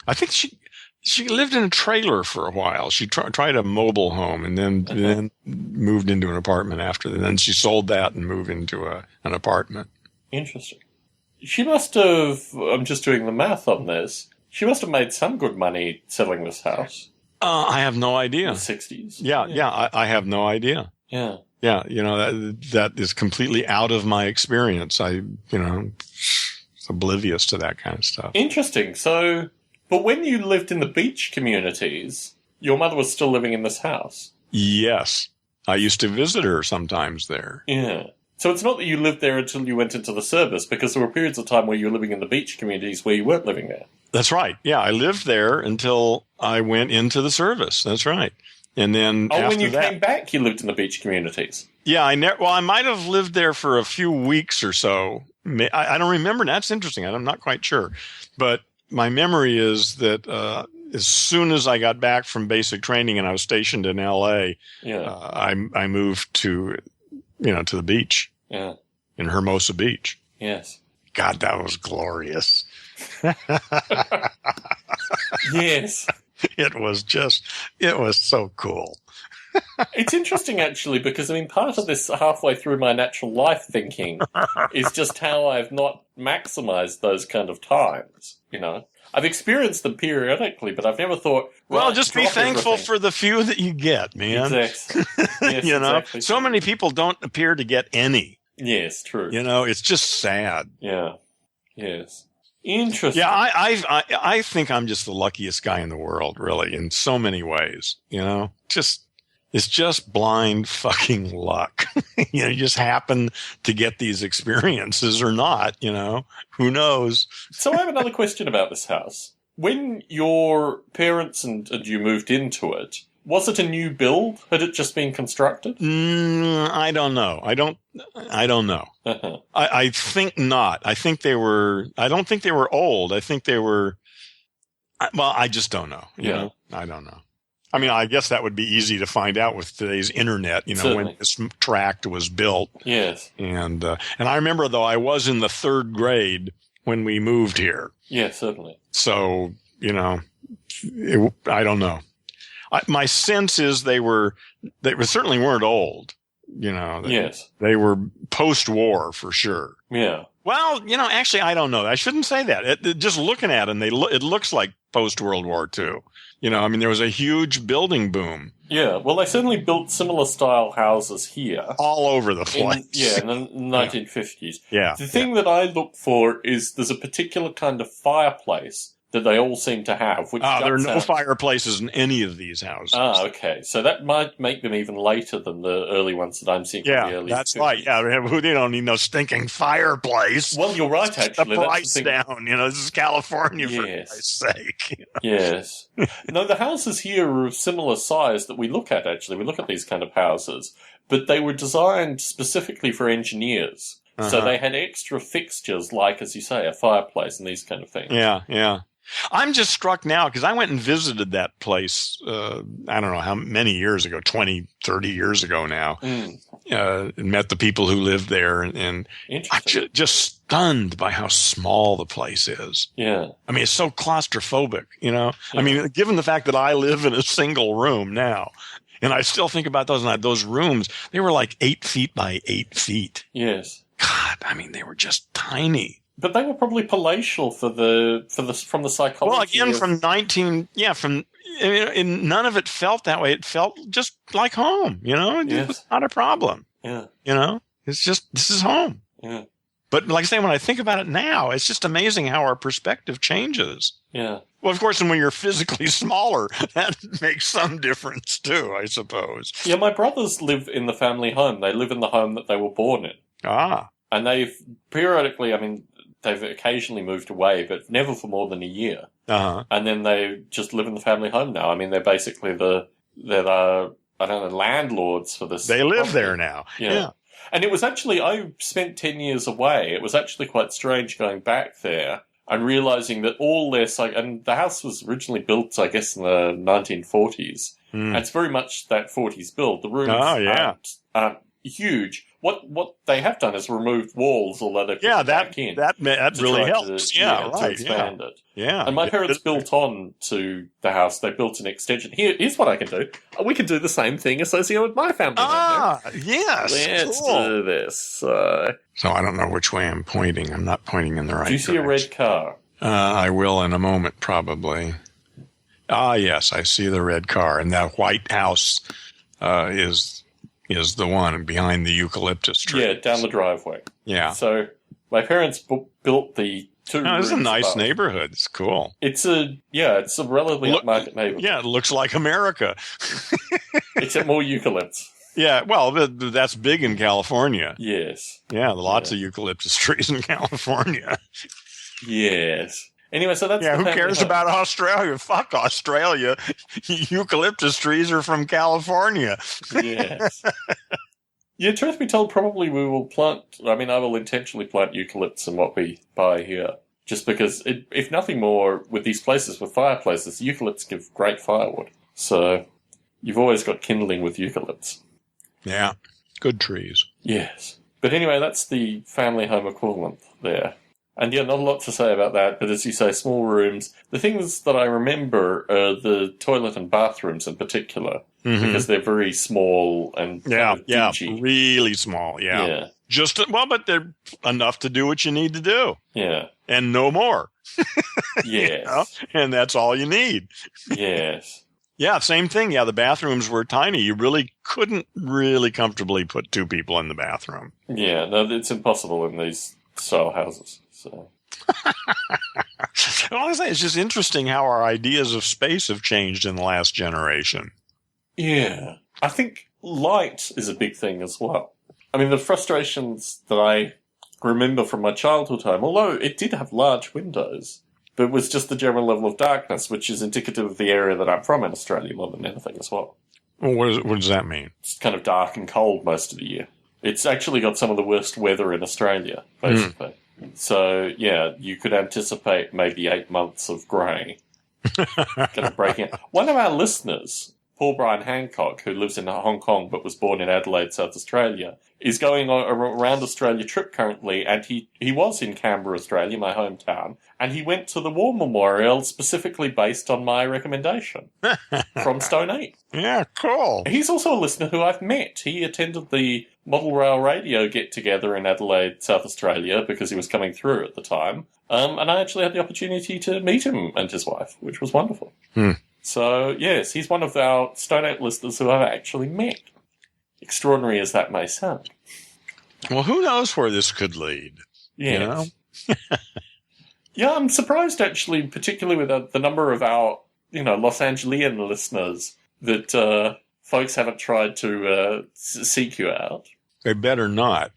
I think she lived in a trailer for a while. She tried a mobile home and then moved into an apartment after that. Then she sold that and moved into an apartment. Interesting. She must have, I'm just doing the math on this, she must have made some good money selling this house. I have no idea. In the 60s. Yeah, I have no idea. Yeah. Yeah, that is completely out of my experience. Oblivious to that kind of stuff. Interesting. So, but when you lived in the beach communities, your mother was still living in this house? Yes. I used to visit her sometimes there. Yeah. So it's not that you lived there until you went into the service, because there were periods of time where you were living in the beach communities where you weren't living there. That's right. Yeah, I lived there until I went into the service. That's right. And then when you came back, you lived in the beach communities? Yeah, I might have lived there for a few weeks or so. I don't remember. That's interesting. I'm not quite sure. But my memory is that as soon as I got back from basic training and I was stationed in L.A., I moved to the beach. Yeah. In Hermosa Beach. Yes. God, that was glorious. Yes. It was so cool. It's interesting, actually, because, part of this halfway through my natural life thinking is just how I've not maximized those kind of times, I've experienced them periodically, but I've never thought... Well, just be thankful for the few that you get, man. Exactly. Yes, exactly. So many people don't appear to get any. Yes, true. It's just sad. Yeah. Yes. Interesting. Yeah, I think I'm just the luckiest guy in the world, really, in so many ways. It's just blind fucking luck. You just happen to get these experiences or not, who knows? So I have another question about this house. When your parents and you moved into it, was it a new build? Had it just been constructed? I don't know. I don't know. Uh-huh. I think not. I don't think they were old. I think they were, I just don't know. You know? I don't know. I guess that would be easy to find out with today's internet, when this tract was built. Yes. And I remember, though, I was in the 3rd grade when we moved here. Yeah, certainly. So, I don't know. My sense is they certainly weren't old. Yes. They were post-war for sure. Yeah. Well, actually, I don't know. I shouldn't say that. Just looking at them, it looks like post-World War II. There was a huge building boom. Yeah, well, they certainly built similar style houses here. All over the place. In the 1950s. Yeah. The thing that I look for is there's a particular kind of fireplace that they all seem to have. Which there are no fireplaces in any of these houses. Okay. So that might make them even later than the early ones that I'm seeing from the early 50s. That's right. Yeah, they don't need no stinking fireplace. Well, you're right, actually. The price down. This is California, for Christ's sake. Yes. No, the houses here are of similar size that we look at, actually. We look at these kind of houses. But they were designed specifically for engineers. Uh-huh. So they had extra fixtures like, as you say, a fireplace and these kind of things. Yeah, yeah. I'm just struck now because I went and visited that place, I don't know how many years ago, 20, 30 years ago now, and met the people who lived there. And I'm just stunned by how small the place is. Yeah. It's so claustrophobic, Yeah. Given the fact that I live in a single room now, and I still think about those rooms, they were like 8 feet by 8 feet. Yes. God, they were just tiny. But they were probably palatial from the psychology. Well, again, none of it felt that way. It felt just like home, It was not a problem. Yeah. It's just, this is home. Yeah. But like I say, when I think about it now, it's just amazing how our perspective changes. Yeah. Well, of course, and when you're physically smaller, that makes some difference too, I suppose. Yeah, my brothers live in the family home. They live in the home that they were born in. Ah. And they've periodically, they've occasionally moved away, but never for more than a year. Uh-huh. And then they just live in the family home now. They're basically landlords for this. They live there now. Yeah. And it was actually, I spent 10 years away. It was actually quite strange going back there and realizing that all their, and the house was originally built, I guess, in the 1940s. And it's very much that 40s build. The rooms aren't huge. What they have done is removed walls, although they've put back in. That really helps. To expand it. Yeah. And my parents built on to the house. They built an extension. Here's what I can do. We can do the same thing associated with my family. Yes. Let's do this. So I don't know which way I'm pointing. I'm not pointing in the right direction. Do you see a red car? I will in a moment, probably. Yes, I see the red car. And that white house is the one behind the eucalyptus tree. Yeah, down the driveway. Yeah. So my parents built the two rooms. It's a nice neighborhood. It's cool. It's a relatively upmarket neighborhood. Yeah, it looks like America. Except more eucalypts. Yeah, well, that's big in California. Yes. Yeah, lots of eucalyptus trees in California. Yes. Anyway, so that's who cares about Australia? Fuck Australia. Eucalyptus trees are from California. Yes. Yeah, truth be told, probably we will plant, I will intentionally plant eucalypts in what we buy here. just because, if nothing more, with these places with fireplaces, eucalypts give great firewood. So you've always got kindling with eucalypts. Yeah, good trees. Yes. But anyway, that's the family home equivalent there. And yeah, not a lot to say about that, but as you say, small rooms. The things that I remember are the toilet and bathrooms in particular, because they're very small and dingy. Really small, yeah. But they're enough to do what you need to do. Yeah. And no more. Yes. And that's all you need. Yes. Yeah, same thing. Yeah, the bathrooms were tiny. You really couldn't really comfortably put 2 people in the bathroom. Yeah, no, it's impossible in these style houses. So. All I say, it's just interesting how our ideas of space have changed in the last generation. Yeah. I think light is a big thing as well. I mean, the frustrations that I remember from my childhood home, although it did have large windows, but it was just the general level of darkness, which is indicative of the area that I'm from in Australia more than anything as well. Well, what does that mean? It's kind of dark and cold most of the year. It's actually got some of the worst weather in Australia, basically. So, yeah, you could anticipate maybe 8 months of grey kind of breaking out. One of our listeners, Paul Brian Hancock, who lives in Hong Kong but was born in Adelaide, South Australia, is going on a round Australia trip currently, and he was in Canberra, Australia, my hometown, and he went to the War Memorial specifically based on my recommendation from Stone 8. Yeah, cool. He's also a listener who I've met. He attended the Model Rail Radio get-together in Adelaide, South Australia, because he was coming through at the time, and I actually had the opportunity to meet him and his wife, which was wonderful. So, yes, he's one of our Stone 8 listeners who I've actually met. Extraordinary as that may sound. Well, who knows where this could lead? Yes. You know? Yeah, I'm surprised, actually, particularly with the number of our, Los Angelian listeners, that folks haven't tried to seek you out. They better not.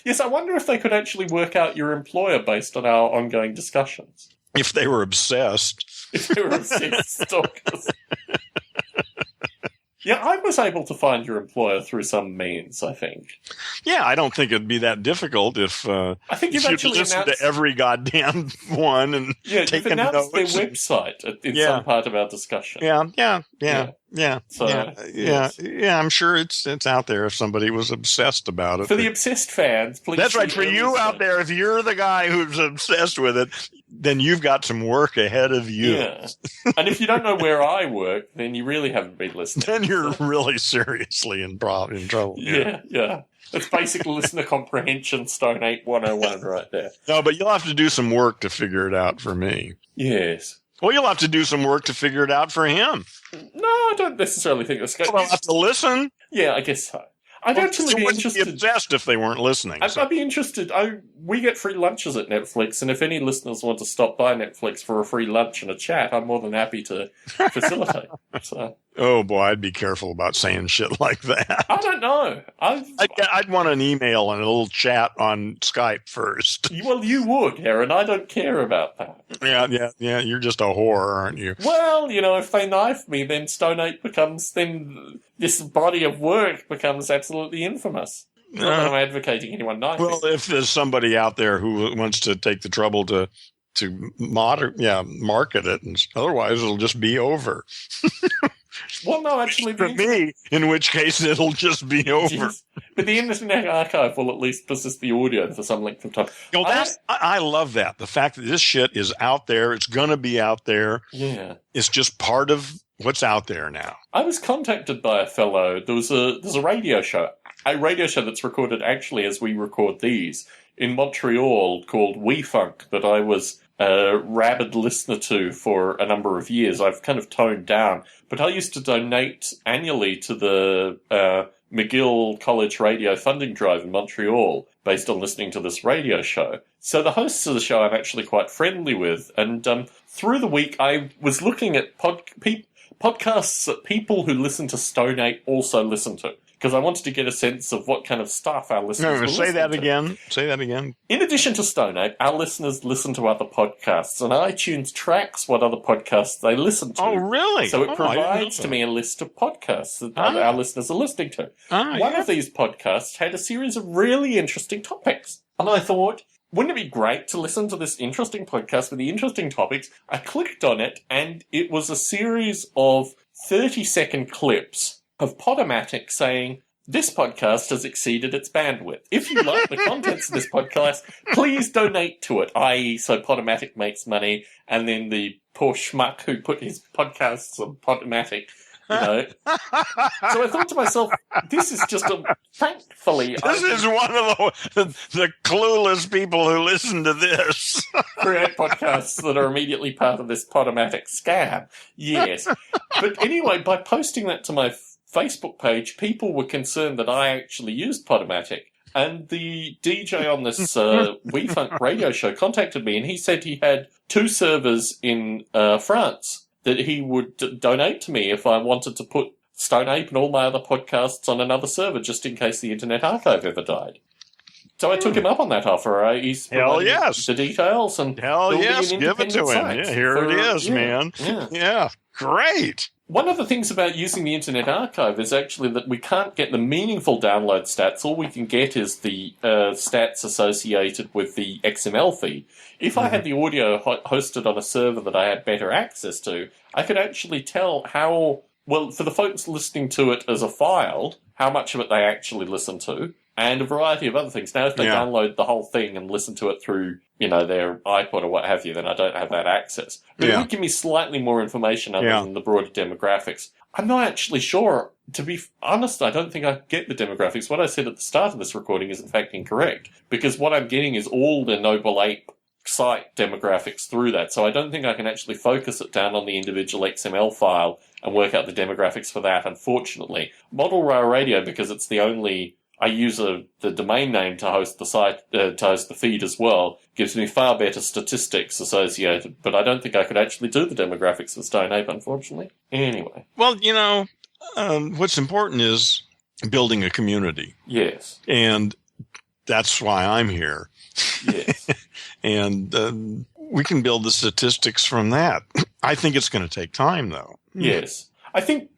Yes, I wonder if they could actually work out your employer based on our ongoing discussions. If they were obsessed. If they were obsessed stalkers. Yeah, I was able to find your employer through some means, I think. Yeah, I don't think it'd be that difficult if I think you've actually listened to every goddamn one and taken notes. You've announced their website in some part of our discussion. Yeah. So, I'm sure it's out there if somebody was obsessed about it. For the obsessed fans, please. That's right. For you out there, if you're the guy who's obsessed with it, then you've got some work ahead of you. Yeah. And if you don't know where I work, then you really haven't been listening. Then you're really seriously in trouble. Yeah. That's basic listener comprehension, Stone 8 101 right there. No, but you'll have to do some work to figure it out for me. Yes. Well, you'll have to do some work to figure it out for him. No, I don't necessarily think that's good. Well, I'll have to listen. Yeah, I guess so. I'd actually be interested. Be obsessed if they weren't listening. I'd be interested. We get free lunches at Netflix, and if any listeners want to stop by Netflix for a free lunch and a chat, I'm more than happy to facilitate. So. Oh boy, I'd be careful about saying shit like that. I don't know. I'd want an email and a little chat on Skype first. Well, you would, Heron. I don't care about that. Yeah. You're just a whore, aren't you? Well, if they knife me, then Stone 8 then this body of work becomes absolutely infamous. Not that I'm advocating anyone knifing. Well, if there's somebody out there who wants to take the trouble to market it, and otherwise it'll just be over. Well, no, actually, for me, in which case it'll just be over. Yes. But the Internet Archive will at least persist the audio for some length of time. I love that. The fact that this shit is out there, it's going to be out there. Yeah, it's just part of what's out there now. I was contacted by a fellow. There's a radio show that's recorded actually as we record these in Montreal called We Funk that I was a rabid listener to for a number of years. I've kind of toned down, but I used to donate annually to the McGill College Radio funding drive in Montreal based on listening to this radio show. So the hosts of the show I'm actually quite friendly with, and through the week I was looking at podcasts that people who listen to Stone 8 also listen to. because I wanted to get a sense of what kind of stuff our listeners were Say that listening again. Say that again. In addition to Stone Ape, our listeners listen to other podcasts, and iTunes tracks what other podcasts they listen to. Oh, really? So it provides to me a list of podcasts that our listeners are listening to. One of these podcasts had a series of really interesting topics. And I thought, wouldn't it be great to listen to this interesting podcast with the interesting topics? I clicked on it, and it was a series of 30-second clips of Podomatic saying, this podcast has exceeded its bandwidth. If you like the contents of this podcast, please donate to it, i.e. so Podomatic makes money, and then the poor schmuck who put his podcasts on Podomatic, you know. So I thought to myself, this is just thankfully... This is one of the clueless people who listen to this. Create podcasts that are immediately part of this Podomatic scam. Yes. But anyway, by posting that to my Facebook page, people were concerned that I actually used Podomatic. And the DJ on this WeFunk radio show contacted me, and he said he had 2 servers in France that he would donate to me if I wanted to put Stone Ape and all my other podcasts on another server, just in case the Internet Archive ever died. So I took him up on that offer. He's the details, and hell yes, give it to him. Yeah, here it is, man. Yeah, great. One of the things about using the Internet Archive is actually that we can't get the meaningful download stats. All we can get is the stats associated with the XML feed. If I had the audio hosted on a server that I had better access to, I could actually tell how, well, for the folks listening to it as a file, how much of it they actually listen to, and a variety of other things. Now, if they download the whole thing and listen to it through, you know, their iPod or what have you, then I don't have that access. But it would give me slightly more information other than the broader demographics. I'm not actually sure. To be honest, I don't think I get the demographics. What I said at the start of this recording is, in fact, incorrect, because what I'm getting is all the Noble Ape site demographics through that. So I don't think I can actually focus it down on the individual XML file and work out the demographics for that, unfortunately. Model Rail Radio, because it's the only... I use the domain name to host the site, to host the feed as well, gives me far better statistics associated, but I don't think I could actually do the demographics of Stone Ape, unfortunately. Anyway. Well, you know, what's important is building a community. Yes. And that's why I'm here. Yes. And we can build the statistics from that. I think it's going to take time, though. Yes. I think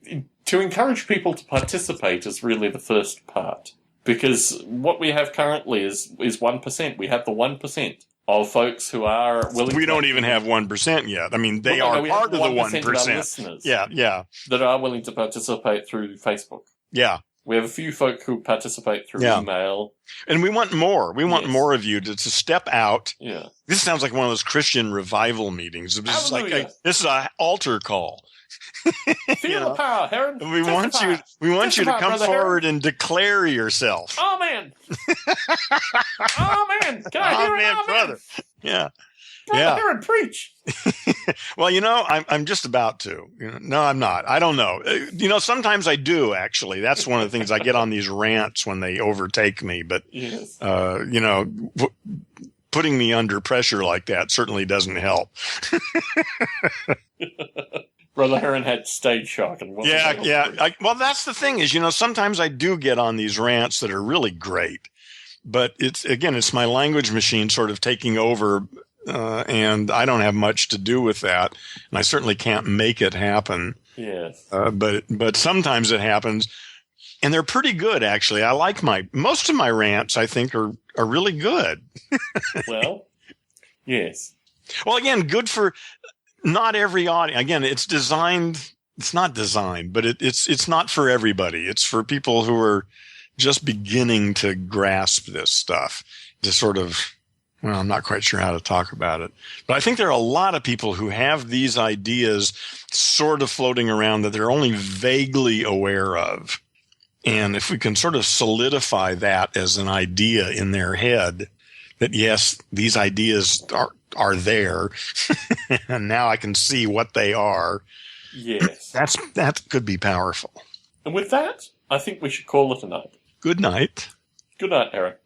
to encourage people to participate is really the first part. Because what we have currently is 1%. We have the 1% of folks who are willing We don't even have 1% yet. I mean, they are part of the 1%. Of our listeners that are willing to participate through Facebook. Yeah. We have a few folk who participate through email. And we want more. We want more of you to step out. Yeah. This sounds like one of those Christian revival meetings. This is an altar call. Feel the power, Heron. We want you to come forward and declare yourself. Amen. Amen. Can I hear an amen, brother? Yeah. Brother Heron, preach. Well, you know, I'm just about to. No, I'm not. I don't know. You know, sometimes I do, actually. That's one of the things I get on these rants when they overtake me. But, you know, putting me under pressure like that certainly doesn't help. Brother Heron had stage shock. And well, that's the thing is, you know, sometimes I do get on these rants that are really great. But it's my language machine sort of taking over. And I don't have much to do with that, and I certainly can't make it happen. Yes. But sometimes it happens, and they're pretty good, actually. I like most of my rants, I think, are really good. Well, yes. Well, again, good for not every audience. Again, it's not designed, but it's not for everybody. It's for people who are just beginning to grasp this stuff, to sort of... Well, I'm not quite sure how to talk about it. But I think there are a lot of people who have these ideas sort of floating around that they're only vaguely aware of. And if we can sort of solidify that as an idea in their head, that yes, these ideas are there, and now I can see what they are. Yes. That could be powerful. And with that, I think we should call it a night. Good night. Good night, Eric.